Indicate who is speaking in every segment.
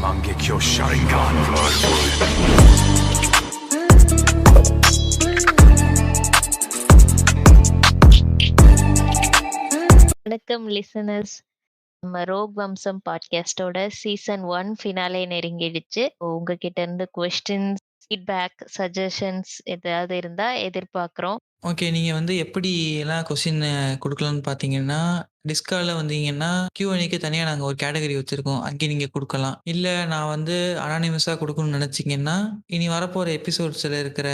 Speaker 1: Mangekyo Sharingan Bloodwood.
Speaker 2: வணக்கம் listeners. நம்ம rogue வம்சம் பாட்காஸ்டோட சீசன் 1 ஃபினாலே நெருங்கிடுச்சு. உங்ககிட்ட இருந்து கொஸ்டின்ஸ், ஃபீட்பேக், சஜஷன்ஸ் ஏதாவது இருந்தா எதிர்பார்க்குறோம்.
Speaker 3: ஓகே. நீங்க வந்து எப்படி எல்லாம் கொஸ்டின் குடுக்கலாம்னு பார்த்தீங்கன்னா, டிஸ்கார்ட்ல வந்தீங்கன்னா, Q&Aக்கு தனியா நாங்க ஒரு கேட்டகரி வச்சிருக்கோம். அங்கே நீங்க குடுக்கலாம். இல்ல நான் வந்து அனானிமஸா குடுக்கணும்னு நெனச்சீங்கன்னா, இனி வரப்போற எபிசோட்ஸ்ல இருக்கிற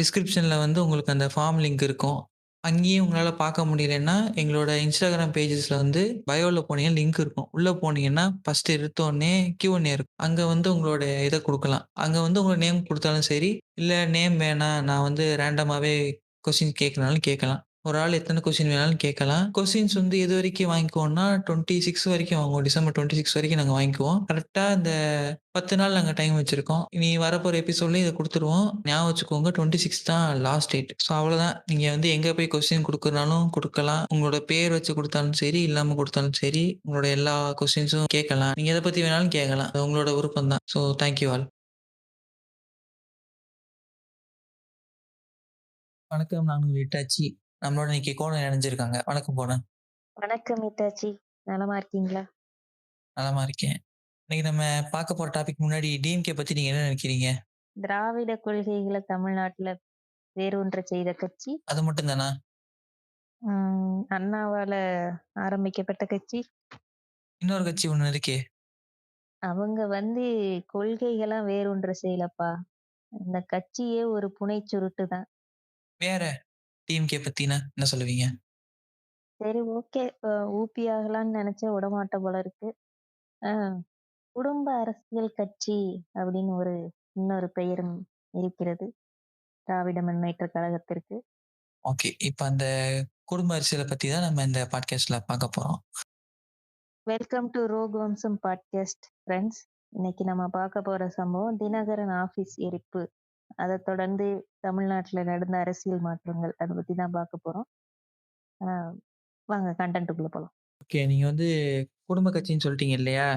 Speaker 3: டிஸ்கிரிப்ஷன்ல வந்து உங்களுக்கு அந்த ஃபார்ம் லிங்க் இருக்கும். அங்கேயும் உங்களால பார்க்க முடியலன்னா, எங்களோட Instagram பேஜஸ்ல வந்து பயோல போனீங்கன்னா லிங்க் இருக்கும். உள்ள போனீங்கன்னா, ஃபர்ஸ்ட் எடுத்தோனே Q&A இருக்கும். அங்க வந்து உங்களோட இத குடுக்கலாம். அங்க வந்து உங்க நேம் குடுத்தாலும் சரி, இல்ல நேம் வேணாம் நான் வந்து ரேண்டமாவே கொஸ்டின் கேட்கனாலும் கேட்கலாம். ஒரு ஆள் எத்தனை கொஸ்டின் வேணாலும் கேட்கலாம். கொஸ்டின்ஸ் வந்து எது வரைக்கும் வாங்கிக்குவோம்னா, 26 வரைக்கும் வாங்குவோம். டிசம்பர் 26 வரைக்கும் நாங்க வாங்கிக்குவோம். கரெக்ட்டா இந்த 10 நாள் நாங்க டைம் வச்சிருக்கோம். இனி வரப்போற எபிசோட்லயும் இத குடுத்துருவோம். ஞாபகம் வச்சுக்கோங்க 26 தான் லாஸ்ட் டேட். ஸோ அவ்வளோதான். நீங்க வந்து எங்க போய் கொஸ்டின் குடுக்குறனாலும் குடுக்கலாம். உங்களோட பேர் வச்சு குடுத்தாலும் சரி, இல்லாம குடுத்தாலும் சரி, உங்களோட எல்லா கொஸ்டின்ஸும் கேட்கலாம். நீங்க எத பத்தி வேணாலும் கேட்கலாம். அது உங்களோட விருப்பம் தான். So thank you all. வணக்கம். நான் உங்கள் இட்டாச்சி. நம்மளோட இன்னைக்கு கோணம் இணைஞ்சிருக்காங்க. வணக்கம் கோணம்.
Speaker 2: வணக்கம் இட்டாச்சி, நலமா இருக்கீங்களா?
Speaker 3: நலமா இருக்கேன். இன்னைக்கு நம்ம பார்க்க போற டாபிக் முன்னாடி டிஎம்கே பத்தி நீங்க என்ன நினைக்கிறீங்க?
Speaker 2: திராவிட கொள்கைகளை தமிழ்நாட்டுல வேரூன்ற செய்த கட்சி
Speaker 3: அது மட்டும் தானா?
Speaker 2: அண்ணாவால ஆரம்பிக்கப்பட்ட கட்சி.
Speaker 3: இன்னொரு கட்சி ஒண்ணு இருக்கே.
Speaker 2: அவங்க வந்து கொள்கைகளா வேரூன்ற செய்யலப்பா. இந்த கட்சியே ஒரு புனைச் சுருட்டு தான்.
Speaker 3: வேற டிஎம்கே பத்தினா என்ன சொல்லுவீங்க?
Speaker 2: சரி, ஓகே. ஊபி ஆகலான்னு நினைச்சா விடமாட்ட போல இருக்கு. ஆ, குடும்ப அரசியல் கட்சி அப்படின்னு ஒரு இன்னொரு பெயரும் இருக்கிறது திராவிட முன்னேற்ற கழகத்திற்கு.
Speaker 3: ஓகே. இப்ப அந்த குடும்ப அரசியல பத்தி தான் நம்ம இந்த பாட்காஸ்ட்ல பார்க்க போறோம்.
Speaker 2: வெல்கம் டு ரோக் வம்சம் பாட்காஸ்ட் ஃப்ரெண்ட்ஸ். இன்னைக்கு நம்ம பார்க்க போற சம்பவம் தினகரன் ஆபீஸ் எரிப்பு. அதை தொடர்ந்து தமிழ்நாட்டுல நடந்த அரசியல் மாற்றங்கள், அதை பத்தி தான் பார்க்க போறோம். வாங்க கண்டென்ட்டுக்குள்ள போலாம்.
Speaker 3: ஓகே. நீங்க வந்து குடும்ப கட்சின்னு சொல்லிட்டீங்க இல்லையா?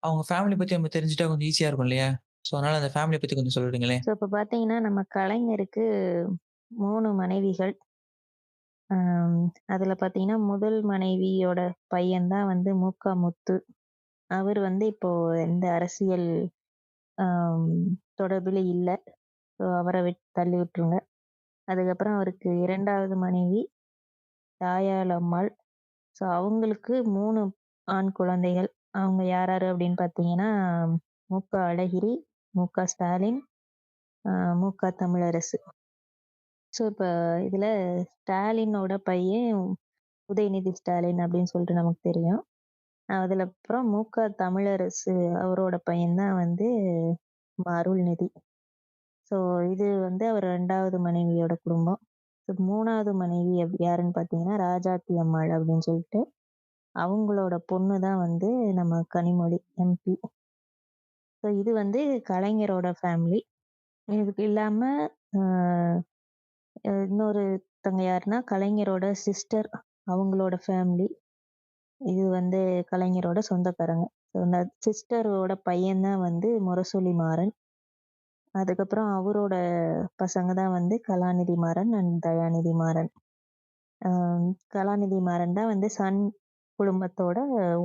Speaker 3: அவங்க ஃபேமிலி பத்தி நம்ம தெரிஞ்சுட்டா கொஞ்சம் ஈஸியா இருக்கும் இல்லையா? ஸோ அதனால அந்த ஃபேமிலிய பத்தி கொஞ்சம் சொல்லிடுங்களேன்.
Speaker 2: ஸோ இப்போ பார்த்தீங்கன்னா நம்ம கலைஞருக்கு 3 மனைவிகள். ஆம், அதுல பார்த்தீங்கன்னா முதல் மனைவியோட பையன் தான் வந்து மூக்கா முத்து. அவர் வந்து இப்போ எந்த அரசியல் ஆம், தொடர்புல இல்ல. ஸோ அவரை தள்ளி விட்டுருங்க. அதுக்கப்புறம் அவருக்கு 2வது மனைவி தாயாளம்மாள். ஸோ அவங்களுக்கு 3 ஆண் குழந்தைகள். அவங்க யார் யாரு அப்படின்னு பார்த்தீங்கன்னா, மு.க. அழகிரி, மு.க. ஸ்டாலின், அ மு.க. தமிழரசு. ஸோ இப்ப இதுல ஸ்டாலினோட பையன் உதயநிதி ஸ்டாலின் அப்படின்னு சொல்லிட்டு நமக்கு தெரியும். அதுல அப்புறம் மு.க. தமிழரசு அவரோட பையன் தான் வந்து அருள்நிதி. ஸோ இது வந்து அவர் 2வது மனைவியோட குடும்பம். 3வது மனைவி யாருன்னு பார்த்தீங்கன்னா, ராஜாத்தி அம்மாள் அப்படின்னு சொல்லிட்டு அவங்களோட பொண்ணு தான் வந்து நம்ம கனிமொழி எம்பி. ஸோ இது வந்து கலைஞரோட ஃபேமிலி. இதுக்கு இல்லாம அ இன்னொருத்தவங்க யாருன்னா, கலைஞரோட சிஸ்டர், அவங்களோட ஃபேமிலி. இது வந்து கலைஞரோட சொந்தக்காரங்க. ஸோ அந்த சிஸ்டரோட பையன் தான் வந்து முரசொலி மாறன். அதுக்கப்புறம் அவரோட பசங்க தான் வந்து கலாநிதி மாறன் அண்ட் தயாநிதி மாறன். அ கலாநிதி மாறன் தான் வந்து சன் குழுமத்தோட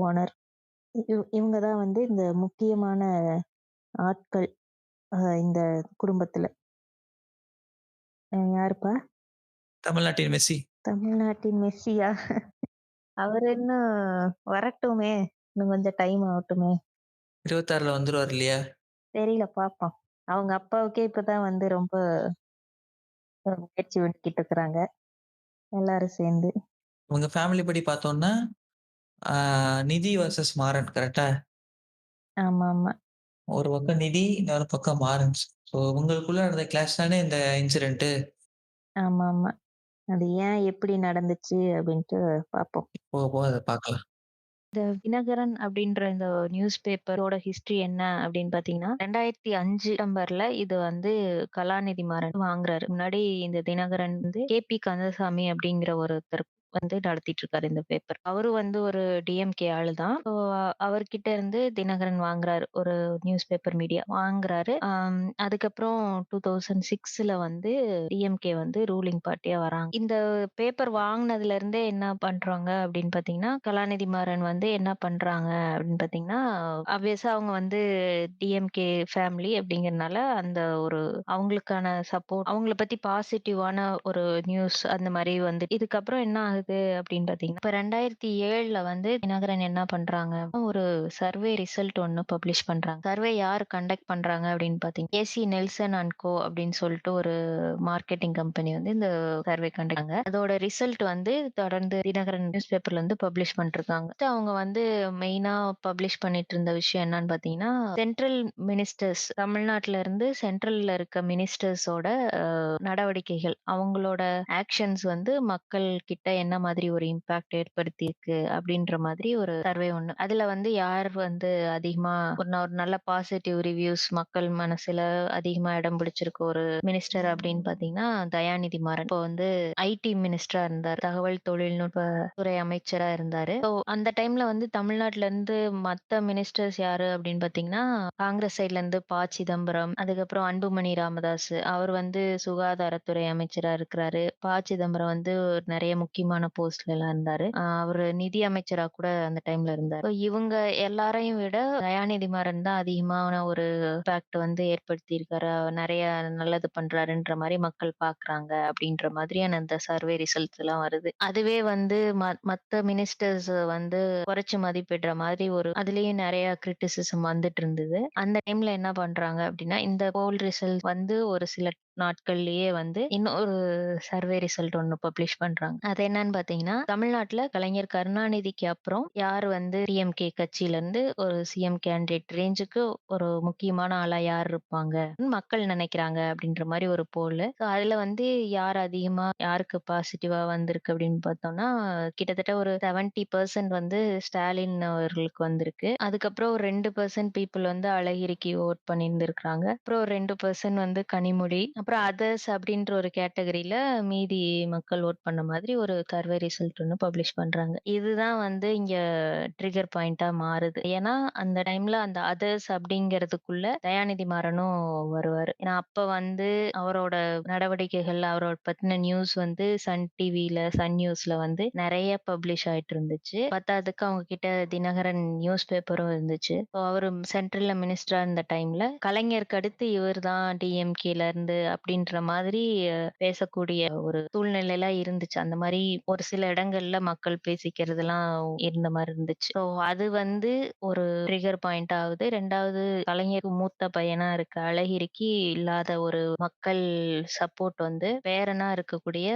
Speaker 2: ஓனர். இவங்க தான் வந்து இந்த முக்கியமான ஆட்கள் இந்த குடும்பத்துல. யாருப்பா?
Speaker 3: தமிழ்நாட்டின் மெஸ்ஸி.
Speaker 2: தமிழ்நாட்டின் மெஸ்ஸியா? அவரு இன்னும் வரட்டுமே. இன்னும் கொஞ்சம் டைம் ஆகட்டுமே.
Speaker 3: 26ல வந்துருவாரு இல்லையா?
Speaker 2: தெரியல, பார்ப்போம். அவங்க அப்பாவுக்கே இப்பதான் வந்து ரொம்ப முயற்சி பண்ணிக்கிட்டு இருக்கிறாங்க. எல்லாரும் சேர்ந்து.
Speaker 3: உங்க ஃபேமிலி படி பார்த்தோம்னா, ஆ நிதி வெர்சஸ் மாறன் கரெக்ட்டா?
Speaker 2: ஆமாமா.
Speaker 3: ஒரு பக்கம் நிதி, இன்னொரு பக்கம் மாறன். ஸோ உங்களுக்குள்ள நடந்த கிளாஷ் தானே இந்த இன்சிடென்ட்.
Speaker 2: ஆமாமா. அது ஏன் எப்படி நடந்துச்சு அப்படின்ட்டு பார்ப்போம்.
Speaker 3: போக போக அத பார்க்கலாம்.
Speaker 2: இந்த தினகரன் அப்படின்ற இந்த நியூஸ் பேப்பரோட ஹிஸ்டரி என்ன அப்படின்னு பார்த்தீங்கன்னா, 2005 டிசம்பர்ல இது வந்து கலாநிதி மாறன் வாங்குறாரு. முன்னாடி இந்த தினகரன் வந்து கே.பி. கந்தசாமி அப்படிங்கிற ஒருத்தர் வந்து நடத்திட்டு இருக்காரு இந்த பேப்பர். அவரு வந்து ஒரு டிஎம்கே ஆளு தான். ஸோ அவர்கிட்ட இருந்து தினகரன் வாங்குறாரு. ஒரு நியூஸ் பேப்பர் மீடியா வாங்குறாரு. அதுக்கப்புறம் 2006ல வந்து டிஎம்கே வந்து ரூலிங் பார்ட்டியா வராங்க. இந்த பேப்பர் வாங்குனதுல இருந்தே என்ன பண்றாங்க அப்படின்னு பார்த்தீங்கன்னா, கலாநிதி மாறன் வந்து என்ன பண்றாங்க அப்படின்னு பார்த்தீங்கன்னா, ஆப்வியஸா அவங்க வந்து டிஎம்கே ஃபேமிலி அப்படிங்கிறனால அந்த ஒரு அவங்களுக்கான சப்போர்ட் அவங்கள பத்தி பாசிட்டிவான ஒரு நியூஸ் அந்த மாரி வந்து இதுக்கப்புறம் என்ன ஆகுது அப்படின்னு பார்த்தீங்கன்னா, இப்ப 2007ல வந்து தினகரன் என்ன பண்றாங்க, ஒரு சர்வே ரிசல்ட் ஒண்ணு பப்ளிஷ் பண்றாங்க. சர்வே யார் கண்டக்ட் பண்றாங்க அப்படின்னு பார்த்தீங்கன்னா, ஏசி நெல்சன் அண்ட் கோ அப்படின்னு சொல்லிட்டு ஒரு மார்க்கெட்டிங் கம்பெனி வந்து இந்த சர்வே கண்டக்ட் அதோட ரிசல்ட் வந்து தொடர்ந்து தினகரன் நியூஸ் பேப்பர்ல இருந்து பப்ளிஷ் பண்ணிருக்காங்க. அவங்க வந்து மெயினா பப்ளிஷ் பண்ணிட்டு இருந்த விஷயம் என்னன்னு பார்த்தீங்கன்னா, சென்ட்ரல் மினிஸ்டர்ஸ் தமிழ்நாட்டுல இருந்து சென்ட்ரல்ல இருக்க மினிஸ்டர்ஸோட நடவடிக்கைகள், அவங்களோட ஆக்ஷன்ஸ் வந்து மக்கள் கிட்ட என்ன மாதிரி ஒரு இம்பாக்ட் ஏற்படுத்தியிருக்கு அப்படின்ற மாதிரி ஒரு சர்வே ஒண்ணு. அதுல வந்து யார் வந்து அதிகமா ஒரு நல்ல பாசிட்டிவ் ரிவ்யூஸ் மக்கள் மனசுல அதிகமா இடம் பிடிச்சிருக்க ஒரு மினிஸ்டர் அப்படின்னு பாத்தீங்கன்னா தயாநிதி மாறன். இப்போ வந்து ஐடி மினிஸ்டரா இருந்தார். தகவல் தொழில்நுட்ப துறை அமைச்சரா இருந்தாரு. ஸோ அந்த டைம்ல வந்து தமிழ்நாட்டுல இருந்து மத்த மினிஸ்டர்ஸ் யாரு அப்படின்னு பாத்தீங்கன்னா, காங்கிரஸ் சைட்ல இருந்து சிதம்பரம், அதுக்கப்புறம் அன்புமணி ராமதாஸ் அவர் வந்து சுகாதாரத்துறை அமைச்சரா இருக்கிறாரு. சிதம்பரம் வந்து நிறைய முக்கியமான போஸ்ட்ல எல்லாம் இருந்தாரு. அவரு நிதி அமைச்சரா கூட அந்த டைம்ல இருந்தாரு. So இவங்க எல்லாரையும் விட தயாநிதி மாறன் தான் அதிகமான ஒரு இம்பாக்ட் வந்து ஏற்படுத்தி இருக்காரு. நிறைய நல்லது பண்றாருன்ற மாதிரி மக்கள் பாக்குறாங்க அப்படின்ற மாதிரியான அந்த சர்வே ரிசல்ட்ஸ் எல்லாம் வருது. அதுவே வந்து மத்த மினிஸ்டர்ஸ் வந்து குறைச்சு மதிப்பிடுற மாதிரி ஒரு அதுலயும் நிறைய கிரிட்டிசிசம் வந்துட்டு இருந்தது. அந்த டைம்ல என்ன பண்றாங்க அப்படின்னா, இந்த போல் ரிசல்ட் வந்து ஒரு சில நாட்கள்லயே வந்து இன்னொரு சர்வே ரிசல்ட் ஒண்ணு பப்ளிஷ் பண்றாங்க. அது என்னன்னு பாத்தீங்கன்னா, தமிழ்நாட்டுல கலைஞர் கருணாநிதிக்கு அப்புறம் யார் வந்து டிஎம்கே கட்சியில இருந்து ஒரு சிஎம் கேண்டிடேட் ரேஞ்சுக்கு ஒரு முக்கியமான ஆளா யார் இருப்பாங்க மக்கள் நினைக்கிறாங்க அப்படின்ற மாதிரி ஒரு போல். அதுல வந்து யார் அதிகமா யாருக்கு பாசிட்டிவா வந்திருக்கு அப்படின்னு பார்த்தோம்னா, கிட்டத்தட்ட ஒரு 70% வந்து ஸ்டாலின் அவர்களுக்கு வந்திருக்கு. அதுக்கப்புறம் ஒரு 2% பீப்புள் வந்து அழகிரிக்கு ஓட் பண்ணியிருந்திருக்காங்க. அப்புறம் ஒரு 2% வந்து கனிமொழி, அப்புறம் அதர்ஸ் அப்படின்ற ஒரு கேட்டகரியில மீதி மக்கள் ஓட் பண்ண மாதிரி ஒரு சர்வே ரிசல்ட் ஒண்ணு பப்ளிஷ் பண்றாங்க. இதுதான் வந்து இங்க ட்ரிகர் பாயிண்டா மாறுது. ஏன்னா அந்த டைம்ல அந்த அதர்ஸ் அப்படிங்கிறதுக்குள்ள தயாநிதி மாறனும் வருவாரு. ஏன்னா அப்ப வந்து அவரோட நடவடிக்கைகள் அவரோட பத்தின நியூஸ் வந்து சன் டிவில சன் நியூஸ்ல வந்து நிறைய பப்ளிஷ் ஆயிட்டு இருந்துச்சு. பத்தாததுக்கு அவங்க கிட்ட தினகரன் நியூஸ் பேப்பரும் இருந்துச்சு. அவரு சென்ட்ரல்ல மினிஸ்டரா இருந்த டைம்ல கலைஞருக்கு அடுத்து இவர் தான் டிஎம்கேல இருந்து அப்படின்ற மாதிரி பேசக்கூடிய ஒரு சூழ்நிலையில இருந்துச்சு. அந்த மாதிரி ஒரு சில இடங்கள்ல மக்கள் பேசிக்கிறதெல்லாம் இருந்த மாதிரி இருந்துச்சு. ஸோ அது வந்து ஒரு ட்ரிகர் பாயிண்ட் ஆகுது. 2வது கலைஞருக்கு மூத்த பையனா இருக்க அழகிரிக்கு இல்லாத ஒரு மக்கள் சப்போர்ட் வந்து பேரனா இருக்கக்கூடிய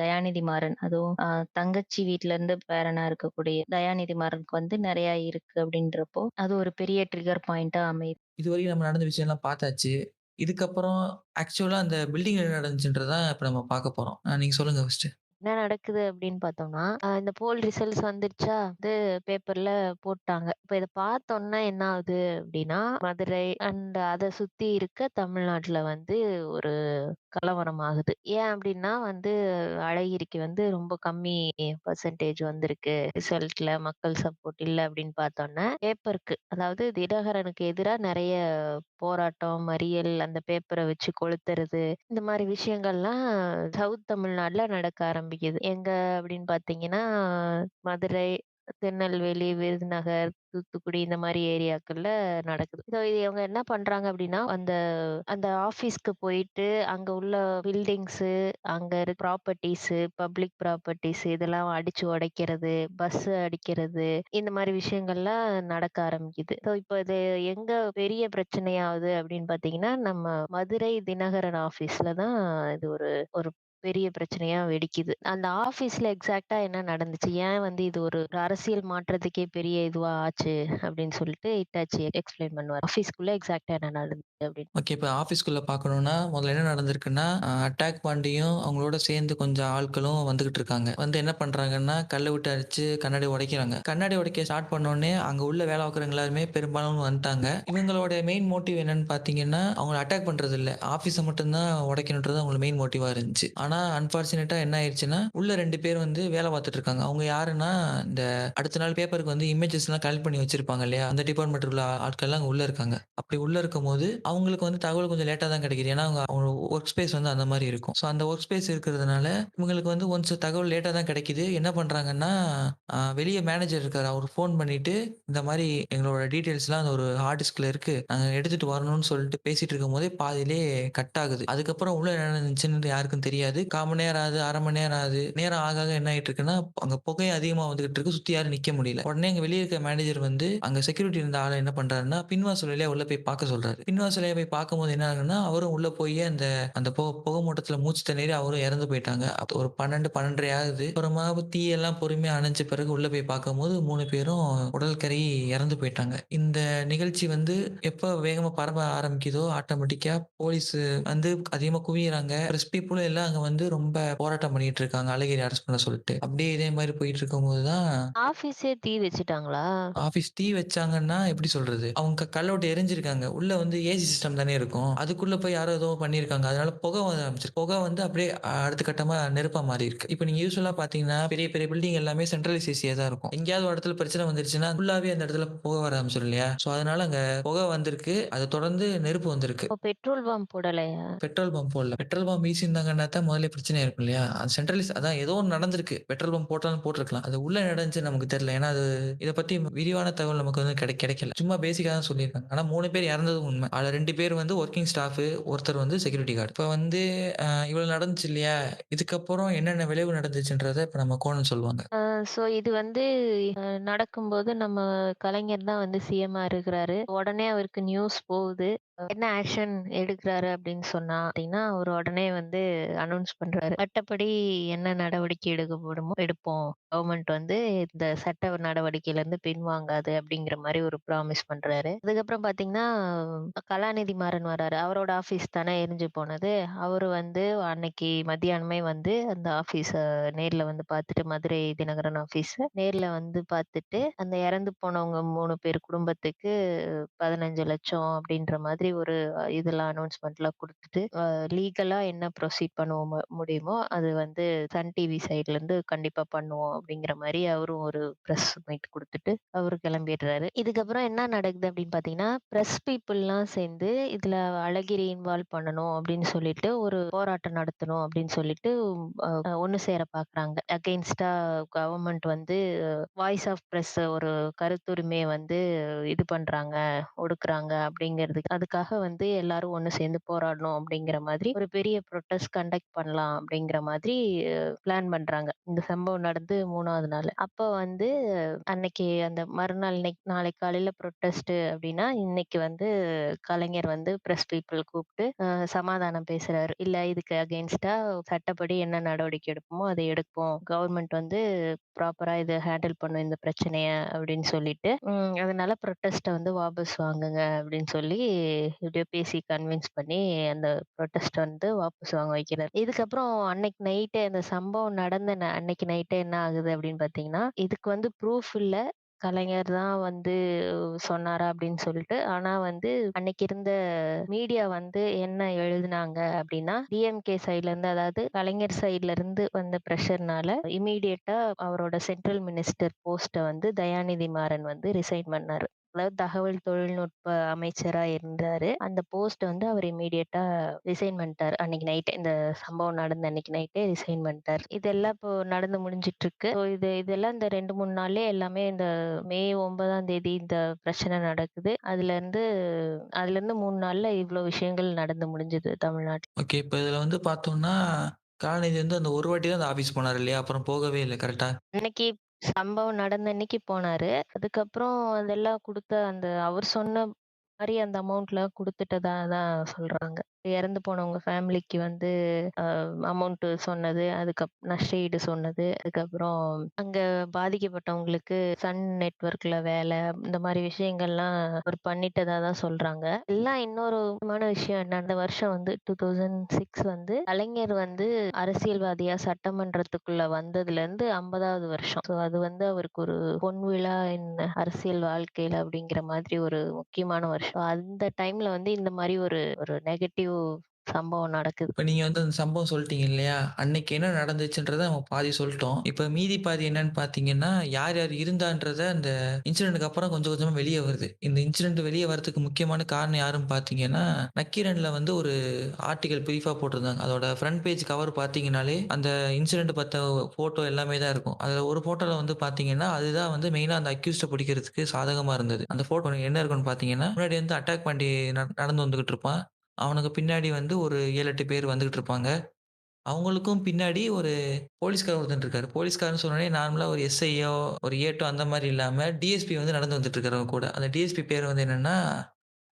Speaker 2: தயாநிதி மாறன், அதுவும் தங்கச்சி வீட்ல இருந்து பேரனா இருக்கக்கூடிய தயாநிதி மாறனுக்கு வந்து நிறைய இருக்கு அப்படின்றப்போ அது ஒரு பெரிய ட்ரிகர் பாயிண்டா அமையுது.
Speaker 3: இதுவரைக்கும் நம்ம நடந்த விஷயம்லாம் பார்த்தாச்சு. இதுக்கப்புறம் ஆக்சுவலா அந்த பில்டிங்ல என்ன நடந்துச்சுன்றத இப்ப நம்ம பார்க்க போறோம். நீங்க சொல்லுங்க ஃபர்ஸ்ட்டு.
Speaker 2: என்ன நடக்குது அப்படின்னு பார்த்தோம்னா, இந்த போல் ரிசல்ட்ஸ் வந்துருச்சா, வந்து பேப்பர்ல போட்டாங்க. இப்ப இத பார்த்தோன்ன என்ன ஆகுது அப்படின்னா, மதுரை அண்ட் அத சுத்தி இருக்க தமிழ்நாட்டுல வந்து ஒரு கலவரம் ஆகுது. ஏன் அப்படின்னா வந்து அழகிரிக்கு வந்து ரொம்ப கம்மி பெர்சன்டேஜ் வந்திருக்கு. ரிசல்ட்ல மக்கள் சப்போர்ட் இல்ல அப்படின்னு பார்த்தோன்ன, பேப்பருக்கு அதாவது தினகரனுக்கு எதிரா நெறைய போராட்டம், மறியல், அந்த பேப்பர வச்சு கொளுத்துறது, இந்த மாரி விஷயங்கள்லாம் சவுத் தமிழ்நாடுல நடக்க ஆரம்பிக்குது. எங்க அப்படின்னு பார்த்தீங்கன்னா, மதுரை, திருநெல்வேலி, விருதுநகர், தூத்துக்குடி இந்த மாரி ஏரியாக்கள்ல நடக்குது. ஸோ இது இவங்க என்ன பண்றாங்க அப்படின்னா, அந்த அந்த ஆஃபீஸ்க்கு போயிட்டு அங்க உள்ள பில்டிங்ஸு, அங்க இருக்க ப்ராப்பர்ட்டீஸு, பப்ளிக் ப்ராப்பர்ட்டீஸ் இதெல்லாம் அடிச்சு உடைக்கிறது, பஸ் அடிக்கிறது, இந்த மாரி விஷயங்கள்லாம் நடக்க ஆரம்பிக்குது. ஸோ இப்போ இது எங்க பெரிய பிரச்சனையாகுது அப்படின்னு பார்த்தீங்கன்னா, நம்ம மதுரை தினகரன் ஆஃபீஸ்ல தான் இது ஒரு ஒரு பெரிய பிரச்சனையா வெடிக்குது. அந்த ஆஃபீஸ்ல எக்ஸாக்ட்டா என்ன நடந்துச்சு? ஏன் வந்து இது ஒரு ஒரு அரசியல் மாற்றத்துக்கே பெரிய இதுவா ஆச்சு அப்படின்னு சொல்லிட்டு இட்டாச்சி எக்ஸ்பிளைன் பண்ணுவாரு. ஆஃபீஸ்க்குள்ள எக்ஸாக்ட்டா என்ன நடந்துச்சு அப்படின்னு.
Speaker 3: ஓகே. இப்ப ஆஃபீஸ்க்குள்ள பார்க்கணும்னா, முதல்ல என்ன நடந்திருக்குன்னா, அட்டாக் பாண்டியும், அவங்களோட சேர்ந்து கொஞ்சம் ஆட்களும் வந்துகிட்டு இருக்காங்க. வந்து என்ன பண்றாங்கன்னா, கல்ல விட்டு அடிச்சு கண்ணாடி உடைக்கிறாங்க. கண்ணாடி உடைக்க ஸ்டார்ட் பண்ணோனே, அங்க உள்ள வேலை பார்க்குறவங்க எல்லாருமே பெரும்பாலும் வந்துட்டாங்க. இவங்களோட மெயின் மோட்டிவ் என்னன்னு பார்த்தீங்கன்னா, அவங்கள அட்டாக் பண்றது இல்ல. ஆஃபீஸ மட்டும் தான் உடைக்கணுன்றது அவங்களோட மெயின் மோட்டிவா இருந்துச்சு. ஆனா ஆனா அன்பார்ச்சுனேட்டா என்ன ஆயிருச்சுன்னா, உள்ள 2 பேர் வந்து வேல பார்த்துட்டு இருக்காங்க. அவங்க யாருன்னா, இந்த அடுத்த நாள் பேப்பருக்கு வந்து இமேஜஸ்லாம் கலெக்ட் பண்ணி வச்சிருப்பாங்க இல்லையா? அந்த டிபார்ட்மெண்ட் உள்ள ஆட்கள்லாம் அங்க உள்ள இருக்காங்க. அப்படி உள்ள இருக்கும்போது, அவங்களுக்கு வந்து தகவல் கொஞ்சம் லேட்டா தான் கிடைக்குது. ஏன்னா, அவங்க வொர்க் ஸ்பேஸ் வந்து அந்த மாரி இருக்கும். ஸோ அந்த வொர்க் ஸ்பேஸ் இருக்கிறதுனால, இவங்களுக்கு வந்து ஒன்ஸ் தகவல் லேட்டா தான் கிடைக்குது. என்ன பண்றாங்கன்னா, வெளிய மேனேஜர் இருக்காரு. அவருக்கு ஃபோன் பண்ணிட்டு, இந்த மாரி எங்களோட டீட்டெயில்ஸ்லாம் அந்த ஒரு ஹார்ட் டிஸ்க்ல இருக்கு. நாங்க எடுத்துட்டு வரணும்னு சொல்லிட்டு பேசிட்டு இருக்கும்போதே பாதியிலேயே கட் ஆகுது. அதுக்கப்புறம் உள்ள என்ன நடந்துச்சுன்னு யாருக்கும் தெரியாது. 1/4 மணி நேரம் ஆகுது, 1/2 மணி நேரம் ஆகுது. நேரம் ஆக ஆக என்ன ஆயிட்டு இருக்குன்னா, அங்க புகை அதிகமா வந்துகிட்டு இருக்கு. சுத்தி யாரும் நிக்க முடியல. உடனே அங்க வெளிய இருக்க மேனேஜர் வந்து, அங்க செக்யூரிட்டி இருந்த ஆள என்ன பண்றாருன்னா, பின்வாசல் வழியா உள்ள போய் பார்க்க சொல்றாரு. பின்வாசல் வழியா போய் பார்க்கும்போது என்ன ஆகுதுன்னா, அவரும் உள்ள போயி அந்த அந்த புகை மூட்டத்துல மூச்சு திணறி அவரும் இறந்து போயிட்டாங்க. அப்ப ஒரு 12, 12:30 ஆகுது. அப்புறமா தீயெல்லாம் பொறுமையா அணைஞ்ச பிறகு உள்ள போய் பார்க்கும்போது 3 பேரும் உடல் கருகி இறந்து போயிட்டாங்க. இந்த நிகழ்ச்சி வந்து எப்ப வேகமா பரவ ஆரம்பிக்குதோ, ஆட்டோமேட்டிக்கா போலீஸ் வந்து அதிகமா குவியிறாங்க. பிரஸ் பீப்பிளும் எல்லாம் அங்க வந்து ரொம்ப போராட்டம் பண்ணிட்டு இருக்காங்க. அழகிரி அரெஸ்ட் பண்ண சொல்லிட்டு. அப்படியே இதே மாரி போயிட்டு இருக்கும்போது தான்
Speaker 4: ஆஃபீஸே தீ வச்சுட்டாங்களா?
Speaker 3: ஆஃபீஸ் தீ வச்சாங்கன்னா எப்படி சொல்றது? அவங்க கல்ல விட்டு எரிஞ்சிருக்காங்க. உள்ள வந்து ஏசி சிஸ்டம் தானே இருக்கும். அதுக்குள்ள போய் யாரோ ஏதோ பண்ணியிருக்காங்க. அதனால புகை வர ஆரம்பிச்சிருக்கு. புகை வந்து அப்படியே அடுத்த கட்டமா நெருப்பா மாறியிருக்கு. இப்ப நீங்க யூசுவலா பார்த்தீங்கன்னா, பெரிய பெரிய பில்டிங் எல்லாமே சென்ட்ரலைஸ் ஏசியா தான் இருக்கும். எங்கேயாவது ஒரு இடத்துல பிரச்சனை வந்துருச்சுன்னா, ஃபுல்லாவே அந்த இடத்துல புகை வர ஆரம்பிச்சுரும் இல்லையா? ஸோ அதனால அங்க புகை வந்திருக்கு. அத தொடர்ந்து நெருப்பு வந்திருக்கு.
Speaker 4: அப்போ பெட்ரோல் பம்ப் போடலையா?
Speaker 3: பெட்ரோல் பம்ப் போடல. பெட்ரோல் பம்ப் வீசியிருந்தாங்கன்னா தான் முதல்ல பிரச்சனை ஆயிருக்கும் இல்லையா? அது சென்ட்ரலைஸ் அதான் ஏதோ ஒண்ணு நடந்திருக்கு. பெட்ரோல் பம்ப் போட்டாலும் போட்டுருக்கலாம். அது உள்ள என்ன நடந்துச்சுன்னு நமக்கு தெரியல. ஏன்னா அது இத பத்தி விரிவான தகவல் நமக்கு வந்து கிடைக்கல. சும்மா பேசிக்கா தான் சொல்லியிருக்காங்க. ஆனா 3 பேர் இறந்ததும் உண்ம. அதுல 2 பேர் வந்து வொர்க்கிங் ஸ்டாஃப், ஒருத்தர் வந்து செக்யூரிட்டி கார்ட். இப்ப வந்து இவ்வளவு நடந்துச்சு இல்லையா? இதுக்கப்புறம் என்னென்ன விளைவு நடந்துச்சுன்றத இப்ப நம்ம கோனல் சொல்லுவாங்க.
Speaker 4: ஸோ இது வந்து நடக்கும்போது நம்ம கலைஞர் தான் வந்து சிஎம்மா இருக்கிறாரு. உடனே அவருக்கு நியூஸ் போகுது. என்ன ஆக்ஷன் எடுக்குறாரு அப்படின்னு சொன்னா அப்படின்னா, அவரு உடனே வந்து அனௌன்ஸ் பண்றாரு. சட்டப்படி என்ன நடவடிக்கை எடுக்கப்படுமோ எடுப்போம். கவர்மெண்ட் வந்து இந்த சட்ட நடவடிக்கையில இருந்து பின்வாங்காது அப்படிங்கிற மாரி ஒரு ப்ராமிஸ் பண்றாரு. அதுக்கப்புறம் பார்த்தீங்கன்னா, கலாநிதி மாறன் வராரு. அவரோட ஆஃபீஸ் தானே எரிஞ்சு போனது. அவரு வந்து அன்னைக்கு மத்தியானமே வந்து அந்த ஆஃபீஸ நேர்ல வந்து பார்த்துட்டு, மதுரை தினகரன் ஆஃபீஸ நேர்ல வந்து பார்த்துட்டு, அந்த இறந்து போனவங்க 3 பேர் குடும்பத்துக்கு 15,00,000 அப்படின்ற மாதிரி ஒரு இதெல்லாம் அனௌன்ஸ்மென்ட்லாம் குடுத்துட்டு, லீகலா என்ன ப்ரொசீட் பண்ணுவோம் முடியுமோ, அது வந்து சன் டிவி சைட்லருந்து கண்டிப்பா பண்ணுவோம் அப்படிங்கிற மாரி அவரும் ஒரு பிரஸ் மீட் குடுத்துட்டு, அவரு கிளம்பிடுறாரு. இதுக்கப்புறம் என்ன நடக்குது அப்படின்னு பார்த்தீங்கன்னா, பிரஸ் பீப்பிள்லாம் சேர்ந்து இதுல அழகிரி இன்வால்வ் பண்ணணும் அப்படின்னு சொல்லிட்டு, ஒரு போராட்டம் நடத்தணும் அப்படின்னு சொல்லிட்டு, ஒண்ணு சேர பார்க்குறாங்க. அகைன்ஸ்ட்டா கவர்மெண்ட் வந்து வாய்ஸ் ஆஃப் பிரஸ் ஒரு கருத்துரிமைய வந்து இது பண்றாங்க, ஒடுக்குறாங்க அப்படிங்கிறதுக்கு அதுக்காக வந்து எல்லாரும் ஒண்ணு சேர்ந்து போராடணும் அப்படிங்கிற மாதிரி ஒரு பெரிய ப்ரொட்டஸ்ட் கண்டக்ட் பண்ணலாம் அப்படிங்கிற மாதிரி பிளான் பண்றாங்க. இந்த சம்பவம் நடந்து 3வது நாள். அப்ப வந்து அன்னைக்கு அந்த மறுநாள் நாளைக்கு காலையில ப்ரொட்டஸ்ட் அப்படின்னா, இன்னைக்கு வந்து கலைஞர் வந்து பிரஸ் பீப்பிள் கூப்பிட்டு சமாதானம் பேசுறாரு. இல்ல இதுக்கு அகைன்ஸ்ட்டா சட்டப்படி என்ன நடவடிக்கை எடுப்போமோ, அதை எடுப்போம். கவர்மெண்ட் வந்து ப்ராப்பரா இத ஹேண்டில் பண்ணும் இந்த பிரச்சனைய அப்படின்னு சொல்லிட்டு, அதனால ப்ரொட்டஸ்ட்ட வந்து வாபஸ் வாங்குங்க அப்படின்னு சொல்லி எப்படியோ பேசி கன்வின்ஸ் பண்ணி அந்த ப்ரொட்டஸ்ட்ட வந்து வாபஸ் வாங்க வைக்கிறாரு. இதுக்கப்புறம் அன்னைக்கு நைட்டே அந்த சம்பவம் நடந்த அன்னைக்கு நைட்டே என்ன ஆகுது அப்படின்னு பார்த்தீங்கன்னா, இதுக்கு வந்து ப்ரூஃப் இல்ல. கலைஞர் தான் வந்து சொன்னாரா அப்படின்னு சொல்லிட்டு. ஆனா வந்து அன்னைக்கு இருந்த மீடியா வந்து என்ன எழுதுனாங்க அப்படின்னா, டிஎம்கே சைட்ல இருந்து அதாவது கலைஞர் சைட்ல இருந்து வந்த பிரஷர்னால இம்மீடியட்டா அவரோட சென்ட்ரல் மினிஸ்டர் போஸ்ட்ட வந்து தயாநிதி மாறன் வந்து ரிசைன் பண்ணாரு. அதாவது தகவல் தொழில்நுட்ப அமைச்சரா இருந்தாரு. அந்த போஸ்ட் வந்து அவர் இம்மீடியட்டா ரிசைன் பண்ணிட்டாரு. அன்னைக்கு நைட்டே இந்த சம்பவம் நடந்த அன்னைக்கு நைட்டே ரிசைன் பண்ணிட்டாரு. இதெல்லாம் இப்போ நடந்து முடிஞ்சிட்டு இருக்கு. ஸோ இதெல்லாம் இந்த 2, 3 நாள்லயே எல்லாமே இந்த மே 9ஆம் தேதி இந்த பிரச்சனை நடக்குது. அதுலருந்து 3 நாள்ல இவ்ளோ விஷயங்கள் நடந்து முடிஞ்சது தமிழ்நாட்ல.
Speaker 3: ஓகே. இப்ப இதுல வந்து பார்த்தோம்னா, கலாநிதி வந்து அந்த ஒரு வாட்டி தான் அந்த ஆஃபீஸ் போனாரு இல்லையா? அப்புறம் போகவே இல்ல கரெக்ட்டா?
Speaker 4: அன்னைக்கு சம்பவம் நடந்த அன்னைக்கு போனாரு. அதுக்கப்புறம் அதெல்லாம் குடுத்த அந்த அவர் சொன்ன மாரி அந்த அமௌண்ட்லாம் குடுத்துட்டதா தான் சொல்றாங்க. இறந்து போனவங்க ஃபேமிலிக்கு வந்து அமௌண்ட் சொன்னது, நஷ்ட ஈடு சொன்னது, அதுக்கப்புறம் அங்க பாதிக்கப்பட்டவங்களுக்கு சன் நெட்வொர்க்ல வேலை, இந்த மாரி விஷயங்கள்லாம் அவர் பண்ணிட்டதா தான் சொல்றாங்க. எல்லாம் இன்னொரு முக்கியமான விஷயம் என்னன்னா, இந்த வருஷம் வந்து 2006 வந்து கலைஞர் வந்து அரசியல்வாதியா சட்டமன்றத்துக்குள்ள வந்ததுலேருந்து 50வது வருஷம். ஸோ அது வந்து அவருக்கு ஒரு பொன்விழா அரசியல் வாழ்க்கையில அப்படிங்கிற மாதிரி ஒரு முக்கியமான வருஷம். அந்த டைம்ல வந்து இந்த மாரி ஒரு ஒரு நெகட்டிவ் சம்பவம் நடக்குது.
Speaker 3: இப்ப நீங்க வந்து அந்த சம்பவம் சொல்ட்டீங்க இல்லையா? அன்னைக்கு என்ன நடந்துச்சுன்றத நம்ம பாதி சொல்ட்டோம். இப்ப மீதி பாதி என்னன்னு பார்த்தீங்கன்னா, யார் யார் இருந்தான்றத அந்த இன்சிடென்ட்க்கு அப்புறம் கொஞ்சம் கொஞ்சமா வெளிய வருது. இந்த இன்சிடென்ட் வெளிய வரதுக்கு முக்கியமான காரணம் யாருன்னு பார்த்தீங்கன்னா, நக்கீரன்ல வந்து ஒரு ஆர்டிக்கிள் பிரீஃபா போட்டிருந்தாங்க. அதோட ஃப்ரண்ட் பேஜ் கவர் பார்த்தீங்கன்னாலே, அந்த இன்சிடென்ட் பத்த ஃபோட்டோ எல்லாமே தான் இருக்கும். அதுல ஒரு ஃபோட்டோல வந்து பார்த்தீங்கன்னா, அதுதான் வந்து மெயினா அந்த அக்யூஸ்ட பிடிக்கிறதுக்கு சாதகமா இருந்தது. அந்த ஃபோட்டோ என்ன இருக்குன்னு பார்த்தீங்கன்னா, முன்னாடி வந்து அட்டாக் பண்ணி நடந்து வந்துகிட்டு இருப்பான். அவனுக்கு பின்னாடி வந்து ஒரு 7, 8 பேர் வந்துகிட்டு இருப்பாங்க. அவங்களுக்கும் பின்னாடி ஒரு போலீஸ்காரர் ஒருத்தன் இருக்காரு. போலீஸ்காரன்னு சொன்னோனே நார்மலா ஒரு எஸ்ஐயோ, ஒரு ஏட்டோ அந்த மாரி இல்லாம டிஎஸ்பி வந்து நடந்து வந்துட்டு இருக்காரு அவங்க கூட. அந்த டிஎஸ்பி பேர் வந்து என்னன்னா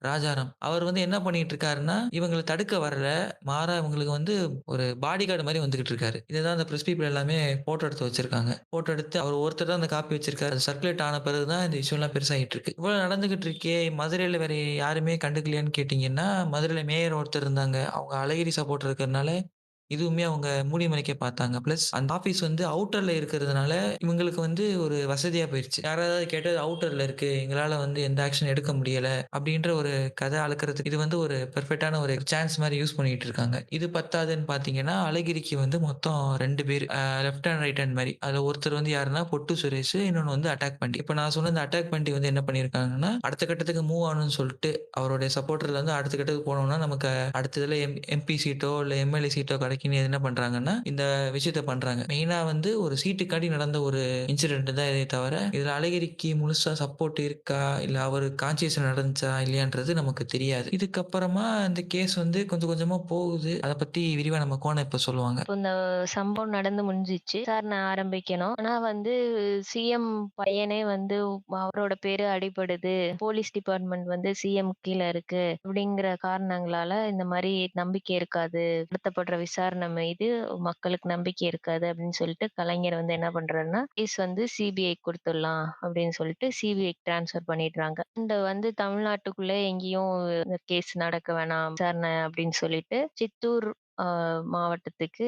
Speaker 3: ராஜாராம். அவர் வந்து என்ன பண்ணிட்டு இருக்காருன்னா, இவங்கள தடுக்க வரல. மாறா இவங்களுக்கு வந்து ஒரு பாடி கார்ட் மாரி வந்துகிட்டு இருக்காரு. இதுதான் அந்த பிரஸ் பீப்பிள் எல்லாமே ஃபோட்டோ எடுத்து வச்சிருக்காங்க. ஃபோட்டோ எடுத்து அவர் ஒருத்தர் தான் அந்த காப்பி வச்சிருக்காரு. அது சர்க்குலேட் ஆன பிறகு தான் இந்த விஷயம்லாம் பெருசாயிட்டு இருக்கு. இவ்வளோ நடந்துகிட்டு இருக்கே, மதுரையில வேற யாருமே கண்டுக்கலையான்னு கேட்டீங்கன்னா, மதுரையில மேயர் ஒருத்தர் இருந்தாங்க. அவங்க அழகிரி சப்போர்ட்டர் இருக்கிறனால இதுவுமே அவங்க மூடி மறைக்க பார்த்தாங்க. பிளஸ் அந்த ஆஃபீஸ் வந்து அவுட்டர்ல இருக்கிறதுனால, இவங்களுக்கு வந்து ஒரு வசதியா போயிருச்சு. யாராவது கேட்டா அவுட்டர்ல இருக்கு. எங்களால வந்து எந்த ஆக்ஷன் எடுக்க முடியல. அப்படின்ற ஒரு கதை அளக்கிறதுக்கு இது வந்து ஒரு பெர்ஃபெக்ட்டான ஒரு சான்ஸ் மாரி யூஸ் பண்ணிட்டு இருக்காங்க. இது பத்தாதுன்னு பார்த்தீங்கன்னா, அழகிரிக்கு வந்து மொத்தம் 2 பேரு. லெஃப்ட் ஹேண்ட், ரைட் ஹேண்ட் மாரி. அதுல ஒருத்தர் வந்து யாருன்னா பொட்டு சுரேஷ், இன்னொன்னு வந்து அட்டாக் பண்டி. இப்ப நான் சொன்ன இந்த அட்டாக் பண்டி வந்து என்ன பண்ணியிருக்காங்கன்னா, அடுத்த கட்டத்துக்கு மூவ் ஆகணும்னு சொல்ட்டு, அவருடைய சப்போர்ட்டர்ல வந்து அடுத்த கட்டத்துக்கு போனோம்னா, நமக்கு அடுத்த இதுல எம்பி சீட்டோ, இல்ல எம்எல்ஏ சீட்டோ கிடைக்கும்னு என்ன பண்றாங்கன்னா, இந்த விஷயத்த பண்றாங்க. மெயினா வந்து ஒரு சீட்டுக்காண்டி நடந்த ஒரு இன்சிடென்ட் தான் இதே தவிர, இதுல அழகிரிக்கு முழுசா சப்போர்ட் இருக்கா? இல்ல அவரு கான்ஷியஸ்ல நடந்துச்சா? இல்லையான்றது நமக்கு தெரியாது. இதுக்கப்புறமா இந்த கேஸ் வந்து கொஞ்சம் கொஞ்சமா போகுது. அத பத்தி விரிவா நம்ம கோணம் இப்ப சொல்லுவாங்க.
Speaker 4: இப்போ இந்த சம்பவம் நடந்து முடிஞ்சிச்சு. விசாரணை ஆரம்பிக்கணும். ஆனா வந்து சிஎம் பையனே வந்து அவரோட பேரு அடிபடுது. போலீஸ் டிபார்ட்மெண்ட் வந்து சிஎம் கீழ இருக்கு. அப்படிங்கிற காரணங்களால இந்த மாரி நம்பிக்கை இருக்காது. நடத்தப்படுற விசாரணை மீது மக்களுக்கு நம்பிக்கை இருக்காது அப்படின்னு சொல்லிட்டு கலைஞர் வந்து என்ன பண்றாருன்னா, கேஸ் வந்து சிபிஐ குடுத்துடலாம் அப்படின்னு சொல்லிட்டு சிபிஐக்கு ட்ரான்ஸ்ஃபர் பண்ணிடுறாங்க. இந்த வந்து தமிழ்நாட்டுக்குள்ள எங்கேயும் இந்த கேஸ் நடக்க வேணாம் விசாரணை அப்படின்னு சொல்லிட்டு சித்தூர் மாவட்டத்துக்கு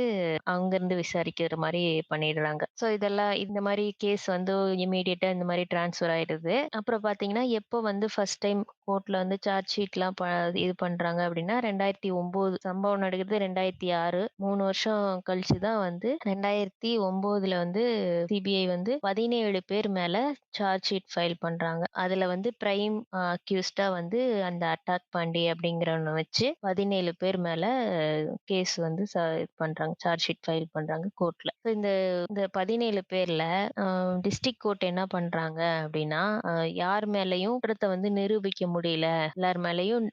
Speaker 4: அங்கருந்து விசாரிக்கிற மாரி பண்ணிடுறாங்க. ஸோ இதெல்லாம் இந்த மாரி கேஸ் வந்து இம்மீடியட்டா இந்த மாரி ட்ரான்ஸ்ஃபர் ஆயிடுது. அப்புறம் பார்த்தீங்கன்னா, எப்போ வந்து ஃபர்ஸ்ட் டைம் கோர்ட்ல வந்து சார்ஜ் ஷீட்லாம் இது பண்றாங்க அப்படின்னா, 2009 சம்பவம் நடக்குது 2006 3 வருஷம் கழிச்சு தான் வந்து 2009ல வந்து சிபிஐ வந்து 17 பேர் மேல சார்ஜ் ஷீட் ஃபைல் பண்றாங்க. அதுல வந்து பிரைம் அக்யூஸ்டா வந்து அந்த அட்டாக் பாண்டி அப்படிங்கிறவன வச்சு 17 பேர் மேல கேஸ் வந்து இது பண்றாங்க. சார்ஜ் ஷீட் ஃபைல் பண்றாங்க கோர்ட்ல. ஸோ இந்த இந்த 17 பேர்ல டிஸ்ட்ரிக்ட் கோர்ட் என்ன பண்றாங்க அப்படின்னா, யார் மேலயும் குற்றத்த வந்து நிரூபிக்க முடியல. எல்லார் மேலயும்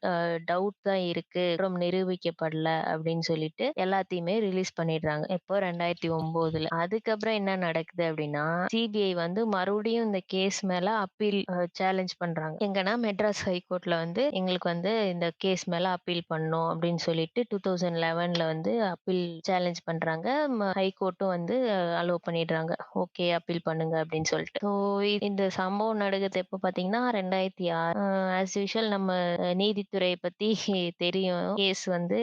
Speaker 4: டவுட் தான் இருக்கு. குற்றம் நிரூபிக்கப்படல அப்படின்னு சொல்லிட்டு எல்லாத்தையுமே ரிலீஸ் பண்ணிடுறாங்க. எப்போ 2009ல. அதுக்கப்புறம் என்ன நடக்குது அப்படின்னா, சிபிஐ வந்து மறுபடியும் இந்த கேஸ் மேல அப்பீல் சேலஞ்ச் பண்றாங்க. எங்கன்னா மெட்ராஸ் ஹைகோர்ட்ல வந்து எங்களுக்கு வந்து இந்த கேஸ் மேல அப்பீல் பண்ணணும் அப்படின்னு சொல்லிட்டு 2011ல வந்து அப்பீல் சேலஞ்ச் பண்றாங்க. ஹைகோர்ட்டும் வந்து அலோவ் பண்ணிடுறாங்க. ஓகே அப்பீல் பண்ணுங்க அப்படின்னு சொல்லிட்டு. ஸோ இந்த சம்பவம் நடக்குது எப்போ பார்த்தீங்கன்னா 2006. ஆஸ் யூசுவல் நம்ம நீதித்துறை பத்தி தெரியும். கேஸ் வந்து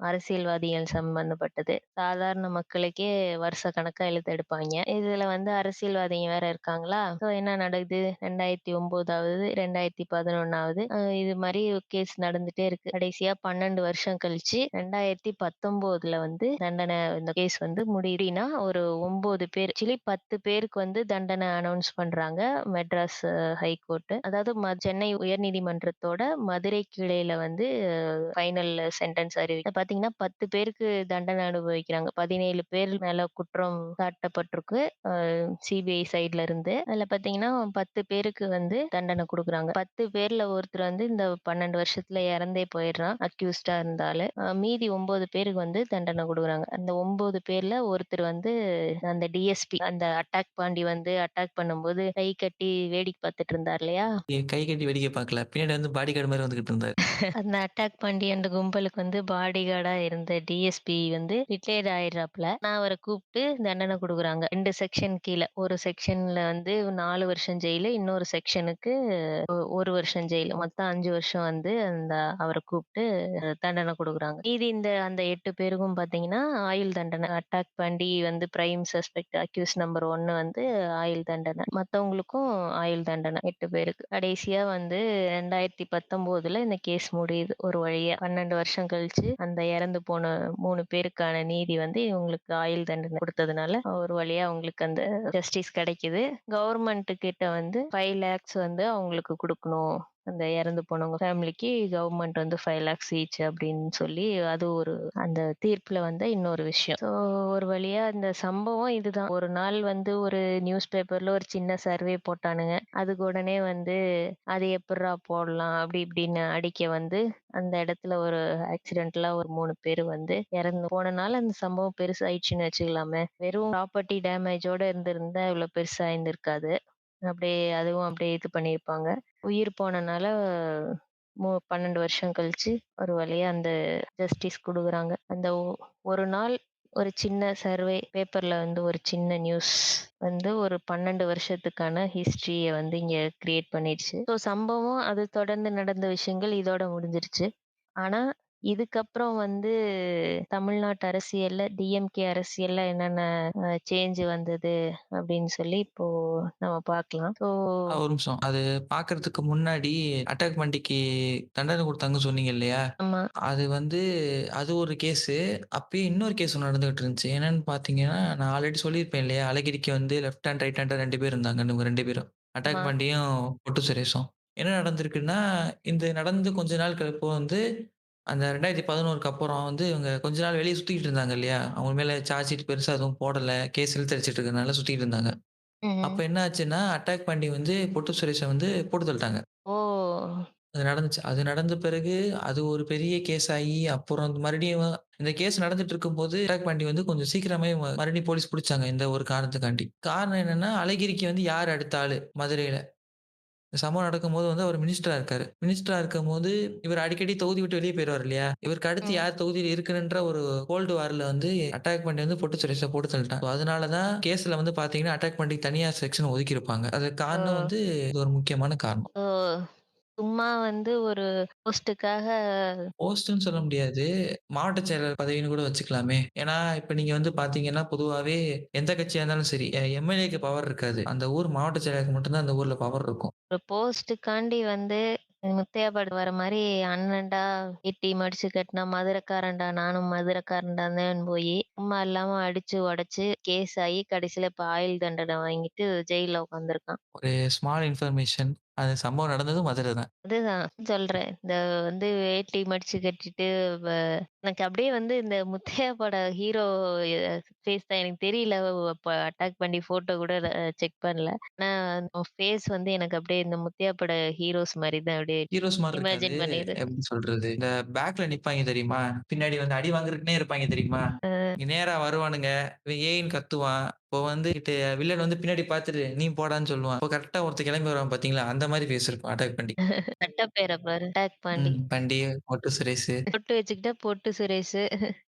Speaker 4: அரசியல்வாதிகள் சம்பந்தப்பட்டது. சாதாரண மக்களுக்கே வருஷ கணக்கா இழுத்தெடுப்பாய்ங்க. இதுல வந்து அரசியல்வாதிங்க வேற இருக்காங்களா? ஸோ என்ன நடக்குது 2009வது 2011வது இது மாரி கேஸ் நடந்துட்டே இருக்கு. கடைசியா 12 வருஷம் கழிச்சு 2019ல வந்து தண்டனை இந்த கேஸ் வந்து முடியுதுன்னா ஒரு 9 பேர் ஆக்சுவலி 10 பேருக்கு வந்து தண்டனை அனௌன்ஸ் பண்றாங்க மெட்ராஸ் ஹைகோர்ட். அதாவது சென்னை உயர்நீதிமன்றத்தோட மதுரை கிளையில வந்து ஃபைனல் சென்டென்ஸ் பாத்தீங்கன்னா 10 பேருக்கு தண்டனை அனுபவிக்கிறாங்க. 17 பேர் மேல குற்றம் சாட்டப்பட்டிருக்கு சிபிஐ சைட்ல இருந்து. அதுல பாத்தீங்கன்னா 10 பேருக்கு வந்து தண்டனை குடுக்குறாங்க. 10 பேர்ல ஒருத்தர் வந்து இந்த 12 வருஷத்துல இறந்தே போயிடுறான் அக்யூஸ்டா இருந்தாலும். மீதி 9 பேருக்கு வந்து தண்டனை குடுக்குறாங்க. அந்த 9 பேர்ல ஒருத்தர் வந்து அந்த டிஎஸ்பி அந்த அட்டாக் பாண்டி வந்து அட்டாக் பண்ணும்போது கை கட்டி வேடிக்கை பார்த்துட்டு இருந்தார் இல்லையா?
Speaker 3: கை கட்டி வேடிக்கை பார்க்கல. பின்னாடி வந்து பாடி கார்ட் மாரி வந்துகிட்டு இருந்தாரு.
Speaker 4: அந்த அட்டாக் பண்ணி அந்த கும்பலுக்கு வந்து பாடி கார்டா இருந்த டிஎஸ்பி வந்து ரிட்டையர்ட் ஆயிடுறாப்ல. நான் அவரை கூப்பிட்டு தண்டனை குடுக்குறாங்க. 2 செக்ஷன் கீழ. ஒரு செக்ஷன்ல வந்து 4 வருஷம் ஜெயிலு, இன்னொரு செக்ஷனுக்கு 1 வருஷம் ஜெயிலு. மொத்தம் 5 வருஷம் வந்து அந்த அவர கூப்பிட்டு தண்டனை குடுக்குறாங்க. மீதி அந்த 8 பேருக்கும் பார்த்தீங்கன்னா, ஆயுள் தண்டனை. அட்டாக் பண்ணி வந்து பிரைம் சஸ்பெக்ட் அக்யூஸ் நம்பர் 1 வந்து ஆயுள் தண்டனை. மத்தவங்களுக்கும் ஆயுள் தண்டனை 8 பேருக்கு. கடைசியா வந்து 2019ல இந்த கேஸ் முடியுது ஒரு வழியா. 12 வருஷம் கழிச்சு அந்த இறந்து போன 3 பேருக்கான நீதி வந்து இவங்களுக்கு ஆயுள் தண்டனை குடுத்ததுனால, ஒரு வழியா அவங்களுக்கு அந்த ஜஸ்டிஸ் கிடைக்குது. கவர்மெண்ட் கிட்ட வந்து 5 லேக்ஸ் வந்து அவங்களுக்கு குடுக்கணும். அந்த இறந்து போனவங்க ஃபேமிலிக்கு கவர்மெண்ட் வந்து 5 லேக்ஸ் ஈச் அப்படின்னு சொல்லி அது ஒரு அந்த தீர்ப்புல வந்த இன்னொரு விஷயம். ஸோ ஒரு வழியா இந்த சம்பவம் இதுதான். ஒரு நாள் வந்து ஒரு நியூஸ் பேப்பர்ல ஒரு சின்ன சர்வே போட்டானுங்க. அதுக்கு உடனே வந்து அது எப்புட்றா போடலாம் அப்படி இப்படின்னு அடிக்க வந்து அந்த இடத்துல ஒரு ஆக்சிடென்ட்ல ஒரு 3 பேரு வந்து இறந்து போனனால அந்த சம்பவம் பெருசாயிடுச்சுன்னு வச்சுக்கலாமே. வெறும் ப்ராப்பர்ட்டி டேமேஜோட இருந்திருந்தா இவ்வளவு பெருசா இருந்திருக்காது. அப்படியே அதுவும் அப்படியே இது பண்ணியிருப்பாங்க. உயிர் போனனால 12 வருஷம் கழிச்சு ஒரு வழியா அந்த ஜஸ்டிஸ் குடுக்குறாங்க. அந்த ஒரு நாள் ஒரு சின்ன சர்வே பேப்பர்ல வந்து ஒரு சின்ன நியூஸ் வந்து ஒரு 12 வருஷத்துக்கான ஹிஸ்டரிய வந்து இங்க கிரியேட் பண்ணிடுச்சு. ஸோ சம்பவம் அது தொடர்ந்து நடந்த விஷயங்கள் இதோட முடிஞ்சிருச்சு. ஆனா, இதுக்கப்புறம் வந்து தமிழ்நாட்டு அரசியல்ல டிஎம்கே அரசியல்ல என்னென்ன சேஞ்ச் வந்தது அப்படின்னு சொல்லி இப்போ நம்ம பார்க்கலாம். ஸோ
Speaker 3: ஒரு நிமிஷம். அது பார்க்கறதுக்கு முன்னாடி அட்டாக் வண்டிக்கு தண்டனை குடுத்தாங்கன்னு சொன்னீங்க இல்லையா?
Speaker 4: ஆமா.
Speaker 3: அது வந்து அது ஒரு கேஸு. அப்பயே இன்னொரு கேஸ் ஒண்ணு நடந்துகிட்டு இருந்துச்சு. என்னன்னு பார்த்தீங்கன்னா, நான் ஆல்ரெடி சொல்லியிருப்பேன் இல்லையா? அழகிரிக்கு வந்து லெஃப்ட் ஹேண்ட், ரைட் ஹேண்டா 2 பேர் இருந்தாங்கன்னு. இவங்க 2 பேரும்.
Speaker 4: ஆமா.
Speaker 3: அட்டாக் பாண்டியும், பொட்டு சுரேஷும். என்ன நடந்திருக்குன்னா, இந்த நடந்து கொஞ்ச நாள் கழிப்போ வந்து அந்த 2011க்கு அப்புறம் வந்து இவங்க கொஞ்ச நாள் வெளிய சுத்திக்கிட்டு இருந்தாங்க இல்லையா? அவங்க மேல சார்ஜ் ஷீட் பெருசா எதுவும் போடல. கேஸ் இழுத்தடிச்சுட்டு இருக்கறதுனால சுத்திட்டு இருந்தாங்க. அப்ப
Speaker 4: ம்.
Speaker 3: என்ன ஆச்சுன்னா, அட்டாக் பாண்டி வந்து பொட்டு சுரேஷ வந்து போட்டு தள்ளிட்டாங்க.
Speaker 4: ஓ!
Speaker 3: அது நடந்துச்சு. அது நடந்த பிறகு அது ஒரு பெரிய கேஸ் ஆயி, அப்புறம் வந்து மறுபடியும் இந்த கேஸ் நடந்துட்டு இருக்கும்போது, அட்டாக் பாண்டி வந்து கொஞ்சம் சீக்கிரமே மறுபடியும் போலீஸ் புடிச்சாங்க. இந்த ஒரு காரணத்துக்காண்டி. காரணம் என்னன்னா, அழகிரிக்கு வந்து யார் அடுத்த ஆளு மதுரையில. இந்த சம்பவம் நடக்கும்போது வந்து அவர் மினிஸ்டரா இருக்காரு. மினிஸ்டரா இருக்கும்போது, இவர் அடிக்கடி தொகுதி விட்டு வெளிய போயிருவாரு இல்லையா? இவருக்கு அடுத்து
Speaker 4: ம்.
Speaker 3: யார் தொகுதியில இருக்குன்ற ஒரு கோல்டு வார்ல வந்து அட்டாக் பாண்டி வந்து பொட்டு சுரேஷ போட்டு தள்ளிட்டான். அதனால தான் கேஸ்ல வந்து பார்த்தீங்கன்னா, அட்டாக் பாண்டிக்கு தனியா செக்ஷன் ஒதுக்கியிருப்பாங்க. அதுக்கு
Speaker 4: ஓ!
Speaker 3: காரணம் வந்து இது ஒரு முக்கியமான காரணம்.
Speaker 4: ஓ! சும்மா வந்து ஒரு போஸ்ட்டுக்காக
Speaker 3: போஸ்ட்ன்னு சொல்ல முடியாது. மாவட்ட செயலர் பதவின்னு கூட வச்சுக்கலாமே. ஏன்னா, இப்ப நீங்க வந்து பார்த்தீங்கன்னா, பொதுவாவே எந்த கட்சியா இருந்தாலும் சரி, எம்.எல்.ஏக்கு பவர் இருக்காது. அந்த ஊர் மாவட்ட செயலருக்கு மட்டும் தான் அந்த ஊர்ல பவர் இருக்கும்.
Speaker 4: ஒரு போஸ்ட்டுக்காண்டி வந்து முத்தையா படம் வர மாரி அண்ணன்டா வேட்டி மடிச்சு கட்டினா மதுரக்காரன்டா நானும் மதுரக்காரன்டான்னு போயி, சும்மா இல்லாம அடிச்சு உடைச்சு கேஸ் ஆகி கடைசியில இப்ப ஆயுள் தண்டனை வாங்கிட்டு ஜெயில்ல உட்காந்துருக்கான்.
Speaker 3: ஒரு ஸ்மால் இன்ஃபர்மேஷன். அது சம்பவம் நடந்ததும் மதுரை தான்.
Speaker 4: அதுதான் சொல்றேன். இந்த வந்து வேட்டி மடிச்சு கட்டிட்டு வ எனக்கு அப்படியே வந்து இந்த முத்தையா பட ஹீரோ ஃபேஸ் தான் எனக்கு தெரியல. அப்ப அட்டாக் பண்ணி ஃபோட்டோ கூட செக் பண்ணல. ஆனா ஃபேஸ் வந்து எனக்கு அப்படியே இந்த முத்தையா பட ஹீரோஸ் மாரி தான் அப்படியே
Speaker 3: ஹீரோஸ் மாரி இருக்காது.
Speaker 4: இமேஜின் பண்ணிது.
Speaker 3: எப்படி சொல்றது? இந்த பேக்ல நிப்பாய்ங்க தெரியுமா? பின்னாடி வந்து அடி வாங்குறதுக்குன்னே இருப்பாய்ங்க தெரியுமா? இங்க நேரா வருவானுங்க. இவன் ஏய்ன்னு கத்துவான். இப்போ வந்துட்டு வில்லன் வந்து பின்னாடி பார்த்துட்டு, "நீ போடான்னு" சொல்லுவான். அப்போ கரெக்ட்டா ஒருத்தன் கிளம்பி வருவான் பார்த்தீங்களா? அந்த மாரி ஃபேஸ் இருக்கும் அட்டாக் பாண்டி.
Speaker 4: சட்ட பேர பாரு அட்டாக் பாண்டி.
Speaker 3: பாண்டி, மொட்டு சுரேஷு.
Speaker 4: பொட்டு வச்சுக்கிட்டா பொட்டு சுரேஷு.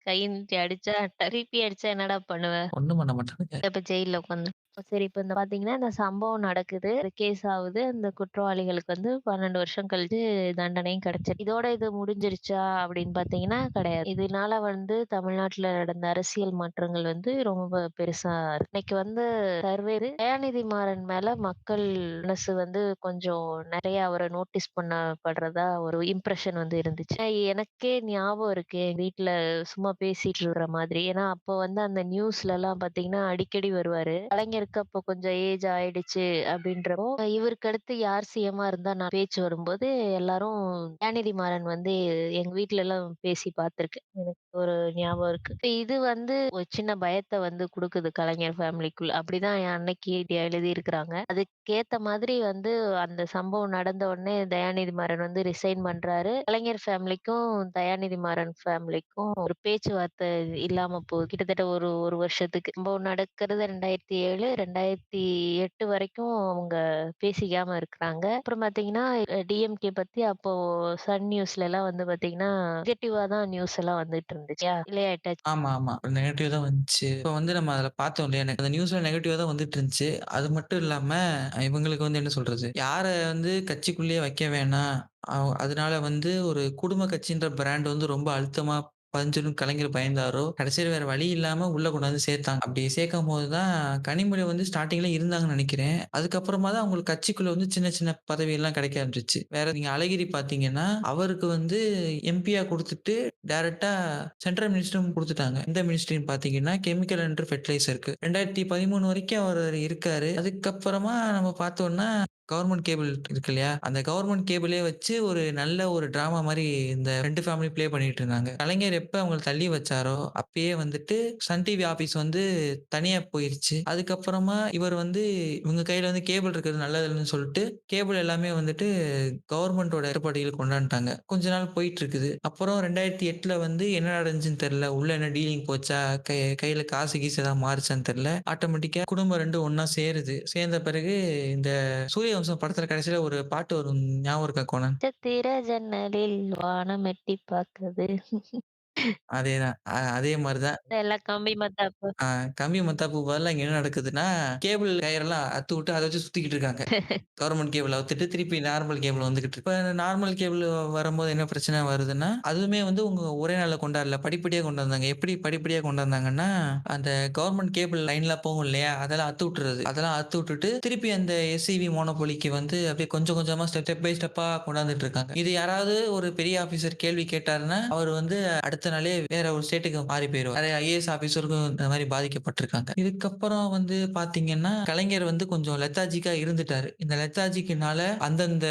Speaker 4: கை நீட்டி அடிச்சா திருப்பி அடிச்சா என்னடா பண்ணுவ?
Speaker 3: ஒண்ணும் பண்ண மாட்டானுங்க.
Speaker 4: இப்ப ஜெயில்ல உட்காந்து. சரி இப்ப இந்த பாத்தீங்கன்னா, இந்த சம்பவம் நடக்குது. கேஸ் ஆவுது. அந்த குற்றவாளிகளுக்கு வந்து 12 வருஷம் கழிச்சு தண்டனையும் கிடைச்சிருக்கு. இதோட இது முடிஞ்சிருச்சா அப்படின்னு பாத்தீங்கன்னா கிடையாது. இதனால வந்து தமிழ்நாட்டுல நடந்த அரசியல் மாற்றங்கள் வந்து ரொம்ப பெருசா இருக்கு. இன்னைக்கு வந்து சர்வே தயாநிதி மாறன் மேல மக்கள் மனசு வந்து கொஞ்சம் நிறைய அவரை நோட்டீஸ் பண்ணப்படுறதா ஒரு இம்ப்ரெஷன் வந்து இருந்துச்சு. எனக்கே ஞாபகம் இருக்கு. எங்க வீட்ல சும்மா பேசிட்டு இருக்கிற மாதிரி. ஏன்னா, அப்போ வந்து அந்த நியூஸ்லலாம் பார்த்தீங்கன்னா, அடிக்கடி வருவாரு. கலைஞருக்கு அப்போ கொஞ்சம் ஏஜ் ஆயிடுச்சு அப்படின்றப்போ, இவருக்கு அடுத்து யார் சிஎம்மா இருந்தா நான் பேச்சு வரும்போது, எல்லாரும் தயாநிதி மாறன் வந்து எங்க வீட்லலாம் பேசி பார்த்துருக்கேன். எனக்கு ஒரு ஞாபகம் இருக்கு. இப்ப இது வந்து ஒரு சின்ன பயத்த வந்து குடுக்குது கலைஞர் ஃபேமிலிக்குள்ள. அப்படிதான் என் அன்னைக்கு எழுதியிருக்கிறாங்க. அதுக்கேத்த மாதிரி வந்து அந்த சம்பவம் நடந்த உடனே தயாநிதி மாறன் வந்து ரிசைன் பண்றாரு. கலைஞர் ஃபேமிலிக்கும், தயாநிதி மாறன் ஃபேமிலிக்கும் ஒரு பேச்சுவார்த்தை இல்லாம போகுது. கிட்டத்தட்ட ஒரு 1 வருஷத்துக்கு. சம்பவம் நடக்கிறது 2007, 2008 வரைக்கும் அவங்க பேசிக்காம இருக்கிறாங்க. அப்புறம் பார்த்தீங்கன்னா, டிஎம்கே பத்தி அப்போ சன் நியூஸ்லலாம் வந்து பார்த்தீங்கன்னா, நெகட்டிவா தான் நியூஸ் எல்லாம் வந்துட்டு இருந்துச்சா? இல்லையா
Speaker 3: ஆமா, ஆமா. நெகட்டிவ் தான் வந்துச்சு. இப்ப வந்து நம்ம அதுல பார்த்தோம் இல்லையா? அந்த நியூஸ்ல நெகட்டிவா தான் வந்துட்டு இருந்துச்சு. அது மட்டும் இல்லாம, இவங்களுக்கு வந்து என்ன சொல்றது? யார வந்து கட்சிக்குள்ளேயே வைக்க வேணாம். அதனால வந்து ஒரு குடும்ப கட்சின்ற பிராண்ட் வந்து ரொம்ப அழுத்தமா பதிஞ்சிரும் கலைஞர் பயந்தாரோ, கடைசியில வேற வழி இல்லாம உள்ள கொண்டாந்து சேர்த்தாங்க. அப்படி சேர்க்கும்போது தான் கனிமொழி வந்து ஸ்டார்ட்டிங்ல இருந்தாங்கன்னு நெனைக்கிறேன். அதுக்கப்புறமா தான் அவங்களுக்கு கட்சிக்குள்ள வந்து சின்ன சின்ன பதவியெல்லாம் கிடைக்க ஆரம்பிச்சுச்சு. வேற நீங்க அழகிரி பார்த்தீங்கன்னா, அவருக்கு வந்து எம்பியா குடுத்துட்டு டைரக்ட்டா சென்ட்ரல் மினிஸ்டரும் குடுத்துட்டாங்க. எந்த மினிஸ்ட்ரின்னு பார்த்தீங்கன்னா, கெமிக்கல் அண்ட் ஃபெர்டிலைசர்க்கு. 2013 வரைக்கும் அவரு இருக்காரு. அதுக்கப்புறமா நம்ம பார்த்தோம்னா, கவர்ன்மெண்ட் கேபிள் இருக்கு இல்லையா? அந்த கவர்ன்மெண்ட் கேபிளே வச்சு ஒரு நல்ல ஒரு டிராமா மாரி இந்த 2 ஃபேமிலி ப்ளே பண்ணிட்டு இருந்தாங்க. கலைஞர் எப்ப அவங்கள தள்ளி வச்சாரோ, அப்பயே வந்துட்டு சன் டிவி ஆபீஸ் வந்து தனியா போயிருச்சு. அதுக்கப்புறமா இவர் வந்து இவங்க கையில வந்து கேபிள் இருக்கிறது நல்லதில்லன்னு சொல்லிட்டு, கேபிள் எல்லாமே வந்துட்டு கவர்ன்மென்ட்டோட கட்டுப்பாட்டுக்கு கொண்டாந்துட்டாங்க. கொஞ்ச நாள் போயிட்டு இருக்குது. அப்புறம் 2008ல வந்து என்ன நடந்துச்சுன்னு தெரியல. உள்ள என்ன டீலிங் போச்சா? கையில காசு கீசு ஏதாவது மாறுச்சான்னு தெரியல. ஆட்டோமேட்டிக்கா குடும்பம் 2 ஒண்ணா சேருது. சேர்ந்த பிறகு இந்த சூரியவம்சம் படத்துல கடைசியில ஒரு பாட்டு வரும். ஞாபகம் இருக்கா கோனன்?
Speaker 4: நட்சத்திர ஜன்னலில் வானம் எட்டி பாக்குது.
Speaker 3: அதேதான். அதே மாரி தான்.
Speaker 4: எல்லாம் கம்பி மத்தாப்பு.
Speaker 3: ஆ கம்பி மத்தாப்பு பதிலா இங்க என்ன நடக்குதுன்னா, கேபிள் கயரெல்லாம் அத்து விட்டு அத வச்சு சுத்திக்கிட்டு இருக்காங்க. கவர்ன்மெண்ட் கேபிள் அவுத்துட்டு திருப்பி நார்மல் கேபிள் வந்துகிட்டு இருக்கு. இப்ப நார்மல் கேபிள் வரும்போது என்ன பிரச்சனை வருதுன்னா, அதுவுமே வந்து உங்க ஒரே நாள்ல கொண்டாடல. படிப்படியா கொண்டு வந்தாங்க. எப்படி படிப்படியா கொண்டு வந்தாங்கன்னா, அந்த கவர்ன்மெண்ட் கேபிள் லைன்லாம் போகும் இல்லையா? அதெல்லாம் அத்து விட்டுறது. அதெல்லாம் அத்து விட்டுட்டு, திருப்பி அந்த எஸ்சிவி மோனோபோலிக்கு வந்து அப்படியே கொஞ்சம் கொஞ்சமா ஸ்டெப் பை ஸ்டெப்பா கொண்டாந்துட்டு இருக்காங்க. இது யாராவது ஒரு பெரிய ஆபீசர் கேள்வி கேட்டாருன்னா, அவர் வந்து அடுத்த நாளே வேற ஒரு ஸ்டேட்டுக்கு மாறி போயிருவாரு. நெறைய ஐஏஎஸ் ஆபீசருக்கும் இந்த மாரி பாதிக்கப்பட்டிருக்காங்க. இதுக்கப்புறம் வந்து பார்த்தீங்கன்னா, கலைஞர் வந்து கொஞ்சம் லெத்தாஜிக்கா இருந்துட்டாரு. இந்த லெத்தாஜிக்குனால அந்தந்த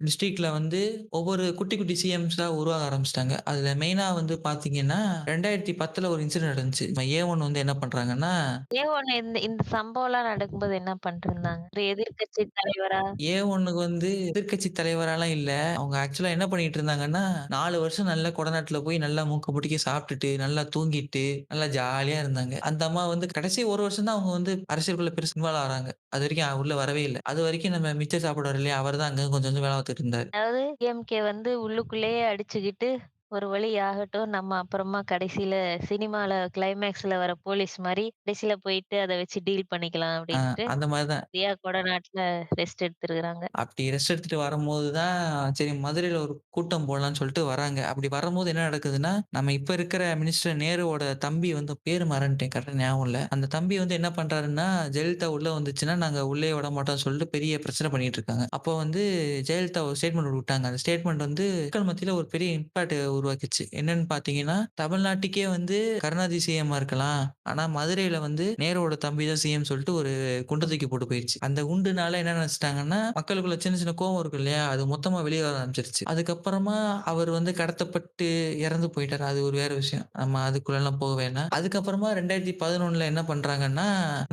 Speaker 3: டிஸ்ட்ரிக்ட்ல வந்து ஒவ்வொரு குட்டி, குட்டி சிஎம்ஸா உருவாக ஆரம்பிச்சுட்டாங்க. அதுல மெயினா வந்து பார்த்தீங்கன்னா, 2010ல ஒரு இன்சிடென்ட் நடந்துச்சு. ஏ1 வந்து என்ன பண்றாங்கன்னா,
Speaker 4: ஏன் இந்த இந்த சம்பவம்லாம் நடக்கும்போது என்ன பண்ணிட்டுருந்தாங்க? ஒரு எதிர்க்கட்சி தலைவரா?
Speaker 3: ஏ1க்கு வந்து எதிர்க்கட்சி தலைவராலாம் இல்ல. அவங்க ஆக்சுவலா என்ன பண்ணிட்டு இருந்தாங்கன்னா, 4 வருஷம் நல்லா கொடநாட்டுல போய் நல்லா மூக்க புடிக்க சாப்பிட்டுட்டு, நல்லா தூங்கிட்டு, நல்லா ஜாலியா இருந்தாங்க. அந்த அம்மா வந்து கடைசி 1 வருஷம் தான் அவங்க வந்து அரசியலுக்குள்ள பெருசா இன்வால்வ் ஆகுறாங்க. அதுவரைக்கும் உள்ள வரவே இல்ல. அதுவரைக்கும் நம்ம மிச்சர் சாப்பிடுவாரு இல்லையா? அவர் தான் அங்க கொஞ்சம் கொஞ்சம் வேல பார்த்துட்டு இருந்தாரு.
Speaker 4: அதாவது டிஎம்கே வந்து உள்ளுக்குள்ளேயே அடிச்சுக்கிட்டு, ஒரு வழி ஆகட்டும். நம்ம அப்புறமா கடைசியில சினிமால கிளைமேக்ஸ்ல வர போலீஸ் மாரி, கடைசியில போயிட்டு அத வச்சு டீல் பண்ணிக்கலாம்
Speaker 3: ஆ
Speaker 4: அப்டின்ட்டு,
Speaker 3: அந்த மாரி தான்.
Speaker 4: தியா கொடநாட்டுல ரெஸ்ட் எடுத்துருக்காங்க.
Speaker 3: அப்படி ரெஸ்ட் எடுத்துட்டு வரும்போது தான், சரி மதுரையில ஒரு கூட்டம் போடலான்னு சொல்லிட்டு வராங்க. அப்படி வரும்போது என்ன நடக்குதுன்னா, நம்ம இப்ப இருக்கிற மினிஸ்டர் நேருவோட தம்பி வந்து பேரு மறந்துட்டேன். கரெக்ட்டா ஞாபகம் இல்ல. அந்த தம்பி வந்து என்ன பண்றாருன்னா, ஜெயலலிதா உள்ள வந்துச்சுன்னா, நாங்க உள்ளயே விடமாட்டோம்னு சொல்லிட்டு பெரிய பிரச்சனை பண்ணிட்டு இருக்காங்க. அப்போ வந்து ஜெயலலிதா ஒரு ஸ்டேட்மெண்ட் விட்டாங்க. அந்த ஸ்டேட்மெண்ட் வந்து மக்கள் மத்தியில ஒரு பெரிய இம்பாக்ட் உருவாக்கிச்சு. என்னன்னு பார்த்தீங்கன்னா, தமிழ்நாட்டுக்கே வந்து கருணாநிதி சிஎம்மா இருக்கலாம். ஆனா மதுரையில வந்து நேருவோட தம்பி தான் சிஎம் சொல்லிட்டு ஒரு குண்ட தூக்கி போட்டு போயிருச்சு. அந்த குண்டுனால என்ன நினைச்சுட்டாங்கன்னா, மக்களுக்குள்ள சின்ன சின்ன கோவம் இருக்கும் இல்லையா? அது மொத்தமா வெளிய வர ஆரம்பிச்சுருச்சு. அதுக்கப்புறமா அவர் வந்து கடத்தப்பட்டு இறந்து போயிட்டாரு. அது ஒரு வேற விஷயம். நம்ம அதுக்குள்ளலாம் போக வேணாம். அதுக்கப்புறமா 2011ல என்ன பண்றாங்கன்னா,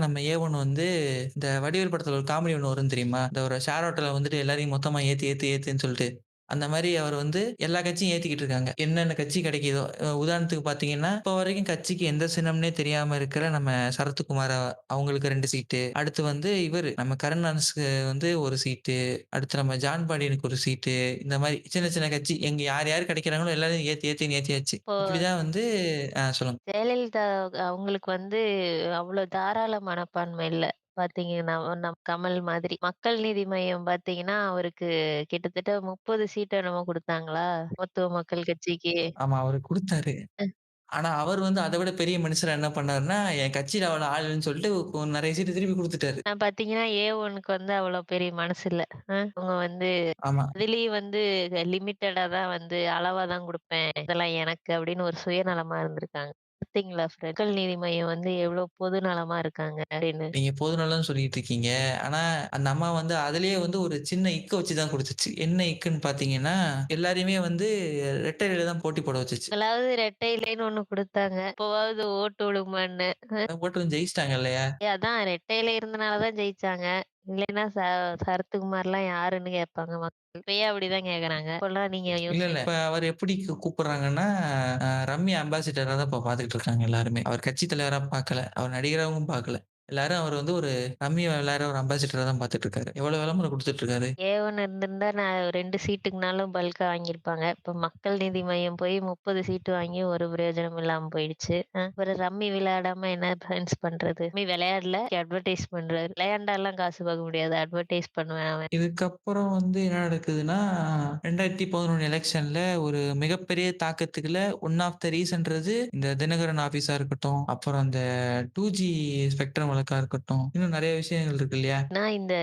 Speaker 3: நம்ம ஏ1 வந்து இந்த வடிவேல் படத்துல ஒரு காமெடி ஒண்ணு வரும் தெரியுமா? இந்த ஒரு ஷேர் ஆட்டோல வந்துட்டு எல்லாரையும் மொத்தமா ஏத்து ஏத்து ஏத்துன்னு சொல்லிட்டு. அந்த மாரி அவர் வந்து எல்லா கட்சியும் ஏத்திக்கிட்டு இருக்காங்க. என்னென்ன கட்சி கிடைக்குதோ. உதாரணத்துக்கு பார்த்தீங்கன்னா, இப்போ வரைக்கும் கட்சிக்கு எந்த சின்னம்னே தெரியாம இருக்கிற நம்ம சரத்குமார் அவங்களுக்கு 2 சீட்டு. அடுத்து வந்து இவரு நம்ம கருணாநிதிக்கு வந்து 1 சீட்டு. அடுத்து நம்ம ஜான் பாண்டியனுக்கு 1 சீட்டு. இந்த மாரி சின்ன சின்ன கட்சி எங்க யார் யார் கிடைக்கிறாங்களோ எல்லாரையும் ஏத்தி ஏத்தி ஏத்தியாச்சு.
Speaker 4: இப்போ
Speaker 3: இப்படிதான் வந்து சொல்லுங்க.
Speaker 4: ஜெயலலிதா அவங்களுக்கு வந்து அவ்ளோ தாராள மனப்பான்மை இல்ல. பாத்தீங்கன்னா, கமல் மாதிரி. மக்கள் நீதி மய்யம் பாத்தீங்கன்னா, அவருக்கு கிட்டத்தட்ட 30 சீட்டோ என்னமோ குடுத்தாங்களா? மருத்துவ மக்கள் கட்சிக்கு.
Speaker 3: ஆமா அவரு குடுத்தாரு. ஆனா அவர் வந்து அத விட பெரிய மனுஷரா என்ன பண்ணாருன்னா, என் கட்சியில அவ்வளோ ஆள் இல்லன்னு சொல்லிட்டு நெறைய சீட்டு திருப்பி குடுத்துட்டாரு.
Speaker 4: நான் பாத்தீங்கன்னா, ஏ1க்கு வந்து அவ்வளோ பெரிய மனசு இல்ல. அவங்க வந்து
Speaker 3: ஆமா.
Speaker 4: அதுலயும் வந்து லிமிட்டடா தான் வந்து அளவா தான் குடுப்பேன். இதெல்லாம் எனக்கு அப்படின்னு ஒரு சுயநலமா இருந்திருக்காங்க. பாத்தீங்களா மக்கள் நீதி மய்யம் வந்து எவ்வளோ பொது நலமா இருக்காங்க அப்படின்னு.
Speaker 3: நீங்க பொதுநலம்னு சொல்லிட்டு இருக்கீங்க. ஆனா, அந்த அம்மா வந்து அதிலேயே வந்து ஒரு சின்ன இக்க வச்சு தான் குடுத்துச்சு. என்ன இக்குன்னு பார்த்தீங்கன்னா, எல்லாரையுமே வந்து ரெட்டை இலையில தான் போட்டி போட வச்சுச்சு.
Speaker 4: முதலாவது ரெட்டை இலைன்னு ஒண்ணு குடுத்தாங்க. அப்பவாவது ஓட்டு விழுமான்னு.
Speaker 3: போட்டு ஜெயிச்சுட்டாங்க இல்லையா?
Speaker 4: அதான் ரெட்டை இலை இருந்தனால தான் ஜெயிச்சாங்க. இல்லைன்னா சரத்குமார்லாம் யாருன்னு கேட்பாங்க மக்கள். இப்பயே அப்படிதான் கேட்கறாங்க. இப்பலாம் நீங்க
Speaker 3: இல்ல, இல்ல. இப்ப அவர் எப்படி கூப்பிடுறாங்கன்னா, ரம்யா அம்பாசிடரா தான் இப்ப பார்த்துக்கிட்டு இருக்காங்க எல்லாருமே. அவர் கட்சி தலைவரா பார்க்கல. அவர் நடிகராவும் பார்க்கல. எல்லாரும் அவர் வந்து ஒரு ரம்மி விளையாடுற ஒரு அம்பாசிடரா தான் பார்த்துட்டு இருக்காரு. எவ்வளோ விளம்பரம் குடுத்துட்டு இருக்காரு.
Speaker 4: ஏவன் இருந்திருந்தா நான் 2 சீட்டுக்குனாலும் பல்கா வாங்கியிருப்பாங்க. இப்ப மக்கள் நீதி மய்யம் போய் 30 சீட்டு வாங்கி ஒரு பிரயோஜனம் இல்லாம போயிடுச்சு. அப்புறம் ரம்மி விளையாடாம என்ன ஃபிரெண்ட்ஸ் பண்றது? ரம்மி விளையாடல, அட்வர்டைஸ் பண்றாரு. விளையாண்டாலாம் காசு பார்க்க முடியாது. அட்வர்டைஸ் பண்ணுவேன் அவன்.
Speaker 3: இதுக்கப்புறம் வந்து என்ன நடக்குதுன்னா, 2011 எலக்ஷன்ல ஒரு மிகப்பெரிய தாக்கத்துக்குள்ள ஒன் ஆஃப் த ரீசன்றது இந்த தினகரன் ஆஃபீஸா இருக்கட்டும், அப்புறம் அந்த 2G ஸ்பெக்ட்ரம் வழக்கா இருக்கட்டும், இன்னும் நெறைய விஷயங்கள் இருக்கு இல்லையா?
Speaker 4: நான் இந்த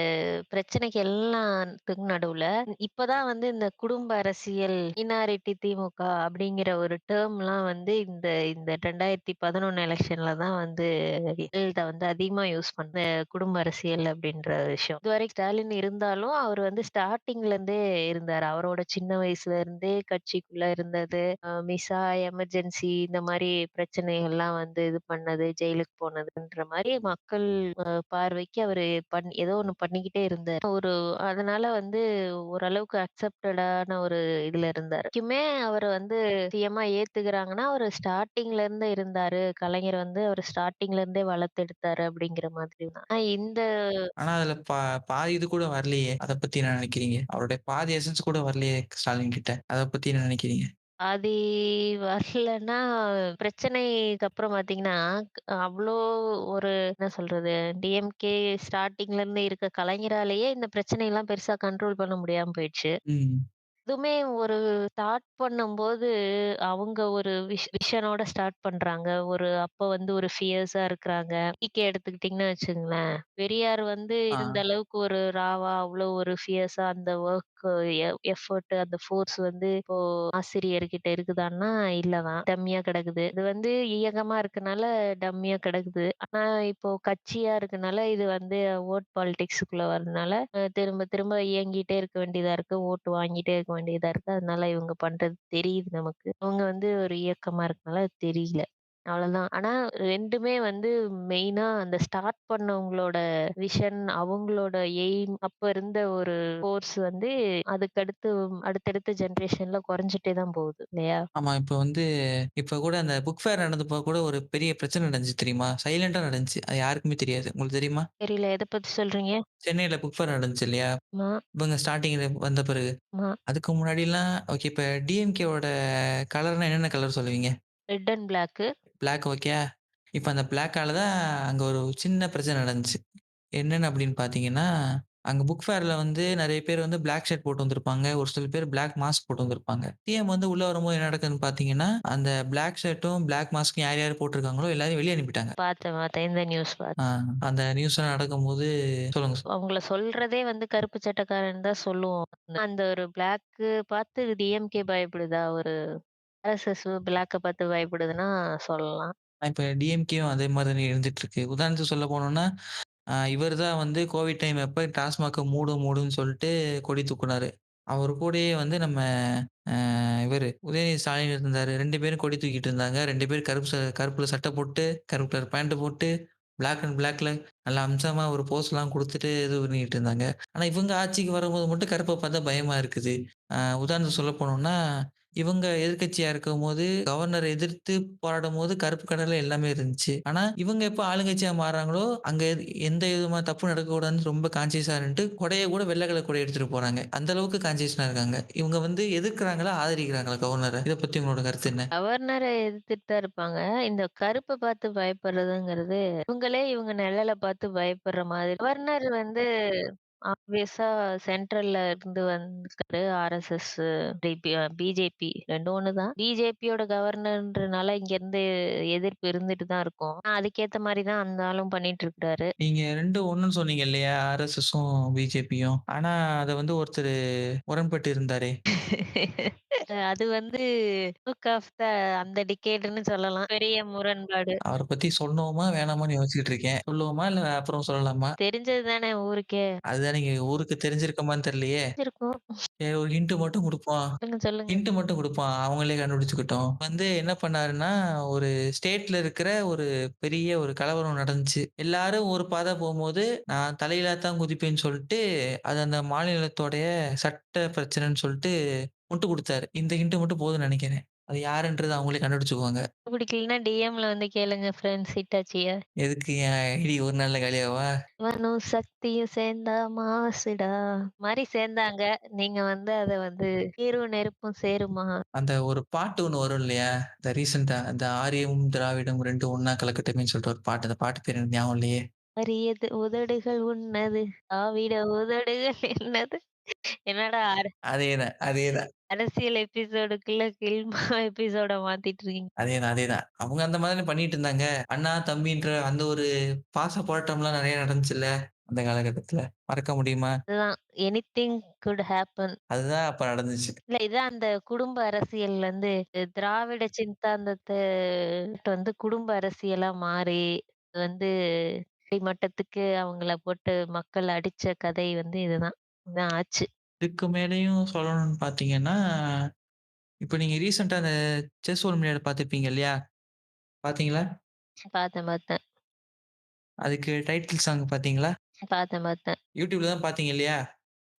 Speaker 4: பிரச்சனைக்கு எல்லாத்துக்கும் நடுவுல, இப்பதான் வந்து இந்த குடும்ப அரசியல், மினாரிட்டி திமுக அப்படிங்கிற ஒரு டெர்ம்லாம் வந்து இந்த இந்த 2011 எலக்ஷன்ல தான் வந்து ஜெயலலிதா வந்து அதிகமா யூஸ் பண்ண குடும்ப அரசியல் அப்படின்ற விஷயம். இதுவரை ஸ்டாலின் இருந்தாலும், அவர் வந்து ஸ்டார்ட்டிங்ல இருந்தே இருந்தாரு. அவரோட சின்ன வயசுல இருந்தே கட்சிக்குள்ள இருந்தது. மிசா, எமர்ஜென்சி இந்த மாரி பிரச்சனைகள்லாம் வந்து இது பண்ணது, ஜெயிலுக்கு போனதுன்ற மாரி மக்கள் பார்வைக்கு அவரு ஏதோ ஒண்ணு பண்ணிக்கிட்டே இருந்தாரு. அதனால வந்து ஓரளவுக்கு அக்செப்டடான ஒரு இதுல இருந்தாரு. இன்னைக்குமே அவர வந்து சிஎம்மா ஏத்துக்கிறாங்கன்னா, அவரு ஸ்டார்ட்டிங்ல இருந்து இருந்தாரு. கலைஞர் வந்து அவரு ஸ்டார்ட்டிங்ல இருந்தே வளர்த்தெடுத்தாரு அப்படிங்கிற மாதிரி தான். இந்த
Speaker 3: ஆனா அதுல பாதி இது கூட வரலையே! அத பத்தி என்ன நெனைக்கிறீங்க? அவருடைய பாதி எசன்ஸ் கூட வரலையே ஸ்டாலின் கிட்ட. அத பத்தி என்ன நெனைக்கிறீங்க?
Speaker 4: அது வரலன்னா, பிரச்சனைக்கு அப்புறம் பார்த்தீங்கன்னா, அவ்ளோ ஒரு என்ன சொல்றது? டிஎம்கே ஸ்டார்ட்டிங்ல இருந்து இருக்க கலைஞராலேயே இந்த பிரச்சனையெல்லாம் பெருசா கண்ட்ரோல் பண்ண முடியாம போயிடுச்சு.
Speaker 3: ம்.
Speaker 4: அதுவுமே ஒரு ஸ்டார்ட் பண்ணும்போது, அவங்க ஒரு விஷனோட ஸ்டார்ட் பண்றாங்க. அப்ப வந்து ஒரு ஃபியர்ஸா இருக்கிறாங்க. ஈகே எடுத்துக்கிட்டீங்கன்னு வச்சுக்கங்களேன். பெரியார் வந்து
Speaker 3: ஆ.
Speaker 4: இந்த அளவுக்கு ஒரு ராவா, அவ்ளோ ஒரு ஃபியர்ஸா அந்த வொர்க் எஃபோர்ட் அந்த ஃபோர்ஸ் வந்து இப்போ ஆசிரியர்கிட்ட இருக்குதான்னா, இல்ல தான். டம்மியா கிடக்குது. இது வந்து இயக்கமா இருக்கனால டம்மியா கிடக்குது. ஆனா இப்போ கட்சியா இருக்கனால இது வந்து ஓட் பாலிடிக்ஸ்க்குள்ள வரதுனால, திரும்ப திரும்ப இயங்கிட்டே இருக்க வேண்டியதா இருக்கு. ஓட்டு வாங்கிட்டே இருக்க வேண்டியதா இருக்கு. அதனால இவங்க பண்றது தெரியுது நமக்கு. அவங்க வந்து ஒரு இயக்கமா இருக்கனால அது தெரியல. அவ்வளவுதான். ஆனா 2மே வந்து மெயினா அந்த ஸ்டார்ட் பண்ணவங்களோட விஷன், அவங்களோட எய்ம், அப்ப இருந்த ஒரு ஃபோர்ஸ் வந்து அதுக்கடுத்து அடுத்தடுத்த ஜெனரேஷன்ல குறைஞ்சுட்டே தான் போகுது இல்லையா?
Speaker 3: ஆமா. இப்ப கூட அந்த புக் ஃபேர் நடந்தப்போ கூட ஒரு பெரிய பிரச்சனை நடந்துச்சு தெரியுமா? சைலன்ட்டா நடந்துச்சு. அது யாருக்குமே தெரியாது. உங்களுக்கு தெரியுமா?
Speaker 4: தெரியல எத பத்தி சொல்றீங்க?
Speaker 3: சென்னையில புக் ஃபேர் நடந்துச்சு இல்லையா?
Speaker 4: ஆமா,
Speaker 3: இவங்க ஸ்டார்ட்டிங்ல வந்த பிறகு.
Speaker 4: ஆமா.
Speaker 3: அதுக்கு முன்னாடிலாம் ஓகே இப்ப டிஎம்கேவோட கலர்னா என்னென்ன கலர் சொல்லுவீங்க?
Speaker 4: Red and black.
Speaker 3: Black okay. இப்ப அந்த பிளாக்கால தான் அங்க ஒரு சின்ன பிரச்சனை நடந்துச்சு. என்னன்னு அப்படின்னு பார்த்தீங்கன்னா, அங்க புக் ஃபேர்ல வந்து நெறைய பேர் வந்து பிளாக் ஷர்ட் போட்டு வந்திருப்பாங்க. ஒரு சில பேர் பிளாக் மாஸ்க் போட்டு வந்திருப்பாங்க. சிஎம் வந்து உள்ள வரும்போது என்ன நடக்குதுன்னு பார்த்தீங்கன்னா, அந்த பிளாக் ஷர்ட்டும், பிளாக் மாஸ்க்கும் யார் யார் போட்டிருக்காங்களோ எல்லாரையும் வெளிய அனுப்பிட்டாங்க.
Speaker 4: பார்த்தேன், பார்த்தேன். இந்த நியூஸ்
Speaker 3: ஆ
Speaker 4: பார்த்தேன்.
Speaker 3: அந்த நியூஸ்லாம் நடக்கும்போது சொல்லுங்க.
Speaker 4: அவங்கள சொல்றதே வந்து கருப்பு சட்டைக்காரன் தான் சொல்லுவோம். அந்த ஒரு பிளாக்கு பார்த்து டிஎம்கே பயப்படுதா? ஒரு ஆர்எஸ்எஸ் பிளாக்க பார்த்து பயப்படுதுன்னா சொல்லலாம்.
Speaker 3: இப்ப டிஎம்கேயும் அதே மாரி தானே இருந்துட்டு இருக்கு. உதாரணத்துக்கு சொல்ல போனோம்னா, இவர் தான் வந்து கோவிட் டைம் அப்ப டாஸ்மாக்க மூடுன்னு சொல்லிட்டு கொடி தூக்குனாரு. அவரு கூடயே வந்து நம்ம இவரு உதயநிதி ஸ்டாலின் இருந்தாரு. 2 பேரும் கொடி தூக்கிட்டு இருந்தாங்க. 2 பேரும் கருப்புல சட்டை போட்டு, கருப்பு கலர் பேண்ட் போட்டு, பிளாக் அண்ட் பிளாக்ல நல்லா அம்சமா ஒரு போஸ்லாம் குடுத்துட்டு இது பண்ணிட்டு இருந்தாங்க. ஆனா இவங்க ஆட்சிக்கு வரும்போது மட்டும் கருப்ப பார்த்தா பயமா இருக்குது. உதாரணத்துக்கு சொல்ல போனோம்னா, இவங்க எதிர்க்கட்சியா இருக்கும்போது கவர்னர எதிர்த்து போராடும்போது கருப்பு கலர்ல எல்லாமே இருந்துச்சு. ஆனா இவங்க எப்ப ஆளுங்கட்சியா மாறுறாங்களோ, அங்க எந்த விதமான தப்பும் நடக்கக்கூடாதுன்னு ரொம்ப கான்ஷியஸா இருந்துட்டு, கொடைய கூட வெள்ள கலர் கொடைய எடுத்துட்டு போறாங்க. அந்த அளவுக்கு கான்ஷியஸா இருக்காங்க. இவங்க வந்து எதிர்க்கிறாங்களா? ஆதரிக்கிறாங்களா கவர்னர? இத பத்தி உங்களோட கருத்து என்ன?
Speaker 4: கவர்னர எதிர்த்துட்டு தான் இருப்பாங்க. இந்த கருப்ப பார்த்து பயப்படுறதுங்கிறது, இவங்க நிழல பார்த்து பயப்படுற மாதிரி. கவர்னர் வந்து ஆப்வியஸா சென்ட்ரல்ல இருந்து வந்திருக்காரு. ஆர்எஸ்எஸ், பிஜேபி 2 ஒண்ணு தான். பிஜேபியோட கவர்னர்ன்றனால இங்க இருந்து எதிர்ப்பு இருந்துட்டு தான் இருக்கும். அதுக்கேத்த மாரி தான் அந்த ஆளும் பண்ணிட்டு இருக்கிறாரு.
Speaker 3: நீங்க 2 ஒண்ணுன்னு சொன்னீங்க இல்லையா? ஆர்எஸ்எஸும், பிஜேபியும். ஆனா அத வந்து ஒருத்தரு முரண்பட்டு இருந்தாரே!
Speaker 4: அது வந்து லுக் ஆஃப் த அந்த டிகேட்ன்னு சொல்லலாம். பெரிய முரண்பாடு.
Speaker 3: அவர பத்தி சொல்லணுமா? வேணாமான்னு யோசிச்சுட்டு இருக்கேன். சொல்லுவோமா? இல்ல அப்புறம் சொல்லலாமா?
Speaker 4: தெரிஞ்சது தானே ஊருக்கே.
Speaker 3: அதுதான் நீங்க ஊருக்கு தெரிஞ்சிருக்குமான்னு தெரியலையே!
Speaker 4: இருக்கும்.
Speaker 3: சரி ஒரு ஹிண்ட் மட்டும் குடுப்போம்.
Speaker 4: சொல்லுங்க, சொல்லுங்க.
Speaker 3: ஹிண்ட் மட்டும் குடுப்போம். அவங்களே கண்டுபிடிச்சுக்கட்டும். வந்து என்ன பண்ணாருன்னா, ஒரு ஸ்டேட்ல இருக்கிற ஒரு பெரிய ஒரு கலவரம் நடந்துச்சு. எல்லாரும் ஒரு பாதை போம்போது, நான் தலையில தான் குதிப்பேன்னு சொல்ட்டு, அது அந்த மாநிலத்தோடைய சட்ட பிரச்சனைன்னு சொல்ட்டு முட்டு குடுத்தாரு. இந்த ஹிண்ட் மட்டும் போதும்னு நெனைக்கிறேன். அது யாருன்றது அவங்களே கண்டுபிடிச்சுக்குவாங்க.
Speaker 4: பிடிக்கலன்னா டிஎம்ல வந்து கேளுங்க ஃப்ரெண்ட்ஸ் ஹிட்டாச்சிய.
Speaker 3: எதுக்கு என் ஐடி ஒரு நாள்ல காலியாவா?
Speaker 4: "வனும் சக்தியும் சேர்ந்தா மாசுடா" மாரி சேர்ந்தாங்க. நீங்க வந்து அத வந்து "நீரும் நெருப்பும் சேருமா"
Speaker 3: அந்த ஒரு பாட்டு ஒண்ணு வரும் இல்லையா? இந்த ரீசென்ட்டா அந்த ஆரியமும், திராவிடம் 2 ஒண்ணா கலக்கட்டுமேன்னு சொல்லிட்டு ஒரு பாட்டு. அந்த பாட்டு பேர் எனக்கு ஞாபகம் இல்லையே.
Speaker 4: "அரியது உதடுகள் உன்னது, ஆவிட உதடுகள் என்னது" என்னடா
Speaker 3: அதேதான், அதேதான்,
Speaker 4: அரசியல் எபிசோடுக்குள்ள ஃபில்மா எபிசோட மாத்திட்டு இருக்கீங்க.
Speaker 3: அதேதான், அதேதான். அவங்க அந்த மாதிரி பண்ணிட்டு இருந்தாங்க. அண்ணா, தம்பின்ற அந்த ஒரு பாச பழட்டம்லாம் நெறைய நடந்துச்சுல்ல, அந்த காலகட்டத்துல. மறக்க முடியுமா?
Speaker 4: அதுதான் எனிதிங் குட் ஹேப்பன்.
Speaker 3: அதுதான் அப்ப நடந்துச்சு.
Speaker 4: இல்ல இதான் அந்த குடும்ப அரசியல் வந்து திராவிட சிந்தாந்தத்த வந்து குடும்ப அரசியலா மாறி, வந்து அடிமட்டத்துக்கு அவங்கள போட்டு மக்கள் அடிச்ச கதை வந்து இதுதான். இதான் ஆச்சு.
Speaker 3: இதுக்கு மேலயும் சொல்லணும்னு பார்த்தீங்கன்னா, இப்ப நீங்க ரீசென்ட்டா அந்த செஸ் ஒலிம்பியாட் பார்த்திருப்பீங்க இல்லையா? பார்த்தீங்களா?
Speaker 4: பார்த்தேன், பார்த்தேன்.
Speaker 3: அதுக்கு டைட்டில் சாங் பார்த்தீங்களா?
Speaker 4: பார்த்தேன், பார்த்தேன்.
Speaker 3: YouTubeல தான் பார்த்தீங்க இல்லையா?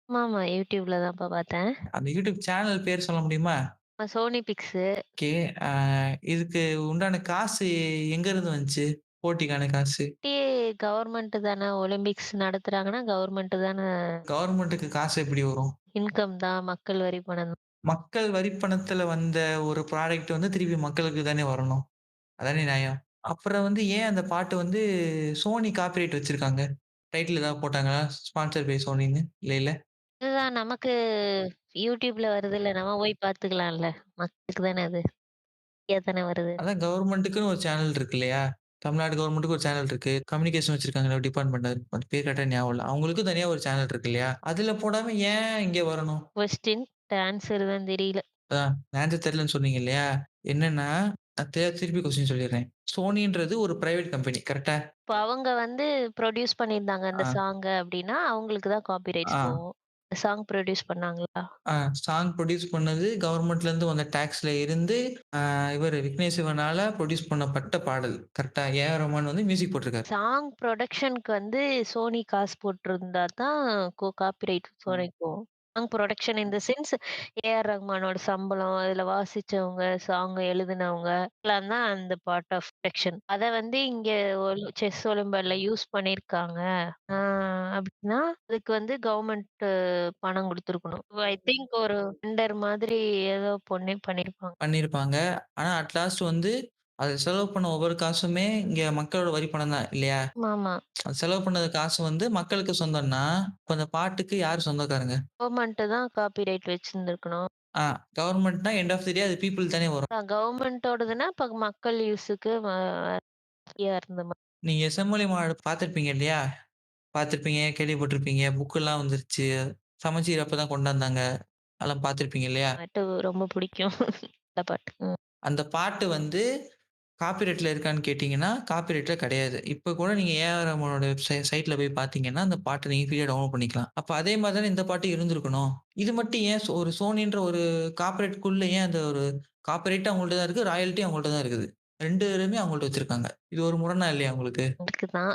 Speaker 4: ஆமாமா. YouTubeல தான்ப்பா பார்த்தேன்.
Speaker 3: அந்த YouTube சேனல் பேர் சொல்ல முடியுமா?
Speaker 4: சோனி பிக்ஸு.
Speaker 3: ஓகே. அ இதுக்கு உண்டான காசு எங்கருந்து வந்துச்சு? போட்டிக்கான காசு.
Speaker 4: கவர்மெண்ட் தானே ஒலிம்பிக்ஸ் நடத்துறாங்கன்னா, கவர்மெண்ட் தானே
Speaker 3: கவர்மெண்ட்டுக்கு காசு எப்படி வரும்?
Speaker 4: இன்கம் தான் மக்கள் வரி பணம் தான்.
Speaker 3: மக்கள் வரி பணத்துல வந்த ஒரு ப்ராடக்ட் வந்து திருப்பி மக்களுக்கு தானே வரணும். அதானே நியாயம். அப்புறம் வந்து ஏன் அந்த பாட்டு வந்து சோனி காப்பிரைட் வச்சிருக்காங்க? டைட்டில் ஏதாவது போட்டாங்களா? ஸ்பான்சர் பை சோனின்னு. இல்லைல்ல.
Speaker 4: அதுதான் நமக்கு YouTubeல வருதுல்ல. நம்ம போய் பார்த்துக்கலாம்ல. மக்களுக்கு தானே அது. ஃப்ரீயா தானே வருது.
Speaker 3: அதான் கவர்மெண்ட்டுக்குன்னு ஒரு சேனல் இருக்கு இல்லையா? தமிழ்நாடு கவர்மெண்ட்டுக்கு ஒரு சேனல் இருக்கு. கம்யூனிகேஷன் வச்சிருக்காங்கல்ல டிபார்ட்மெண்ட். அது பேர் கரெக்ட்டா ஞாபகம் இல்ல. அவங்களுக்கும் தனியா ஒரு சேனல் இருக்கு இல்லையா? அதுல போடாம ஏன் இங்க வரணும்?
Speaker 4: கொஸ்டின் ஆன்சர் தான் தெரியல.
Speaker 3: அதான் ஆன்சர் தெரியலன்னு சொன்னீங்க இல்லையா? என்னன்னா, நான் திருப்பி கொஸ்டின் சொல்லிர்றேன். சோனின்றது ஒரு பிரைவேட் கம்பெனி கரெக்ட்டா?
Speaker 4: இப்ப அவங்க வந்து ப்ரொடியூஸ் பண்ணியிருந்தாங்க அந்த
Speaker 3: ஆ,
Speaker 4: சாங்க அப்டின்னா, அவங்களுக்கு தான் காப்பிரைட்ஸ்
Speaker 3: ஆ,
Speaker 4: போகும். சாங் ப்ரொடியூஸ் பண்ணாங்களா?
Speaker 3: ஆ. சாங் புரொடியூஸ் பண்ணது கவர்மெண்ட்லேருந்து வந்த டாக்ஸ்ல இருந்து இவரு விக்னேஷ் சிவனால புரொடியூஸ் பண்ணப்பட்ட பாடல். கரெக்ட்டா? ஏ.ஆர். ரஹ்மான் வந்து மியூசிக் போட்டிருக்காரு.
Speaker 4: சாங் புரொடக்ஷனுக்கு வந்து சோனி காசு போட்டிருந்தா தான் காப்பிரைட் சோனிக்கு போகும். Song production in the sense AR ரஹ்மானோட சம்பளம், அதுல வாசிச்சவங்க, சாங் எழுதுனவங்க எல்லாம் தான் அந்த பார்ட் ஆஃப் புரொடக்ஷன். அத வந்து இங்க செஸ் ஒலிம்பியாட்ல யூஸ் பண்ணியிருக்காங்க. ஆ அப்டின்னா, அதுக்கு வந்து கவர்மெண்ட் பணம் குடுத்துருக்கணும். ஐ திங்க் ஒரு டெண்டர் மாதிரி ஏதோ பண்ணியிருப்பாங்க.
Speaker 3: பண்ணியிருப்பாங்க. ஆனா அட் லாஸ்ட் வந்து அது செலவு பண்ண ஒவ்வொரு காசுமே இங்க மக்களோட வரி பணம் தான் இல்லையா?
Speaker 4: ஆமா.
Speaker 3: அது செலவு பண்ணது காசு வந்து மக்களுக்கு சொந்தம்னா, இப்ப அந்த பாட்டுக்கு யார் சொந்தக்காரங்க?
Speaker 4: கவர்மெண்ட் தான் காப்பிரைட் வச்சிருந்திருக்கணும்.
Speaker 3: ஆ கவர்மெண்ட்னா எண்ட் ஆஃப் தி டே அது பீப்பிள் தானே வரும்.
Speaker 4: கவர்மெண்டோடதுன்னா, இப்ப மக்கள் யூஸுக்கு ஃப்ரீயா இருந்த
Speaker 3: நீங்க செம்மொழி மாநாடு பார்த்திருப்பீங்க இல்லையா? பார்த்திருப்பீங்க, கேள்விப்பட்டிருப்பீங்க. புக்கெல்லாம் வந்துருச்சு. சமச்சீர் அப்ப தான் கொண்டாந்தாங்க. அதெல்லாம் பார்த்திருப்பீங்க இல்லையா?
Speaker 4: பாட்டு ரொம்ப பிடிக்கும். அந்த பாட்டு. ம்.
Speaker 3: அந்த பாட்டு வந்து காப்பிரைட்ல இருக்கான்னு கேட்டீங்கன்னா, காப்பிரைட்ல கிடையாது. இப்ப கூட நீங்க ஏ.ஆர். ரஹ்மானோட சைட்ல போய் பார்த்தீங்கன்னா, அந்த பாட்ட நீங்க ஃப்ரீயா டவுன்லோட் பண்ணிக்கலாம். அப்ப அதே மாரி தானே இந்த பாட்டும் இருந்திருக்கணும். இது மட்டும் ஏன் ஒரு சோனின்ற ஒரு கார்ப்பரேட்குள்ள ஏன் அந்த ஒரு காப்பிரைட்டும் அவங்கள்ட்ட தான் இருக்கு. ராயல்டியும் அவங்கள்ட்ட தான் இருக்குது. 2மே அவங்கள்ட்ட வச்சிருக்காங்க. இது ஒரு முரணா இல்லையா உங்களுக்கு?
Speaker 4: அதுக்கு தான்.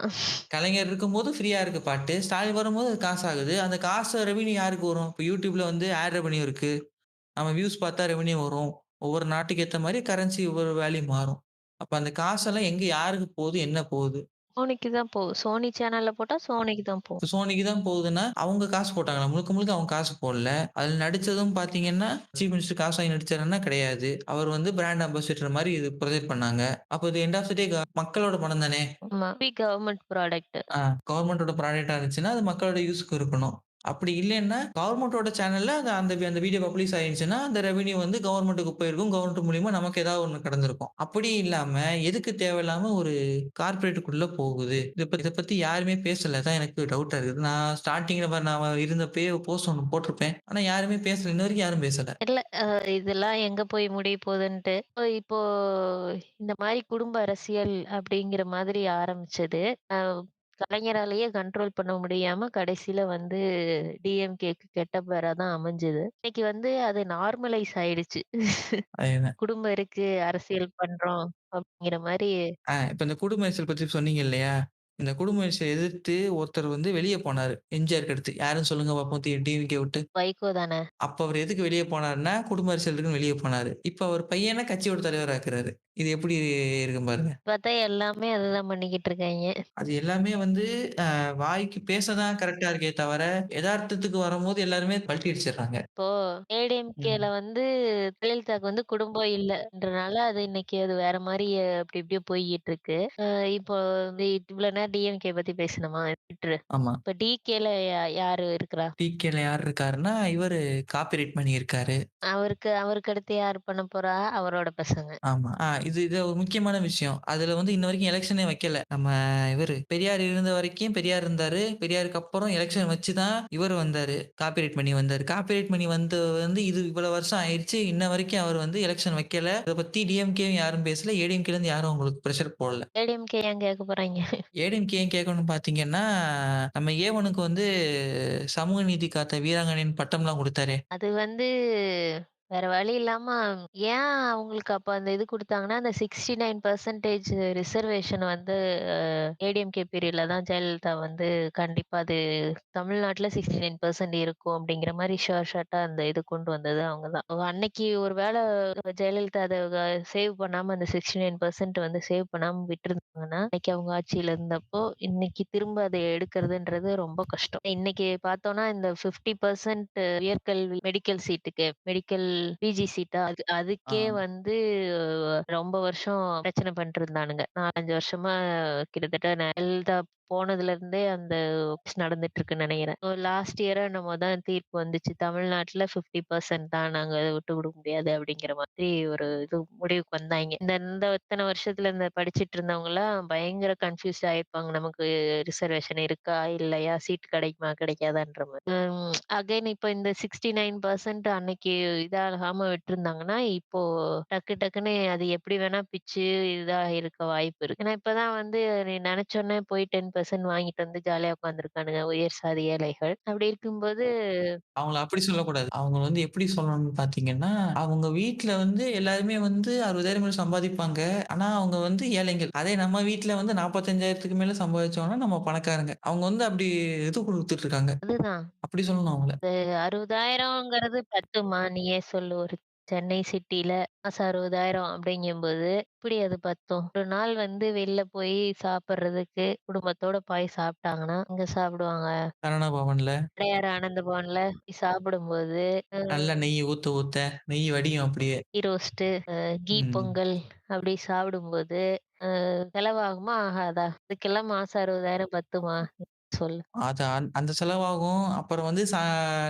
Speaker 3: கலைஞர் இருக்கும்போது ஃப்ரீயா இருக்கு பாட்டு. ஸ்டாலின் வரும்போது அது காசாகுது. அந்த காசு ரெவென்யூ யாருக்கு வரும்? இப்ப YouTubeல வந்து ஆட் ரெவென்யூ இருக்கு. நம்ம வியூஸ் பார்த்தா ரெவென்யூ வரும். ஒவ்வொரு நாட்டுக்கு ஏத்த மாரி கரன்சி ஒவ்வொரு வேல்யூ மாறும். அப்ப அந்த காசெல்லாம் எங்க யாருக்கு போகுது? என்ன போகுது?
Speaker 4: சோனிக்கு தான் போகும். சோனி சேனல்ல போட்டா சோனிக்கு தான் போகும்.
Speaker 3: இப்ப சோனிக்கு தான் போகுதுன்னா, அவங்க காசு போட்டாங்களா? முழுக்க முழுக்க அவங்க காசு போடல. அதுல நடிச்சதும் பார்த்தீங்கன்னா, சீஃப் மினிஸ்டர் காசு வாங்கி நடிச்சாருன்னா கிடையாது. அவர் வந்து பிராண்ட் அம்பாசிடர் மாரி இது ப்ரொஜெக்ட் பண்ணாங்க. அப்ப இது எண்ட் ஆஃப் தி டே மக்களோட பணம் தானே!
Speaker 4: ஆமா. Government product.
Speaker 3: ஆ கவர்மெண்ட்டோட ப்ராடக்ட்டா இருந்துச்சுன்னா, அது மக்களோட யூஸ்க்கு இருக்கணும். அப்படி இல்லைன்னா, கவர்மெண்ட்டோட சேனல்ல அந்த அந்த அந்த வீடியோ பப்ளிஷ் ஆயிருச்சுன்னா, அந்த ரெவென்யூ வந்து கவர்மெண்ட்டுக்கு போயிருக்கும். கவர்மெண்ட் மூலியமா நமக்கு ஏதாவது ஒண்ணு கடந்திருக்கும். அப்படி இல்லாம, எதுக்கு தேவையில்லாம ஒரு கார்ப்பரேட்டுக்குள்ள போகுது? இத பத்தி யாருமே பேசல. அதான் எனக்கு டவுட்டா இருக்குது. நான் ஸ்டார்ட்டிங்ல நான் இருந்தப்பயே போஸ்ட் ஒண்ணு போட்டிருப்பேன். ஆனா யாருமே பேசல. இன்ன வரைக்கும் யாரும் பேசல.
Speaker 4: இல்ல இதெல்லாம் எங்க போய் முடிய போதுன்ட்டு. இப்போ இந்த மாரி குடும்ப அரசியல் அப்படிங்கிற மாதிரி ஆரம்பிச்சது. அ கலைஞராலேயே கண்ட்ரோல் பண்ண முடியாம கடைசில வந்து டிஎம்கேக்கு கெட்ட பேரா தான் அமைஞ்சது. இன்னைக்கு வந்து அது நார்மலைஸ் ஆயிடுச்சு.
Speaker 3: அதேதான்.
Speaker 4: குடும்பம் இருக்கு, அரசியல் பண்றோம் அப்படிங்கிற மாரி
Speaker 3: இப்ப இந்த குடும்ப அரசியல் பத்தி சொன்னீங்க இல்லையா? இந்த குடும்ப அரசியல எதிர்த்து ஒருத்தர் வந்து வெளிய போனாரு. எம்ஜிஆருக்கு அடுத்து. யாருன்னு சொல்லுங்க பார்ப்போம் டிவிகே விட்டு.
Speaker 4: வைகோ தானே?
Speaker 3: அப்ப அவரு எதுக்கு வெளிய போனாருன்னா, குடும்ப அரசியல் இருக்குன்னு வெளிய போனாரு. இப்ப அவர் பையன கட்சியோட தலைவரா ஆக்குறாரு. இது எப்படி இருக்கும் பாருங்க.
Speaker 4: பார்த்தா எல்லாமே அதுதான் பண்ணிக்கிட்டு இருக்காய்ங்க.
Speaker 3: அது எல்லாமே வந்து வாய்க்கு பேச தான் கரெக்ட்டா இருக்கே தவிர, எதார்த்தத்துக்கு வரும்போது எல்லாருமே பல்டி அடிச்சிடுறாங்க.
Speaker 4: இப்போ ஏடிஎம்கேல
Speaker 3: ம்.
Speaker 4: வந்து ஜெயலலிதாவுக்கு வந்து குடும்பம் இல்லன்றனால அது இன்னைக்கு அது வேற மாரி அப்படி இப்படியோ போய்க்கிட்டு இருக்கு. இப்போ இவ்வளோ நேரம் டிஎம்கே பத்தி பேசினோமா? விட்டுரு.
Speaker 3: ஆமா.
Speaker 4: இப்ப டிகேல யாரு இருக்கிறா?
Speaker 3: டிகேல யார் இருக்காருன்னா, இவரு காப்பிரைட் பண்ணியிருக்காரு.
Speaker 4: அவருக்கு அவருக்கு அடுத்து யார் பண்ண போறா? அவரோட பசங்க.
Speaker 3: ஆமா. இது இது ஒரு முக்கியமான விஷயம். அதுல வந்து இன்ன வரைக்கும் எலக்ஷனே வைக்கல. நம்ம இவரு பெரியார் இருந்த வரைக்கும் பெரியார் இருந்தாரு. பெரியாருக்கு அப்புறம் எலக்ஷன் வச்சு தான் இவரு வந்தாரு. காப்பிரைட் பண்ணி வந்தாரு. காப்பிரைட் பண்ணி வந்து இது இவ்வளவு வருஷம் ஆயிருச்சு. இன்ன வரைக்கும் அவர் வந்து எலக்ஷன் வைக்கல. இத பத்தி டிஎம்கேயும் யாரும் பேசல. ஏடிஎம்கேல இருந்து யாரும் உங்களுக்கு பிரஷர் போடல.
Speaker 4: ஏடிஎம்கே ஏன் கேட்க போறாய்ங்க?
Speaker 3: ஏடிஎம்கே ஏன் கேட்கணும்னு பார்த்தீங்கன்னா, நம்ம ஏவனுக்கு வந்து சமூக நீதி காத்த வீராங்கனைன்னு பட்டம்லாம் குடுத்தாரே!
Speaker 4: அது வந்து வேற வழி இல்லாம ஏன் அவங்களுக்கு அப்ப அந்த இது குடுத்தாங்கன்னா, அந்த 69% ரிசர்வேஷன் வந்து ஏடிஎம்கே பீரியட்ல தான் ஜெயலலிதா வந்து கண்டிப்பா அது தமிழ்நாட்டுல 69% இருக்கும் அப்படிங்கிற மாரி ஷார்ட்டா அந்த இது கொண்டு வந்தது அவங்க தான். அன்னைக்கு ஒரு வேள ஜெயலலிதா அத சேவ் பண்ணாம அந்த 69% வந்து சேவ் பண்ணாம விட்டுருந்தாங்கன்னா, இன்னைக்கு அவங்க ஆட்சியில இருந்தப்போ, இன்னைக்கு திரும்ப அத எடுக்கிறதுன்றது ரொம்ப கஷ்டம். இன்னைக்கு பார்த்தோம்னா, இந்த 50% உயர்கல்வி மெடிக்கல் சீட்டுக்கு மெடிக்கல் பிஜி சீட்டா
Speaker 3: ஆ.
Speaker 4: அதுக்கே வந்து ரொம்ப வருஷம் பிரச்சனை பண்ணிட்டு இருந்தானுங்க. 4, 5 வருஷமா கிட்டத்தட்ட ஜெயலலிதா போனதுல இருந்தே அந்த நடந்துட்டு இருக்குன்னு நினைக்கிறேன். லாஸ்ட் இயரா என்னமோ தான் தீர்ப்பு வந்துச்சு. தமிழ்நாட்டுல 50% தான் நாங்க அத விட்டு குடுக்க முடியாது அப்படிங்கிற மாதிரி ஒரு இது முடிவுக்கு வந்தாய்ங்க. இந்த இந்த இத்தன வருஷத்துல இந்த படிச்சுட்டு இருந்தவங்கலாம் பயங்கர கன்ஃப்யூஸ்ட் ஆயிருப்பாங்க. நமக்கு ரிசர்வேஷன் இருக்கா? இல்லையா? சீட் கிடைக்குமா? கிடைக்காதான்ற மாரி. அகைன் இப்ப இந்த 69% அன்னைக்கு இதாகாம விட்டுருந்தாங்கன்னா, இப்போ டக்கு டக்குன்னு அது எப்படி வேணா பிச்சு இதா இருக்க வாய்ப்பு இருக்கு. ஏன்னா இப்பதான் வந்து நீ நெனச்சோனே போய் 10% வாங்கிட்டு வந்து ஜாலியா உட்காந்துருக்கானுங்க உயர் சாதி ஏழைகள். அப்படி இருக்கும்போது
Speaker 3: அவங்கள அப்படி சொல்லக்கூடாது. அவங்க வந்து எப்படி சொல்லணும்னு பார்த்தீங்கன்னா, அவங்க வீட்ல வந்து எல்லாருமே வந்து 60,000 மேல சம்பாதிப்பாங்க. ஆனா, அவங்க வந்து ஏழைகள். அதே நம்ம வீட்ல வந்து 45,000க்கு மேல சம்பாதிச்சோம்னா, நம்ம பணக்காரங்க. அவங்க வந்து அப்படி இது குடுத்துட்டு இருக்காங்க.
Speaker 4: அதுதான்.
Speaker 3: அப்படி சொல்லணும் அவங்கள.
Speaker 4: 60,000ங்கிறது பத்துமா? நீயே சொல்லு. ஒரு சென்னை சிட்டில மாசம் 60,000 அப்படிங்கும்போது, எப்படி அது பத்தும்? ஒரு நாள் வந்து வெளில போய் சாப்பிடுறதுக்கு குடும்பத்தோட போய் சாப்பிட்டாங்கன்னா, எங்க சாப்பிடுவாங்க?
Speaker 3: சரவணா பவன்ல
Speaker 4: அடையாறு ஆனந்த பவன்ல போய் சாப்பிடும்போது,
Speaker 3: நல்லா நெய் ஊத்த ஊத்த நெய் வடியும் அப்படியே.
Speaker 4: கீ ரோஸ்ட்டு, கீ
Speaker 3: ம்.
Speaker 4: பொங்கல் அப்படி சாப்பிடும்போது, செலவாகுமா? ஆகாதா? இதுக்கெல்லாம் மாசம் 60,000 பத்துமா? சொல்லு.
Speaker 3: அது அந்த செலவாகும். அப்புறம் வந்து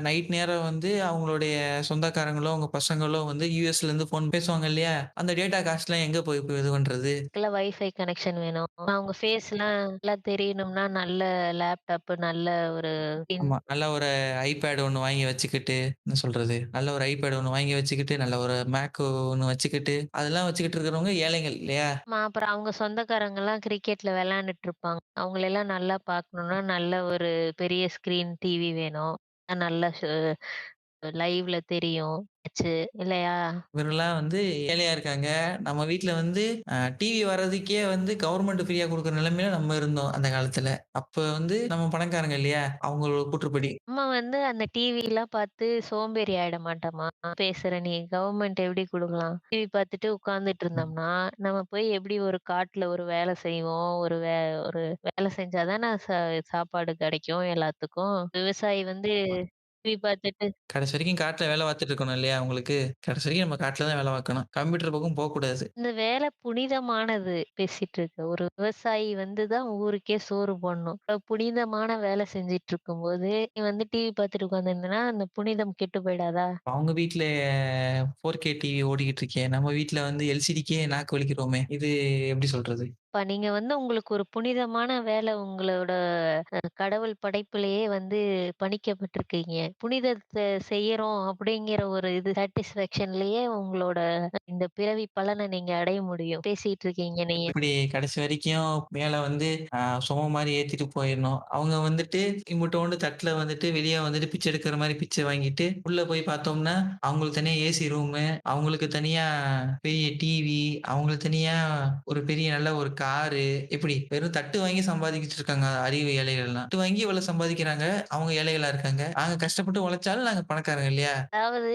Speaker 3: நைட் நேரம் வந்து அவங்களுடைய சொந்தக்காரங்களோ, அவங்க பசங்களோ வந்து யுஎஸ்லேருந்து ஃபோன் பேசுவாங்க இல்லையா? அந்த டேட்டா காஸ்ட்லாம் எங்க போய் இது பண்றது?
Speaker 4: இதுக்கெல்லாம் வைஃபை கனெக்ஷன் வேணும். அவங்க ஃபேஸ்லாம் நல்லா தெரியணும்னா, நல்ல லேப்டாப், நல்ல ஒரு
Speaker 3: ஆமா. நல்ல ஒரு ஐபேட் ஒண்ணு வாங்கி வச்சுக்கிட்டு, என்ன சொல்றது? நல்ல ஒரு ஐபேட் ஒண்ணு வாங்கி வச்சுக்கிட்டு, நல்ல ஒரு மேக் ஒண்ணு வச்சுக்கிட்டு, அதெல்லாம் வச்சுக்கிட்டு இருக்கிறவங்க ஏழைகள் இல்லையா?
Speaker 4: ஆமா. அப்புறம் அவங்க சொந்தக்காரங்கலாம் கிரிக்கெட்ல விளையாண்டுட்டு இருப்பாங்க. அவங்களெல்லாம் நல்லா பார்க்கணும்னா, நல்ல ஒரு பெரிய ஸ்க்ரீன் டிவி வேணும். நல்லா லைவ்ல தெரியும். வச்சு இல்லையா?
Speaker 3: இவரெல்லாம் வந்து ஏழையா இருக்காங்க. நம்ம வீட்ல வந்து டிவி வர்றதுக்கே வந்து கவர்மெண்ட் ஃப்ரீயா குடுக்குற நிலைமையில நம்ம இருந்தோம் அந்த காலத்துல. அப்ப வந்து நம்ம பணக்காரங்க இல்லையா? அவங்களோட கூற்றுப்படி.
Speaker 4: நம்ம வந்து அந்த டிவிலாம் பார்த்து சோம்பேறி ஆயிட மாட்டோமா? பேசுற நீ கவர்மெண்ட் எப்படி குடுக்கலாம்? டிவி பார்த்துட்டு உட்கார்ந்துட்டு
Speaker 3: ம்.
Speaker 4: இருந்தோம்னா, நம்ம போய் எப்படி ஒரு காட்டுல ஒரு வேலை செய்வோம். ஒரு வேலை செஞ்சா தானே சாப்பாடு கிடைக்கும் எல்லாத்துக்கும். விவசாயி வந்து டிவி பார்த்துட்டு
Speaker 3: கடைசி வரைக்கும் காட்டுல வேலை பார்த்துட்டு இருக்கணும் இல்லையா உங்களுக்கு? கடைசி வரைக்கும் நம்ம காட்டுல தான் வேலை பார்க்கணும். கம்ப்யூட்டர் பக்கம் போக்கூடாது.
Speaker 4: இந்த வேலை புனிதமானது பேசிட்டு இருக்க. ஒரு விவசாயி வந்து தான் ஊருக்கே சோறு போடணும். புனிதமான வேலை செஞ்சுட்டு இருக்கும்போது, நீ வந்து டிவி பார்த்துட்டு உட்கார்ந்திருந்தேன்னா, அந்த புனிதம் கெட்டு போயிடாதா?
Speaker 3: அவங்க வீட்ல 4K டிவி ஓடிக்கிட்டு இருக்கே. நம்ம வீட்ல வந்து எல்சிடிக்கே நாக்கு வலிக்கிறோமே! இது எப்படி சொல்றது?
Speaker 4: அப்ப நீங்க வந்து உங்களுக்கு ஒரு புனிதமான வேலை உங்களோட கடவுள் படைப்பிலேயே வந்து பணிக்கப்பட்டிருக்கீங்க. புனிதத்த செய்யறோம் அப்படிங்கிற ஒரு இது சாட்டிஸ்ஃபேக்ஷன்லயே உங்களோட இந்த பிறவி பலன நீங்க அடைய முடியும். பேசிட்டு இருக்கீங்க நீங்க.
Speaker 3: இப்படி கடைசி வரைக்கும் மேல வந்து சுமை மாரி ஏத்திட்டு போயிரணும். அவங்க வந்துட்டு இம்புட்டோண்டு தட்டுல வந்துட்டு வெளிய வந்துட்டு பிச்சை எடுக்கிற மாரி பிச்சை வாங்கிட்டு, உள்ள போய் பார்த்தோம்னா, அவங்களுக்கு தனியா ஏசி ரூமு, அவங்களுக்கு தனியா பெரிய டிவி, அவங்களுக்கு தனியா ஒரு பெரிய நல்ல ஒரு காரு இப்படி வெறும் தட்டு வாங்கி சம்பாதிச்சுட்டு இருக்காங்க அறிவு ஏழைகள்லாம். தட்டு வாங்கி இவ்வளவு சம்பாதிக்கிறாங்க. அவங்க ஏழைகளா இருக்காங்க. நாங்க கஷ்டப்பட்டு உழைச்சாலும் நாங்க பணக்காரங்க இல்லையா?
Speaker 4: அதாவது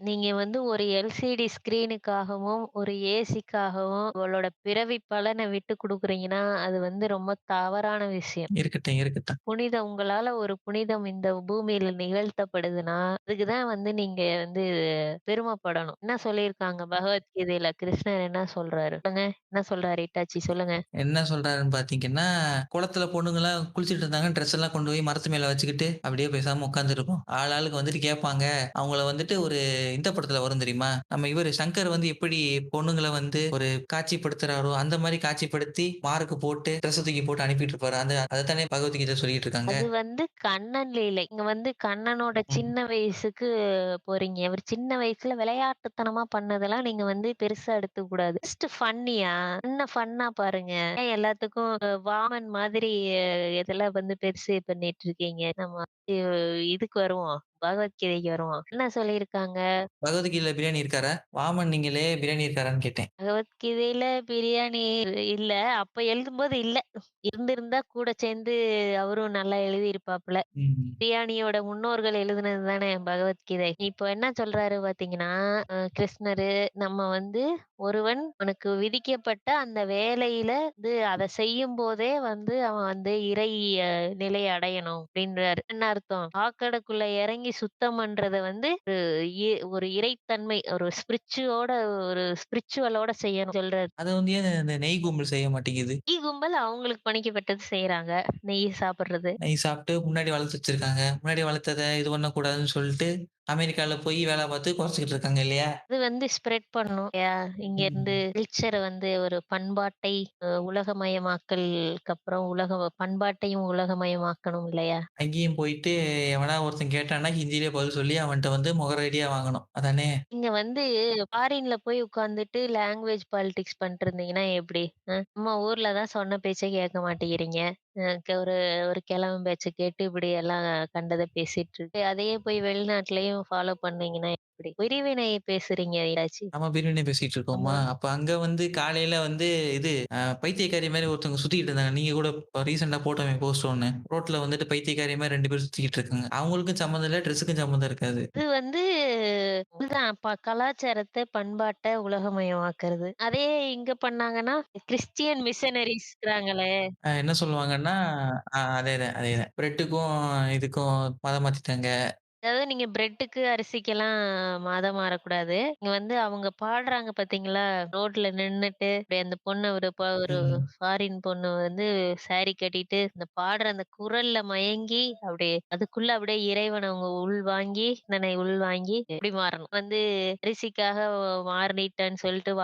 Speaker 4: நீங்க வந்து ஒரு எல்சிடி ஸ்க்ரீனுக்காகவும், ஒரு ஏசிக்காகவும் உங்களோட பிறவி பலன விட்டு குடுக்குறீங்கன்னா, அது வந்து ரொம்ப தவறான விஷயம்.
Speaker 3: இருக்கட்டும், இருக்கட்டும்.
Speaker 4: புனிதம் உங்களால ஒரு புனிதம் இந்த பூமியில நிகழ்த்தப்படுதுன்னா, அதுக்கு தான் வந்து நீங்க வந்து பெருமைப்படணும். என்ன சொல்லியிருக்காங்க பகவத்கீதையில கிருஷ்ணர் என்ன சொல்றாரு? சொல்லுங்க. என்ன சொல்றாரு இட்டாச்சி சொல்லுங்க.
Speaker 3: என்ன சொல்றாருன்னு பார்த்தீங்கன்னா, குளத்துல பொண்ணுங்கலாம் குளிச்சுட்டு இருந்தாங்க. ட்ரெஸ் எல்லாம் கொண்டு போய் மரத்து மேல வச்சுக்கிட்டு, அப்படியே பேசாம உட்கார்ந்திருக்கும். ஆளாளுக்கு வந்துட்டு கேட்பாங்க. அவங்கள வந்துட்டு ஒரு இந்த படத்துல வரும் தெரியுமா? நம்ம இவரு சங்கர் வந்து எப்படி பொண்ணுங்கள வந்து ஒரு காட்சிப்படுத்துறாரோ, அந்த மாரி காட்சிப்படுத்தி மார்க் போட்டு, ட்ரெஸ் தூக்கி போட்டு அனுப்பிட்டு இருப்பாரு. அதத்தானே பகவத்கீதை சொல்லிட்டு இருக்காங்க.
Speaker 4: அது வந்து கண்ணன் லீலை. இங்க வந்து கண்ணனோட
Speaker 3: ம்.
Speaker 4: சின்ன வயசுக்கு போறீங்க. அவரு சின்ன வயசுல விளையாட்டுத்தனமா பண்ணதெல்லாம் நீங்க வந்து பெருசா எடுத்துக்க கூடாது. ஜஸ்ட் ஃபன்னியா ஃபன்னா பாருங்க. ஏன் எல்லாத்துக்கும் வாமன் மாதிரி இதெல்லாம் வந்து பெருசு பண்ணிட்டு இருக்கீங்க. நம்ம இதுக்கு வருவோம். பகவத்கீதைக்கு வருவோம். என்ன சொல்லியிருக்காங்க?
Speaker 3: பகவத்கீதைல பிரியாணி இருக்காரா? வாமன் நீங்களே பிரியாணி இருக்காரான்னு கேட்டேன்.
Speaker 4: பகவத்கீதையில பிரியாணி இல்ல. அப்ப எழுதும்போது இல்ல. இருந்திருந்தா கூட சேர்ந்து அவரும் நல்லா எழுதியிருப்பாப்ல.
Speaker 3: ம்.
Speaker 4: பிரியாணியோட முன்னோர்கள் எழுதுனது தானே பகவத்கீதை. இப்போ என்ன சொல்றாரு பார்த்தீங்கன்னா, கிருஷ்ணரு நம்ம வந்து ஒருவன் அவனுக்கு விதிக்கப்பட்ட அந்த வேலையில அத செய்யும்போதே வந்து அவன் வந்து இறை அ நிலை அடையணும் அப்டின்றாரு. என்ன அர்த்தம்? சாக்கடைக்குள்ள இறங்கி சுத்தம் பண்றத வந்து ஒரு இறைத்தன்மை ஒரு ஸ்பிரிச்சுவலோட செய்யணும் சொல்றாரு.
Speaker 3: அத வந்து ஏன் இந்த நெய் கும்பல் செய்ய மாட்டேங்குது?
Speaker 4: கும்பல் அவங்களுக்கு பணிக்கப்பட்டது செய்றாங்க. நெய் சாப்பிடுறது.
Speaker 3: நெய் சாப்பிட்டு முன்னாடி வளர்த்து வச்சிருக்காங்க. முன்னாடி வளர்த்தத இது பண்ணக்கூடாதுன்னு சொல்லிட்டு, அமெரிக்கால போய் வேல பார்த்து குறைச்சுக்கிட்டு இருக்காங்க இல்லையா?
Speaker 4: அது வந்து ஸ்ப்ரெட் பண்ணணும் இல்லையா? இங்கேருந்து
Speaker 3: ம்.
Speaker 4: கல்ச்சர வந்து ஒரு பண்பாட்டை உலகமயமாக்கலுக்கு அப்புறம் பண்பாட்டையும் உலகமயமாக்கணும் இல்லையா?
Speaker 3: அங்கேயும் போயிட்டு எவனா ஒருத்தன் கேட்டான்னா, ஹிந்தியிலே பதில் சொல்லி அவன்ட்ட வந்து முகரடியா வாங்கணும். அதானே?
Speaker 4: நீங்க வந்து ஃபாரின்ல போய் உட்கார்ந்துட்டு லாங்குவேஜ் பாலிடிக்ஸ் பண்ணிட்டு இருந்தீங்கன்னா எப்படி? நம்ம ஊர்ல தான் சொன்ன பேச்ச கேட்க மாட்டேங்கிறீங்க. அ க ஒரு ஒரு கிழவன் பேச்ச கேட்டு இப்படி எல்லாம் கண்டத பேசிட்டு இருக்கு. அதையே போய் வெளிநாட்டிலயும் ஃபாலோ பண்ணீங்கன்னா எப்படி? பிரிவினை பேசுறீங்க ஏதாச்சு?
Speaker 3: நம்ம பிரிவினை பேசிட்டு இருக்கோமா?
Speaker 4: ஆமா.
Speaker 3: அப்ப அங்க வந்து காலையில வந்து இது பைத்தியக்காரி மாரி ஒருத்தவங்க சுத்திக்கிட்டு இருந்தாங்க. நீங்க கூட இப்ப ரீசென்ட்டா போட்டோமே போஸ்ட் ஒண்ணு. ரோட்ல வந்துட்டு பைத்தியக்காரி மாரி 2 பேரும் சுத்திக்கிட்டு இருக்காங்க. அவங்களுக்கும் சம்மந்தம் இல்ல, ட்ரெஸ்ஸுக்கும் சம்மந்தம் இருக்காது.
Speaker 4: இது வந்து இதுதான் கலாச்சாரத்த, பண்பாட்ட உலகமயமாக்குறது. அதே இங்க பண்ணாங்கன்னா, கிறிஸ்டியன் மிஷனரீஸ் இருக்கிறாங்களே
Speaker 3: என்ன சொல்லுவாங்கன்னா, அதேதான், அதேதான். பிரெட்டுக்கும் இதுக்கும் மதம் மாத்திட்டாங்க.
Speaker 4: அதாவது நீங்க பிரெட்டுக்கு, அரிசிக்கெல்லாம் மதம் மாறக்கூடாது. இங்க வந்து அவங்க பாடுறாங்க பார்த்தீங்களா? ரோட்ல நின்னுட்டு, அப்படியே அந்த பொண்ணு ஒரு
Speaker 3: ம்.
Speaker 4: ஃபாரின் பொண்ணு வந்து சாரி கட்டிட்டு, அந்த பாடுற அந்த குரல்ல மயங்கி, அப்படியே அதுக்குள்ள அப்படியே இறைவன அவங்க உள்வாங்கி, தன்னை உள்வாங்கி அப்படி மாறணும். வந்து அரிசிக்காக மாறிட்டேன்னு சொல்லிட்டு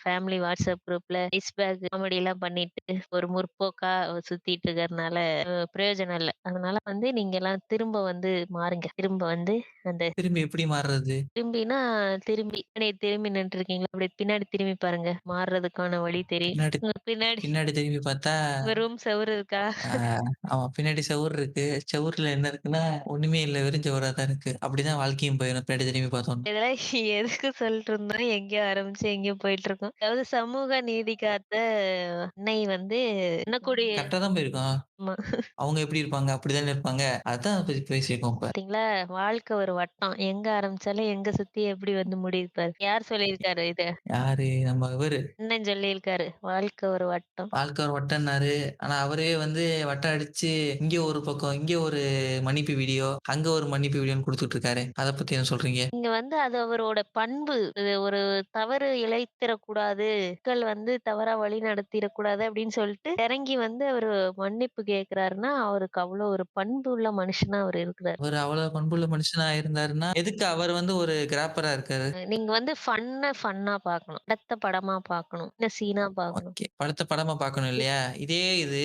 Speaker 4: ஃபேமிலி வாட்ஸ்அப் குரூப்ல ஐஸ் பேக் காமெடிலாம் பண்ணிட்டு, ஒரு முற்போக்கா சுத்திட்டு இருக்கறனால பிரயோஜனம் இல்ல. அதனால வந்து நீங்கலாம் திரும்ப வந்து மாறுங்க. திரும்ப வந்து அந்த
Speaker 3: திரும்பி எப்படி மாறுறது?
Speaker 4: திரும்பினா திரும்பி நின்னுட்டுருக்கீங்களா? அப்படியே பின்னாடி திரும்பி பாருங்க. மாறுறதுக்கான வழி தெரியும்.
Speaker 3: பின்னாடி
Speaker 4: உங்க பின்னாடி
Speaker 3: பின்னாடி திரும்பி பார்த்தா,
Speaker 4: உங்க ரூம் செவுரு இருக்கா?
Speaker 3: ஆ ஆமா பின்னாடி செவுரு இருக்கு. செவுருல என்ன இருக்குன்னா, ஒண்ணுமே இல்ல. வெறும் செவுரா தான் இருக்கு. அப்படிதான் வாழ்க்கையும் போயிரும். பின்னாடி திரும்பி பார்த்தோம்னா.
Speaker 4: இதெல்லாம் எதுக்கு சொல்லிட்டு இருந்தோம்? எங்கேயோ ஆரம்பிச்சு எங்கேயோ போயிட்டுருக்கோம். அதாவது சமூக நீதி காத்த அன்னை வந்து எண்ணக்கூடிய
Speaker 3: கரெக்ட்டா தான் போயிருக்கோம்.
Speaker 4: ஆமா.
Speaker 3: அவங்க எப்படி இருப்பாங்க? அப்படித்தானே இருப்பாங்க. அதான் பத்தி பேசியிருக்கோம் இப்ப.
Speaker 4: பாத்தீங்களா? வாழ்க்கை ஒரு வட்டம். எங்க ஆரம்பிச்சாலும் எங்க சுத்தி எப்படி வந்து முடியுது பாரு. யார் சொல்லியிருக்காரு இத?
Speaker 3: யாரு? நம்ம இவரு.
Speaker 4: அண்ணன் சொல்லியிருக்காரு. வாழ்க்கை ஒரு வட்டம்.
Speaker 3: வாழ்க்கை ஒரு வட்டம்னாரு. ஆனா அவரே வந்து வட்டம் அடிச்சு, இங்க ஒரு பக்கம், இங்க ஒரு மன்னிப்பு வீடியோ, அங்க ஒரு மன்னிப்பு வீடியோன்னு குடுத்துட்டு இருக்காரே. அத பத்தி என்ன சொல்றீங்க?
Speaker 4: இங்க வந்து அது அவரோட பண்பு. இது ஒரு தவறு இழைத்திறக்கூடாது. மக்கள் வந்து தவறா வழி நடத்திறக்கூடாது அப்படின்னு சொல்லிட்டு இறங்கி வந்து அவரு மன்னிப்பு கேட்கிறாருன்னா, அவருக்கு அவ்வளோ ஒரு பண்பு உள்ள மனுஷனா அவரு இருக்கிறாரு.
Speaker 3: அவரு அவ்வளவு பண்புள்ள மனுஷனா இருந்தாருன்னா, எதுக்கு அவர் வந்து ஒரு கிராப்பரா இருக்காரு?
Speaker 4: நீங்க வந்து ஃபன்னா பார்க்கணும். படத்த படமா பார்க்கணும். இல்ல சீனா பார்க்கணும்.
Speaker 3: ஓகே. படத்த படமா பார்க்கணும் இல்லையா? இதே இது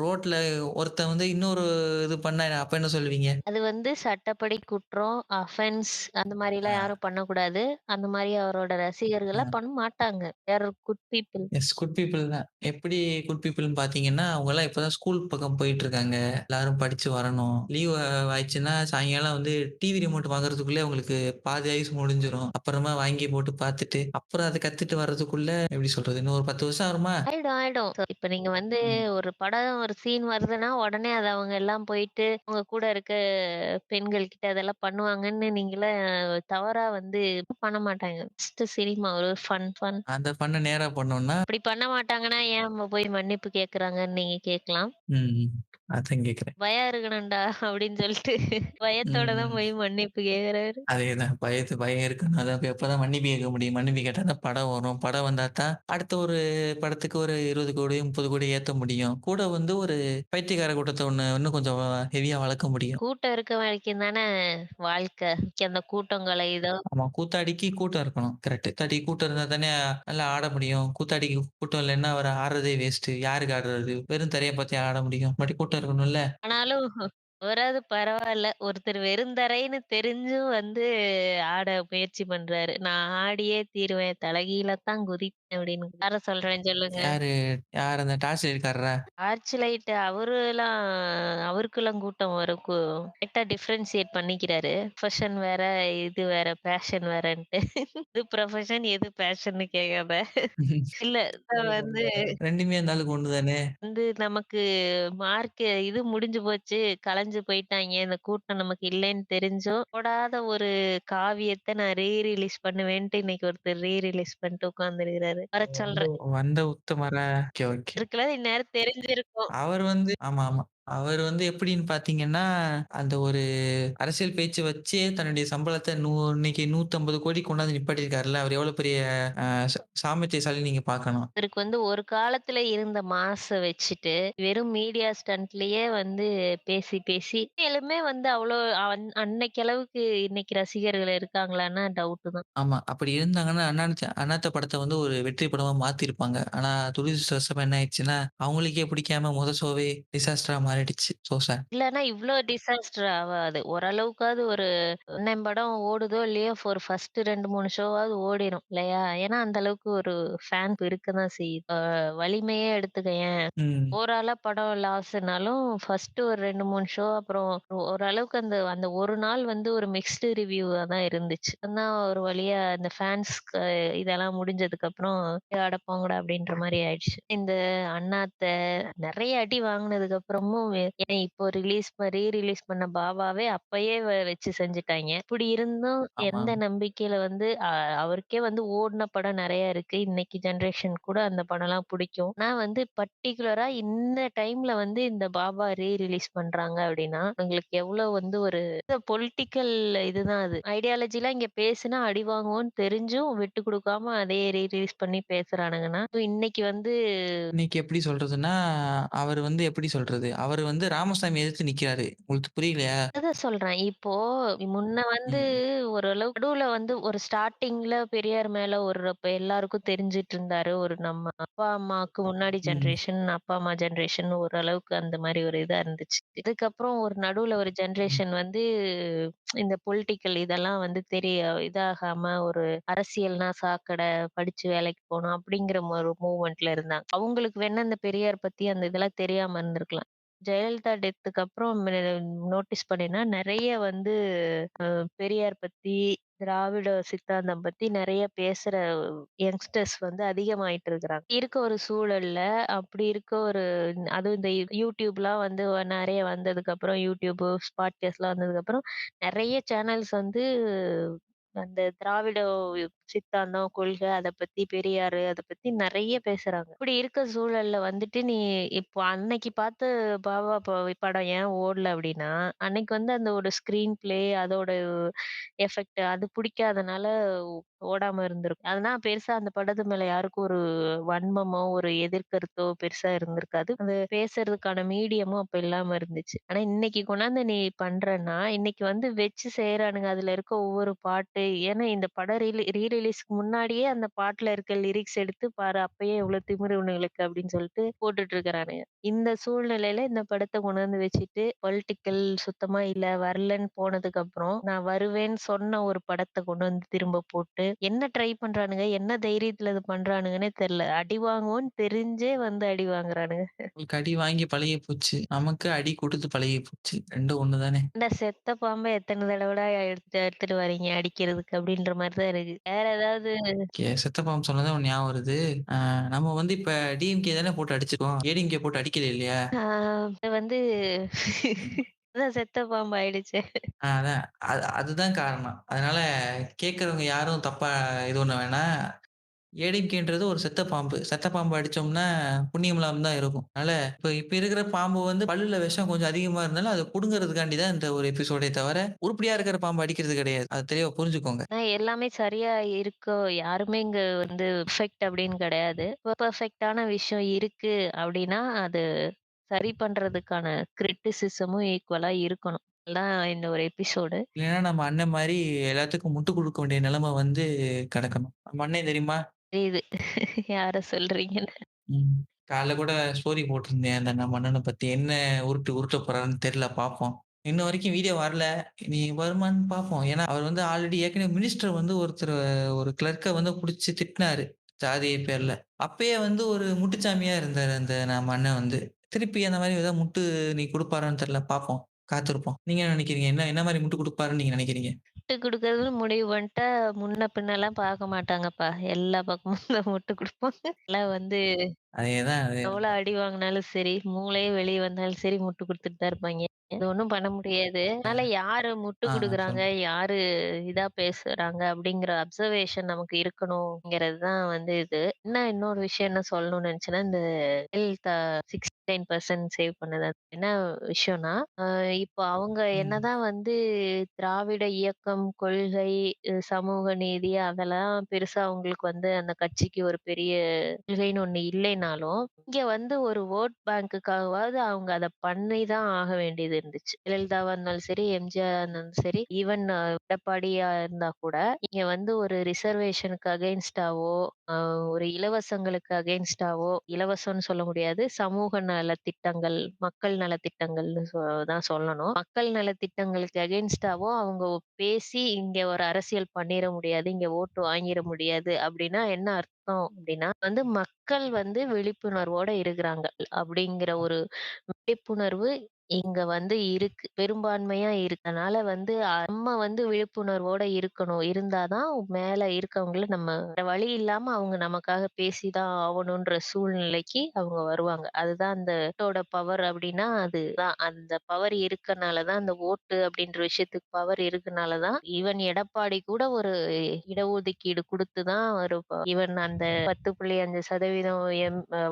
Speaker 3: ரோட்ல ஒருத்தன் வந்து இன்னொரு இது பண்ணா அப்ப என்ன சொல்லுவீங்க?
Speaker 4: அது வந்து சட்டப்படி குற்றம், அஃபென்ஸ் அந்த மாரிலாம்
Speaker 3: ஆ,
Speaker 4: யாரும் பண்ணக்கூடாது. அந்த மாரி அவரோட ரசிகர்கள்லாம்
Speaker 3: ஆ.
Speaker 4: பண்ண மாட்டாங்க. They are good people.
Speaker 3: Yes good people தான். எப்படி குட் பீப்பிள்ன்னு பார்த்தீங்கன்னா, அவங்கலாம் இப்ப தான் ஸ்கூல் பக்கம் போயிட்டுருக்காங்க. எல்லாரும் படிச்சு வரணும். லீவ் ஆயிடுச்சுன்னா, சாயங்காலம் வந்து டிவி ரிமோட் வாங்குறதுக்குள்ளே உங்களுக்கு பாதி ஆயுசு முடிஞ்சிரும். அப்புறமா வாங்கி போட்டு பார்த்துட்டு, அப்புறம் அத கத்துட்டு வர்றதுக்குள்ள எப்படி சொல்றது? இன்னும் ஒரு 10 வருஷம் ஆகுமா?
Speaker 4: ஆயிடும், ஆயிடும். இப்ப நீங்க வந்து
Speaker 3: ம்.
Speaker 4: ஒரு படம், ஒரு சீன் வருதுன்னா, உடனே அத அவங்க எல்லாம் போயிட்டு, உங்க கூட இருக்க பெண்கள் கிட்ட அதெல்லாம் பண்ணுவாங்கன்னு நீங்கலாம் தவறா வந்து பண்ண மாட்டாங்க. ஜஸ்ட் சினிமா ஒரு ஃபன் ஃபன்.
Speaker 3: அந்த ஃபண்ண நேரா பண்ணோம்னா
Speaker 4: அப்படி பண்ண மாட்டாங்கன்னா, ஏன் நம்ம போய் மன்னிப்பு கேட்கறாங்கன்னு நீங்க கேட்கலாம்.
Speaker 3: ம். அதான் கேட்கிறேன்.
Speaker 4: பயம் இருக்கணும்டா அப்படின்னு சொல்லிட்டு பயத்தோட தான்
Speaker 3: ம்.
Speaker 4: போய் மன்னிப்பு கேட்கறாரு.
Speaker 3: அதேதான். பயம் இருக்கணும். அதான் எப்பதான் மன்னிப்பு கேட்க முடியும்? மன்னிப்பு கேட்டா தான் படம் வரும். படம் வந்தா தான் அடுத்த ஒரு படத்துக்கு ஒரு 20,00,00,000 30,00,00,000 ஏத்த முடியும். கூட வந்து ஒரு பைத்தியக்கார கூட்டத்த ஒண்ணு இன்னும் கொஞ்சம் ஹெவியா வளர்க்க முடியும்.
Speaker 4: கூட்டம் இருக்க வரைக்கும் தானே வாழ்க்கை. அந்த கூட்டங்களை இதோ
Speaker 3: ஆமா. கூத்தாடிக்கு கூட்டம் இருக்கணும். கரெக்ட். கூத்தாடிக்கு கூட்டம் இருந்தா தானே நல்லா ஆட முடியும். கூத்தாடிக்கு கூட்டம் இல்லன்னா அவரு ஆடுறதே வேஸ்ட்டு. யாருக்கு ஆடுறது? வெறும் தரைய பாத்தே ஆட முடியும். மறுபடி கூட்டம் இருக்கணும்ல?
Speaker 4: ஆனாலும் அவராவது பரவால்ல. ஒருத்தர் வெறுந்தரைன்னு தெரிஞ்சும் வந்து ஆட முயற்சி பண்றாரு. நான் ஆடியே தீருவேன். தலைகீழ தான் குதிப்பேன் அப்படின்னு. யார சொல்றேன் சொல்லுங்க?
Speaker 3: யாரு யார் அந்த டார்ச் லைட்காரரா?
Speaker 4: டார்ச் லைட் அவருலாம் அவருக்கெல்லாம் கூட்டம் வரும். கரெக்ட்டா டிஃபரன்ஷியேட் பண்ணிக்கிறாரு. ப்ரொஃபஷன் வேற, இது வேற, பேஷன் வேறன்ட்டு. எது ப்ரொஃபஷன், எது பேஷன்னு கேட்காத. இல்ல வந்து
Speaker 3: 2மே அந்த ஆளுக்கு ஒண்ணு தானே.
Speaker 4: வந்து நமக்கு மார்க் இது முடிஞ்சு போச்சு. கலைஞ்சு போயிட்டாய்ங்க. இந்த கூட்டம் நமக்கு இல்லைன்னு தெரிஞ்சும், ஓடாத ஒரு காவியத்த நான் ரிலீஸ் பண்ணுவேன்ட்டு இன்னைக்கு ஒருத்தர் ரிலீஸ் பண்ணிட்டு உட்கார்ந்திருக்கிறாரு. வர
Speaker 3: ஓ!
Speaker 4: சொல்றேன்.
Speaker 3: வந்த உத்தமரா? Okay, okay.
Speaker 4: இருக்கலாம் இந்நேரம் தெரிஞ்சிருக்கும்.
Speaker 3: அவர் வந்து ஆமா, ஆமா. அவர் வந்து எப்படின்னு பார்த்தீங்கன்னா, அந்த ஒரு அரசியல் பேச்சு வச்சே தன்னுடைய சம்பளத்த இன்னைக்கு 150,00,00,000 கொண்டாந்து நிப்பாட்டியிருக்காருல்ல. அவர் எவ்வளோ பெரிய அ சாமர்த்தியசாலின்னு நீங்க பார்க்கணும்.
Speaker 4: அவருக்கு வந்து ஒரு காலத்துல இருந்த மாஸ வச்சுட்டு, வெறும் மீடியா ஸ்டண்ட்லயே வந்து பேசி, பேசி உண்மையாலுமே வந்து அவ்ளோ அன்னைக்கு அளவுக்கு இன்னைக்கு ரசிகர்கள் இருக்காங்களான்னா டவுட் தான்.
Speaker 3: ஆமா. அப்படி இருந்தாங்கன்னா, அண்ணாத்த படத்த வந்து ஒரு வெற்றி படமா மாத்திருப்பாங்க. ஆனா துரதிர்ஷ்டவசமா என்ன ஆயிடுச்சுன்னா, அவங்களுக்கே பிடிக்காம மொத ஷோவே டிசாஸ்டரா மாறிடுச்சு. So sad.
Speaker 4: இல்லன்னா இவ்ளோ டிசாஸ்டர் ஆவாது. ஓரளவுக்காவது ஒரு அண்ணன் படம் ஓடுதோ இல்லையோ, ஒரு ஃபர்ஸ்ட் 2, 3 ஷோவாவது ஓடிரும் இல்லையா? ஏன்னா அந்த அளவுக்கு ஒரு ஃபேன் இருக்க தான் செய்யுது. வலிமையே எடுத்துக்கயேன்.
Speaker 3: ம்.
Speaker 4: ஓவராலா படம் லாஸ்னாலும் ஃபர்ஸ்ட் ஒரு 2, 3 ஷோ அப்புறம் ஓரளவுக்கு அந்த அந்த ஒரு நாள் வந்து ஒரு மிக்ஸ்டு ரிவ்யூவா தான் இருந்துச்சு. தான் ஒரு வழியா இந்த ஃபேன்ஸ்க்கு இதெல்லாம் முடிஞ்சதுக்கப்புறம், "அட போங்கடா" அப்படின்ற மாரி ஆயிடுச்சு. இந்த அண்ணாத்த நெறைய அடி வாங்குனதுக்கு அப்புறமும் ஏன்னா இப்போ ரிலீஸ் பண்ண பாபாவே அப்பயே வச்சு செஞ்சுட்டாய்ங்க. இப்படி இருந்தும்
Speaker 3: ஆமா.
Speaker 4: எந்த நம்பிக்கையில வந்து அவருக்கே வந்து ஓடுன படம் நெறைய இருக்கு. இன்னைக்கு ஜெனரேஷன் கூட அந்த படம்லாம் புடிக்கும். ஆனா வந்து பர்ட்டிகுலரா இந்த டைம்ல வந்து இந்த பாபா ரிலீஸ் பண்றாங்க அப்படின்னா, உங்களுக்கு எவ்வளவு வந்து ஒரு பொலிட்டிக்கல் இதுதான் அது. ஐடியாலஜிலாம் இங்க பேசுனா அடி வாங்குவோம்னு தெரிஞ்சும் விட்டு குடுக்காம அதே ரிலீஸ் பண்ணி பேசுறானுங்கன்னா, இன்னைக்கு வந்து
Speaker 3: இன்னைக்கு எப்படி சொல்றதுன்னா, அவரு வந்து எப்படி சொல்றது? அவரு வந்து ராமசாமி எதிர்த்து நிக்கிறாரு. உங்களுக்கு புரியலையா?
Speaker 4: அதான் சொல்றேன். இப்போ முன்ன வந்து
Speaker 3: ம்.
Speaker 4: ஓரளவு நடுவுல வந்து ஒரு ஸ்டார்ட்டிங்ல பெரியார் மேல இப்ப எல்லாருக்கும் தெரிஞ்சுட்டு இருந்தாரு. ஒரு நம்ம அப்பா, அம்மாக்கு முன்னாடி
Speaker 3: ம்.
Speaker 4: ஜெனரேஷன், அப்பா, அம்மா ஜெனரேஷன் ஓரளவுக்கு அந்த மாரி ஒரு இதா இருந்துச்சு. இதுக்கப்புறம் ஒரு நடுவுல ஒரு
Speaker 3: ம்.
Speaker 4: ஜெனரேஷன் வந்து இந்த பொலிட்டிக்கல் இதெல்லாம் வந்து இதாகாம ஒரு அரசியல்னா சாக்கடை, படிச்சு வேலைக்கு போணும் அப்படிங்கிற ஒரு மூவ்மெண்ட்ல இருந்தாங்க. அவங்களுக்கு வேணா இந்த பெரியார் பத்தி அந்த இதெல்லாம் தெரியாம இருந்திருக்கலாம். ஜெயலலிதா டெத்துக்கு அப்புறம் நோட்டீஸ் பண்ணீங்கன்னா, நெறைய வந்து பெரியார் பத்தி, திராவிட சித்தாந்தம் பத்தி நெறைய பேசுற யங்ஸ்டர்ஸ் வந்து அதிகமாயிட்டு இருக்கிறாங்க. இருக்க ஒரு சூழல்ல, அப்படி இருக்க ஒரு அதுவும் இந்த YouTubeலாம் வந்து நெறைய வந்ததுக்கப்புறம், YouTube, பாட்காஸ்ட்லாம் வந்ததுக்கப்புறம், நெறைய சேனல்ஸ் வந்து அந்த திராவிட சித்தாந்தம், கொள்கை அத பத்தி, பெரியாரு அத பத்தி நெறைய பேசுறாங்க. இப்படி இருக்க சூழல்ல வந்துட்டு, நீ இப்போ அன்னைக்கு பார்த்த பாபா படம் ஏன் ஓடல அப்படின்னா, அன்னைக்கு வந்து அந்த ஒரு ஸ்கிரீன் பிளே அதோட எஃபெக்ட் அது புடிக்காதனால ஓடாம இருந்திருக்கும். அதனால பெருசா அந்த படத்து மேல யாருக்கும் ஒரு வன்மமோ, ஒரு எதிர்கருத்தோ பெருசா இருந்திருக்காது. அது பேசுறதுக்கான மீடியமும் அப்ப இல்லாம இருந்துச்சு. ஆனா இன்னைக்கு கொண்டாந்து நீ பண்றன்னா, இன்னைக்கு வந்து வச்சு செய்றானுங்க. அதுல இருக்க ஒவ்வொரு பாட்டு ஏன்னா இந்த படம் ரீ ரிலீஸ்க்கு முன்னாடியே அந்த பாட்டுல இருக்க லிரிக்ஸ் எடுத்து பாரு, அப்பயே எவ்வளவு திமிரு இவனுங்களுக்கு அப்படின்னு சொல்லிட்டு போட்டுட்டு இருக்கிறானுங்க. இந்த சூழ்நிலையில இந்த படத்த கொண்டு வந்து வச்சுட்டு, பொலிட்டிக்கல் சுத்தமா இல்ல, வரலன்னு போனதுக்கு அப்புறம், நான் வருவேன்னு சொன்ன ஒரு படத்த கொண்டு வந்து திரும்ப போட்டு, என்ன ட்ரை பண்றானுங்க? என்ன தைரியத்துல இது பண்றானுங்கன்னே தெரியல. அடி வாங்குவோம்ன்னு தெரிஞ்சே வந்து அடி வாங்குறானுங்க.
Speaker 3: உங்களுக்கு அடி வாங்கி பழகி போச்சு. நமக்கு அடி குடுத்து பழகி போச்சு. 2ம் ஒண்ணு தானே!
Speaker 4: இந்த செத்த பாம்ப எத்தன தடவடா எடுத்துட்டு வரீங்க அடிக்கிறதுக்கு அப்படின்ற மாரி தான் இருக்கு. வேற ஏதாவது
Speaker 3: ஓகே. செத்த பாம்பு சொன்னதும் ஒண்ணு ஞாபகம் வருது. நம்ம வந்து இப்ப டிஎம்கே தானே போட்டு அடிச்சுருக்கோம். ஏடிஎம்கே போட்டு அடிக்கல இல்லையா?
Speaker 4: ஆ இது வந்து அதான் செத்த பாம்பு ஆயிடுச்சே.
Speaker 3: அதான். அதுதான் காரணம். அதனால கேட்கிறவங்க யாரும் தப்பா இது பண்ண வேணாம். ஏடிஎம்கேன்றது ஒரு செத்த பாம்பு. செத்த பாம்பு அடிச்சோம்னா, புண்ணியம் இல்லாம தான் இருக்கும். அதனால இப்ப இப்ப இருக்கிற பாம்பு வந்து பல்லுல விஷம் கொஞ்சம் அதிகமா இருந்தாலும், அத புடுங்குறதுக்காண்டி தான் இந்த ஒரு எபிசோடே தவிர, உருப்படியா இருக்கிற பாம்பு அடிக்கிறது கிடையாது. அத தெளிவா புரிஞ்சுக்கோங்க.
Speaker 4: ஆனா எல்லாமே சரியா இருக்கோ யாருமே இங்க வந்து பெர்ஃபெக்ட் அப்படின்னு கிடையாது. பெர்ஃபெக்ட்டான விஷயம் இருக்கு அப்படின்னா, அது சரி பண்றதுக்கான கிரிட்டிசிசமும் ஈக்குவலா இருக்கணும். அதான் இந்த ஒரு எபிசோடு.
Speaker 3: இல்லைன்னா நம்ம அண்ணன் மாரி எல்லாத்துக்கும் முட்டு குடுக்க வேண்டிய நிலைமை வந்து கிடக்கணும். நம்ம அண்ணன் தெரியுமா?
Speaker 4: தெரியுது. யார சொல்றீங்கன்னு.
Speaker 3: ம். காலைல கூட ஸ்டோரி போட்டிருந்தேன். அந்த நம்ம அண்ணன பத்தி. என்ன உருட்டு உருட்ட போறாருன்னு தெரியல பார்ப்போம். இன்ன வரைக்கும் வீடியோ வரல. இனி வருமான்னு பார்ப்போம். ஏன்னா, அவர் வந்து ஆல்ரெடி ஏற்கனவே மினிஸ்டர் வந்து ஒரு கிளர்க்க வந்து புடிச்சு திட்டினாரு. ஜாதி பேர்ல. அப்பயே வந்து ஒரு முட்டுச்சாமியா இருந்தாரு அந்த நம்ம அண்ணன் வந்து. திருப்பி அந்த மாரி ஏதாவது முட்டு நீ குடுப்பாரான்னு தெரியல. பார்ப்போம். காத்திருப்போம். நீங்க என்ன நினைக்கிறீங்க? என்ன என்ன மாரி முட்டு குடுப்பாருன்னு நீங்க நினைக்கிறீங்க?
Speaker 4: முட்டு குடுக்கறதுன்னு முடிவு பண்ணிட்டா, முன்ன பின்னலாம் பார்க்க மாட்டாங்கப்பா. எல்லா பக்கமும் தான் முட்டு குடுப்பாங்க. எல்லாம் வந்து
Speaker 3: அதேதான்,
Speaker 4: எவ்வளோ
Speaker 3: அதேதான்.
Speaker 4: அடி வாங்குனாலும் சரி, மூளையே வெளிய வந்தாலும் சரி, முட்டு குடுத்துட்டு தான் இருப்பாய்ங்க. இது ஒண்ணும் பண்ண முடியாது. அதனால யாரு முட்டு குடுக்குறாங்க,
Speaker 3: சொல்லுங்க.
Speaker 4: யாரு இதா பேசுறாங்க அப்படிங்கிற அப்சர்வேஷன் நமக்கு இருக்கணும்ங்கிறது தான் வந்து இது. இன்னொரு விஷயம் என்ன சொல்லணும்னு நெனச்சேன்னா, இந்த ஹெல்த் 69% சேவ் பண்ணது. அது என்ன விஷயம்னா, இப்போ அவங்க
Speaker 3: ம்.
Speaker 4: என்னதான் வந்து திராவிட இயக்கம், கொள்கை, சமூக நீதி அதெல்லாம் பெருசா அவங்களுக்கு வந்து அந்த கட்சிக்கு ஒரு பெரிய கொள்கைன்னு ஒண்ணு இல்லைனாலும், இங்க வந்து ஒரு வோட் பேங்க்குக்காகவாவது அவங்க அத பண்ணி தான் ஆக வேண்டியது இருந்துச்சு. ஜெயலலிதாவா இருந்தாலும் சரி, எம்ஜிஆரா இருந்தாலும் சரி, ஈவன் எடப்பாடியா இருந்தா கூட, இங்க வந்து ஒரு ரிசர்வேஷனுக்கு அகைன்ஸ்டாவோ, அ ஒரு இலவசங்களுக்கு அகைன்ஸ்டாவோ, இலவசம்னு சொல்ல முடியாது. சமூக நலத்திட்டங்கள், மக்கள் நலத்திட்டங்கள்னு தான் சொல்லணும். மக்கள் நலத்திட்டங்களுக்கு அகைன்ஸ்டாவோ அவங்க பேசி இங்க ஒரு அரசியல் பண்ணிற முடியாது. இங்க ஓட்டு வாங்கிற முடியாது. அப்படின்னா என்ன அர்த்தம் அப்படின்னா, வந்து மக்கள் வந்து விழிப்புணர்வோட இருக்கிறாங்க. அப்படிங்கிற ஒரு விழிப்புணர்வு இங்க வந்து இருக்கு. பெரும்பான்மையா இருக்கு. அதனால வந்து நம்ம வந்து விழிப்புணர்வோட இருக்கணும். இருந்தா தான் மேல இருக்கவங்கள நம்ம வேற வழி இல்லாம அவங்க நமக்காக பேசி தான் ஆவணுன்ற சூழ்நிலைக்கு அவங்க வருவாங்க. அதுதான் அந்த ஓட்டோட பவர் அப்டின்னா அதுதான். அந்த பவர் இருக்கனால தான் அந்த ஓட்டு அப்டின்ற விஷயத்துக்கு பவர் இருக்கனால தான் ஈவன் எடப்பாடி கூட ஒரு இடஒதுக்கீடு குடுத்து தான் ஒரு ஈவன் அந்த 10.5%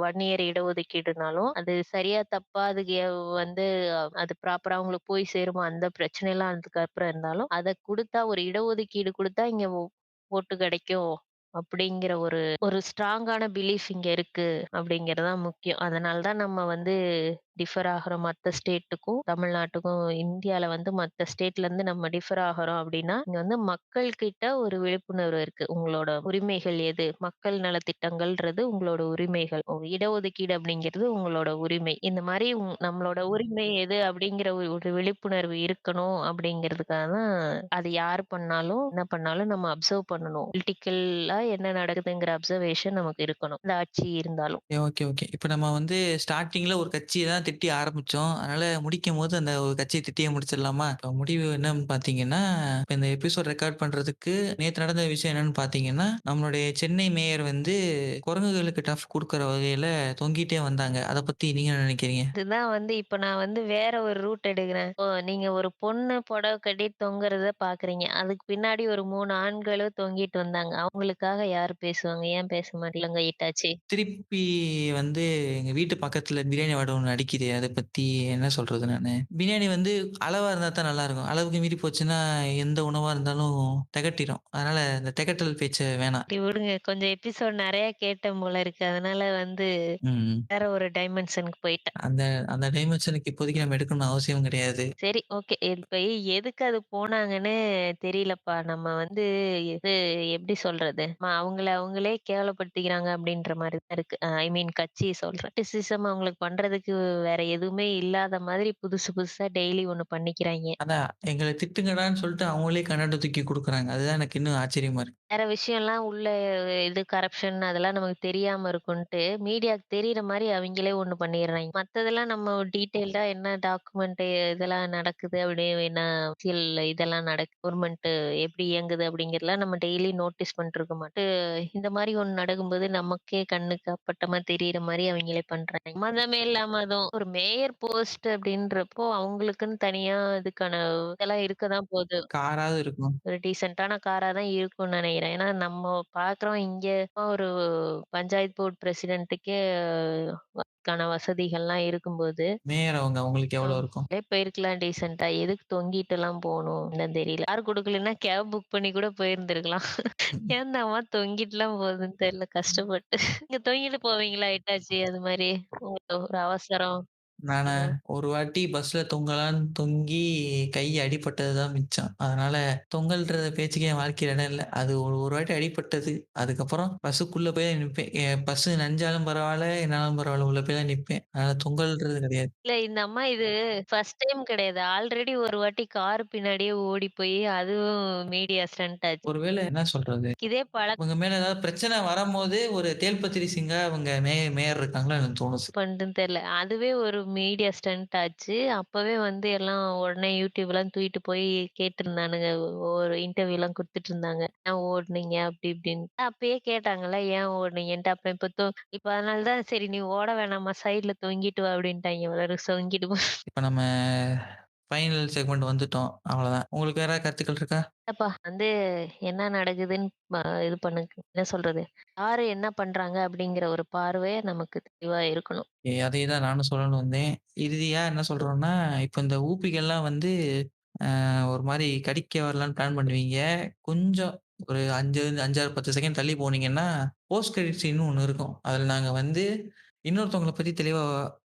Speaker 4: வன்னியர் இடஒதுக்கீடுனாலும், அது சரியா தப்பா அதுக்கு வந்து அது ப்ராப்பரா அவங்களுக்கு போய் சேருமா? அந்த பிரச்சனைலாம் அதுக்கப்புறம் இருந்தாலும், அத குடுத்தா ஒரு இடஒதுக்கீடு குடுத்தா இங்க ஓட்டு கிடைக்கும். அப்படிங்கிற ஒரு ஒரு ஸ்ட்ராங்கான பிலீஃப் இங்க இருக்கு அப்படிங்கிறது தான் முக்கியம். அதனால தான் நம்ம வந்து டிஃபர் ஆகுறோம் மத்த ஸ்டேட்டுக்கும், தமிழ்நாட்டுக்கும் இந்தியால வந்து மத்த ஸ்டேட்ல இருந்து நம்ம டிஃபர் ஆகுறோம் அப்படின்னா, இங்க வந்து மக்கள் கிட்ட ஒரு விழிப்புணர்வு இருக்கு. உங்களோட உரிமைகள் எது? மக்கள் நலத்திட்டங்கள்ன்றது உங்களோட உரிமைகள். இடஒதுக்கீடு அப்படிங்கிறது உங்களோட உரிமை. இந்த மாரி நம்மளோட உரிமை எது அப்படிங்கிற ஒரு விழிப்புணர்வு இருக்கணும் அப்படிங்கிறதுக்காக தான் அது யார் பண்ணாலும், என்ன பண்ணாலும் நம்ம அப்சர்வ் பண்ணணும். பொலிட்டிக்கல்லா என்ன நடக்குதுங்கிற அப்சர்வேஷன் நமக்கு இருக்கணும். இந்த ஆட்சி இருந்தாலும்.
Speaker 3: Okay, okay. இப்ப நம்ம வந்து ஸ்டார்ட்டிங்ல ஒரு கட்சிய தான் திட்டி ஆரம்பிச்சோம். அதனால முடிக்கும்போது அந்த ஒரு கட்சிய திட்டியே முடிச்சிடலாமா? இப்ப முடிவு என்னன்னு பார்த்தீங்கன்னா, இப்ப இந்த எபிசோட் ரெக்கார்ட் பண்றதுக்கு நேத்து நடந்த விஷயம் என்னன்னு பார்த்தீங்கன்னா, நம்மளுடைய சென்னை மேயர் வந்து குரங்குகளுக்கு டஃப் குடுக்குற வகையில தொங்கிட்டே வந்தாங்க. அத பத்தி நீங்க என்ன நினைக்கிறீங்க?
Speaker 4: இதுதான் வந்து இப்ப நான் வந்து வேற ஒரு ரூட் எடுக்கிறேன். இப்போ நீங்க ஒரு பொண்ணு புடவ கட்டிட்டு தொங்குறத பார்க்குறீங்க. அதுக்கு பின்னாடி ஒரு 3 ஆண்களும் தொங்கிட்டு வந்தாங்க. அவங்களுக்காக யாரு பேசுவாங்க? ஏன் பேச மாட்டீங்களா? இட்டாச்சி.
Speaker 3: திருப்பி வந்து எங்க வீட்டு பக்கத்துல பிரியாணி வாடை ஒண்ணு அடிக்குது. பிடிக்குதே! அத பத்தி என்ன சொல்றது நானு? பிரியாணி வந்து அளவா இருந்தா தான் நல்லாருக்கும். அளவுக்கு மீறி போச்சுன்னா, எந்த உணவா இருந்தாலும் தெகட்டிரும். அதனால இந்த தெகட்டல் பேச்ச வேணாம்.
Speaker 4: சரி விடுங்க. கொஞ்சம் எபிசோட் நெறைய கேட்டேன் போல இருக்கு. அதனால வந்து
Speaker 3: ம்.
Speaker 4: வேற ஒரு டைமென்ஷனுக்கு போயிட்டேன்.
Speaker 3: அந்த அந்த டைமென்ஷனுக்கு இப்போதைக்கு நம்ம எடுக்கணும்னு அவசியம் கிடையாது.
Speaker 4: சரி, ஓகே. இப்ப எதுக்கு அது போனாங்கன்னு தெரியலப்பா. நம்ம வந்து இது எப்படி சொல்றது? அவங்கள அவங்களே கேவலப்படுத்திக்கிறாங்க அப்படின்ற மாரி தான் இருக்கு. ஐ மீன் கட்சிய சொல்றேன். கிரிட்டிசிசம் அவங்களுக்கு பண்றதுக்கு வேற எதுவுமே இல்லாத மாதிரி புதுசு புதுசா டெய்லி ஒண்ணு பண்ணிக்கிறாய்ங்க.
Speaker 3: அதான் எங்கள திட்டுங்கடான்னு சொல்லிட்டு அவங்களே கன்னடம் தூக்கி குடுக்குறாங்க. அதுதான் எனக்கு இன்னும் ஆச்சரியமா இருக்கு.
Speaker 4: வேற விஷயம்லாம் உள்ள இது கரப்ஷன் அதெல்லாம் நமக்கு தெரியாம இருக்குன்ட்டு, மீடியாக்கு தெரியிற மாரி அவிங்களே ஒண்ணு பண்ணிர்றாய்ங்க. மத்ததெல்லாம் நம்ம டீட்டெயில்டா என்ன டாக்குமெண்ட் இதெல்லாம் நடக்குது அப்படி என்ன அரசியல் இதெல்லாம் கவர்மெண்ட் எப்படி இயங்குது அப்படிங்கிறதெல்லாம் நம்ம டெய்லி நோட்டீஸ் பண்ணிருக்க மாட்டோம். இந்த மாரி ஒண்ணு நடக்கும்போது நமக்கே கண்ணுக்கு அப்பட்டமா தெரியிற மாரி அவிங்களே பண்றாங்க. சம்மந்தமே இல்லாம அதுவும் ஒரு மேயர் போஸ்ட் அப்படின்றப்போ அவங்களுக்குன்னு தனியா இதுக்கான இதெல்லாம் இருக்க தான் போகுது.
Speaker 3: காராவது இருக்கும்.
Speaker 4: ஒரு டீசென்ட்டான காரா தான் இருக்கும்னு நெனைக்கிறேன். ஏன்னா, நம்ம பார்க்குறோம் இங்க ஒரு பஞ்சாயத்து போர்ட் பிரசிடென்ட்டுக்கே அதுக்கான வசதிகள்லாம் இருக்கும்போது,
Speaker 3: மேயர் அவங்க அவங்களுக்கு எவ்வளோ இருக்கும்?
Speaker 4: அப்படியே போயிருக்கலாம் டீசென்ட்டா. எதுக்கு தொங்கிட்டுலாம் போணும்? என்னன்னு தெரியல. கார் குடுக்கலன்னா கேப் புக் பண்ணி கூட போயிருந்திருக்கலாம்.
Speaker 3: ம்.
Speaker 4: ஏன் இந்த அம்மா தொங்கிட்டுலாம் போகுதுன்னு தெரியல கஷ்டப்பட்டு. நீங்க தொங்கிட்டு போவீங்களா எட்டாச்சி அது மாரி? உங்களுக்கு ஒரு அவசரம்.
Speaker 3: நானு
Speaker 4: அ.
Speaker 3: ஒரு வாட்டி பஸ்ல தொங்கலான்னு தொங்கி கை அடிபட்டது தான் மிச்சம். அதனால தொங்கல்ன்ற பேச்சுக்கே என் வாழ்க்கையில இடம் இல்ல. அது ஒரு ஒரு வாட்டி அடிபட்டது. அதுக்கப்புறம் பஸ்ஸுக்குள்ள போய் நிப்பேன். பஸ் நனைஞ்சாலும் பரவால்ல, என்னாலும் பரவால்ல. உள்ள போய் தான் நிப்பேன். அதனால தொங்கல்ன்றது கிடையாது.
Speaker 4: இல்ல இந்த அம்மா இது ஃபர்ஸ்ட் டைம் கிடையாது. ஆல்ரெடி ஒரு வாட்டி கார் பின்னாடியே ஓடி போய் அதுவும் மீடியா ஸ்டண்ட் ஆச்சு.
Speaker 3: ஒருவேள என்ன சொல்றது?
Speaker 4: இதே
Speaker 3: இவங்க மேல ஏதாவது பிரச்சனை வரம்போது ஒரு தேள்பத்திரி சிங்கா அவங்க மேயர் இருக்காங்களோன்னு எனக்கு தோணுச்சு.
Speaker 4: பண்துன்னு தெரியல. அதுவே ஒரு மீடியா ஸ்டண்ட் ஆச்சு. அப்பவே வந்து எல்லாம் உடனே YouTubeலாம் தூக்கிட்டு போய் கேட்டிருந்தானுங்க. ஒரு இன்டர்வியூலாம் குடுத்துட்டு இருந்தாங்க. ஏன் ஓடுனீங்க? அப்படி இப்படின்னு. அப்பயே கேட்டாங்கல்ல, ஏன் ஓடுனீங்கன்ட்டு. அப்புறம் இப்ப அதனால தான் சரி நீ ஓட வேணாம்மா, சைடுல தொங்கிட்டு வா அப்படின்ட்டாய்ங்க போல இருக்கு. தொங்கிட்டு போ.
Speaker 3: இப்ப நம்ம ஃபைனல் செக்மெண்ட் வந்துட்டோம். அவ்வளோதான். உங்களுக்கு வேற கருத்துக்கள் இருக்கா?
Speaker 4: இல்லப்பா வந்து என்ன நடக்குதுன்னு இது பண்ணுங்க. என்ன சொல்றது? யாரு என்ன பண்றாங்க அப்படிங்கிற ஒரு பார்வை நமக்கு தெளிவா இருக்கணும்.
Speaker 3: அதே தான் நானும் சொல்லணும்னு வந்தேன். இறுதியா என்ன சொல்றோம்னா, இப்ப இந்த ஊப்பிகள்லாம் வந்து ஒரு மாரி கடிக்க வரலான்னு பிளான் பண்ணுவீங்க. கொஞ்சம் ஒரு 5, 5, 6, 10 செகண்ட் தள்ளி போனீங்கன்னா, போஸ்ட் கிரெடிட் சீன்னு ஒண்ணு இருக்கும். அதுல நாங்க வந்து இன்னொருத்தவங்கள பத்தி தெளிவா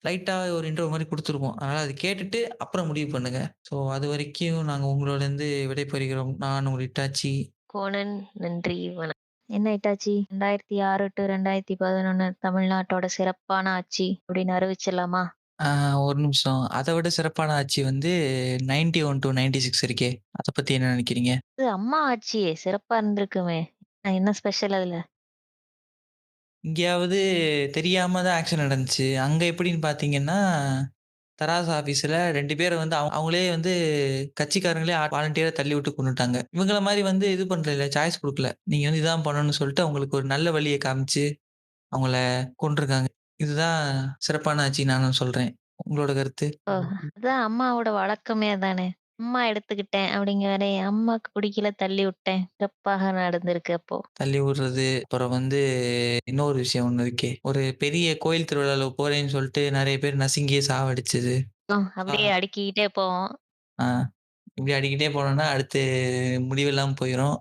Speaker 3: லைட்டா ஒரு இன்ட்ரோ மாரி குடுத்துருப்போம். அதனால அத கேட்டுட்டு அப்புறம் முடிவு பண்ணுங்க. ஸோ அதுவரைக்கும் நாங்க உங்களோடருந்து விடைபெறுகிறோம். நான் உங்கள் இட்டாச்சி.
Speaker 4: கோணன் நன்றி வணக்கம். என்ன ஆயிட்டாச்சு? 2006 to 2011 தமிழ்நாட்டோட சிறப்பான ஆட்சி அப்படின்னு அறிவிச்சிடலாமா?
Speaker 3: ஆ ஒரு நிமிஷம். அத விட சிறப்பான ஆட்சி வந்து 91 டூ 96 இருக்கே. அத பத்தி என்ன நெனைக்கிறீங்க?
Speaker 4: இது அம்மா ஆட்சியே சிறப்பா இருந்திருக்குமே. என்ன ஸ்பெஷல் அதுல?
Speaker 3: இங்கேயாவது தெரியாம தான் ஆக்ஷன் நடந்துச்சு. அங்க எப்படின்னு பார்த்தீங்கன்னா, தராசு ஆஃபீஸ்ல 2 பேர வந்து அவங்களே வந்து கட்சிக்காரங்களே வாலண்டியரா தள்ளி விட்டு கொன்னுட்டாங்க. இவங்கள மாரி வந்து இது பண்றதில்ல, சாய்ஸ் குடுக்கல. நீங்க வந்து இதான் பண்ணணும்னு சொல்லிட்டு அவங்களுக்கு ஒரு நல்ல வழிய காமிச்சு, அவங்கள கொன்றுருக்காங்க. இதுதான் சிறப்பான ஆட்சின்னு நானும் சொல்றேன். உங்களோட கருத்து?
Speaker 4: ஓ! அதான் அம்மாவோட வழக்கமே அதானே. அம்மா எடுத்துக்கிட்டேன் அப்படிங்கிற அம்மாக்கு பிடிக்கல தள்ளி விட்டேன். சிறப்பாக நடந்திருக்கு அப்போ.
Speaker 3: தள்ளி விடுறது. அப்புறம் வந்து இன்னொரு விஷயம் ஒண்ணு இருக்கே. ஒரு பெரிய கோயில் திருவிழால போறேன்னு சொல்லிட்டு நெறைய பேர் நசுங்கியே சாவடிச்சது. ஆ.
Speaker 4: அப்படியே அடுக்கிக்கிட்டே போவோம்.
Speaker 3: ஆ. இப்படி அடிக்கிட்டே போனோம்னா, அடுத்து முடிவில்லாம போயிரும்.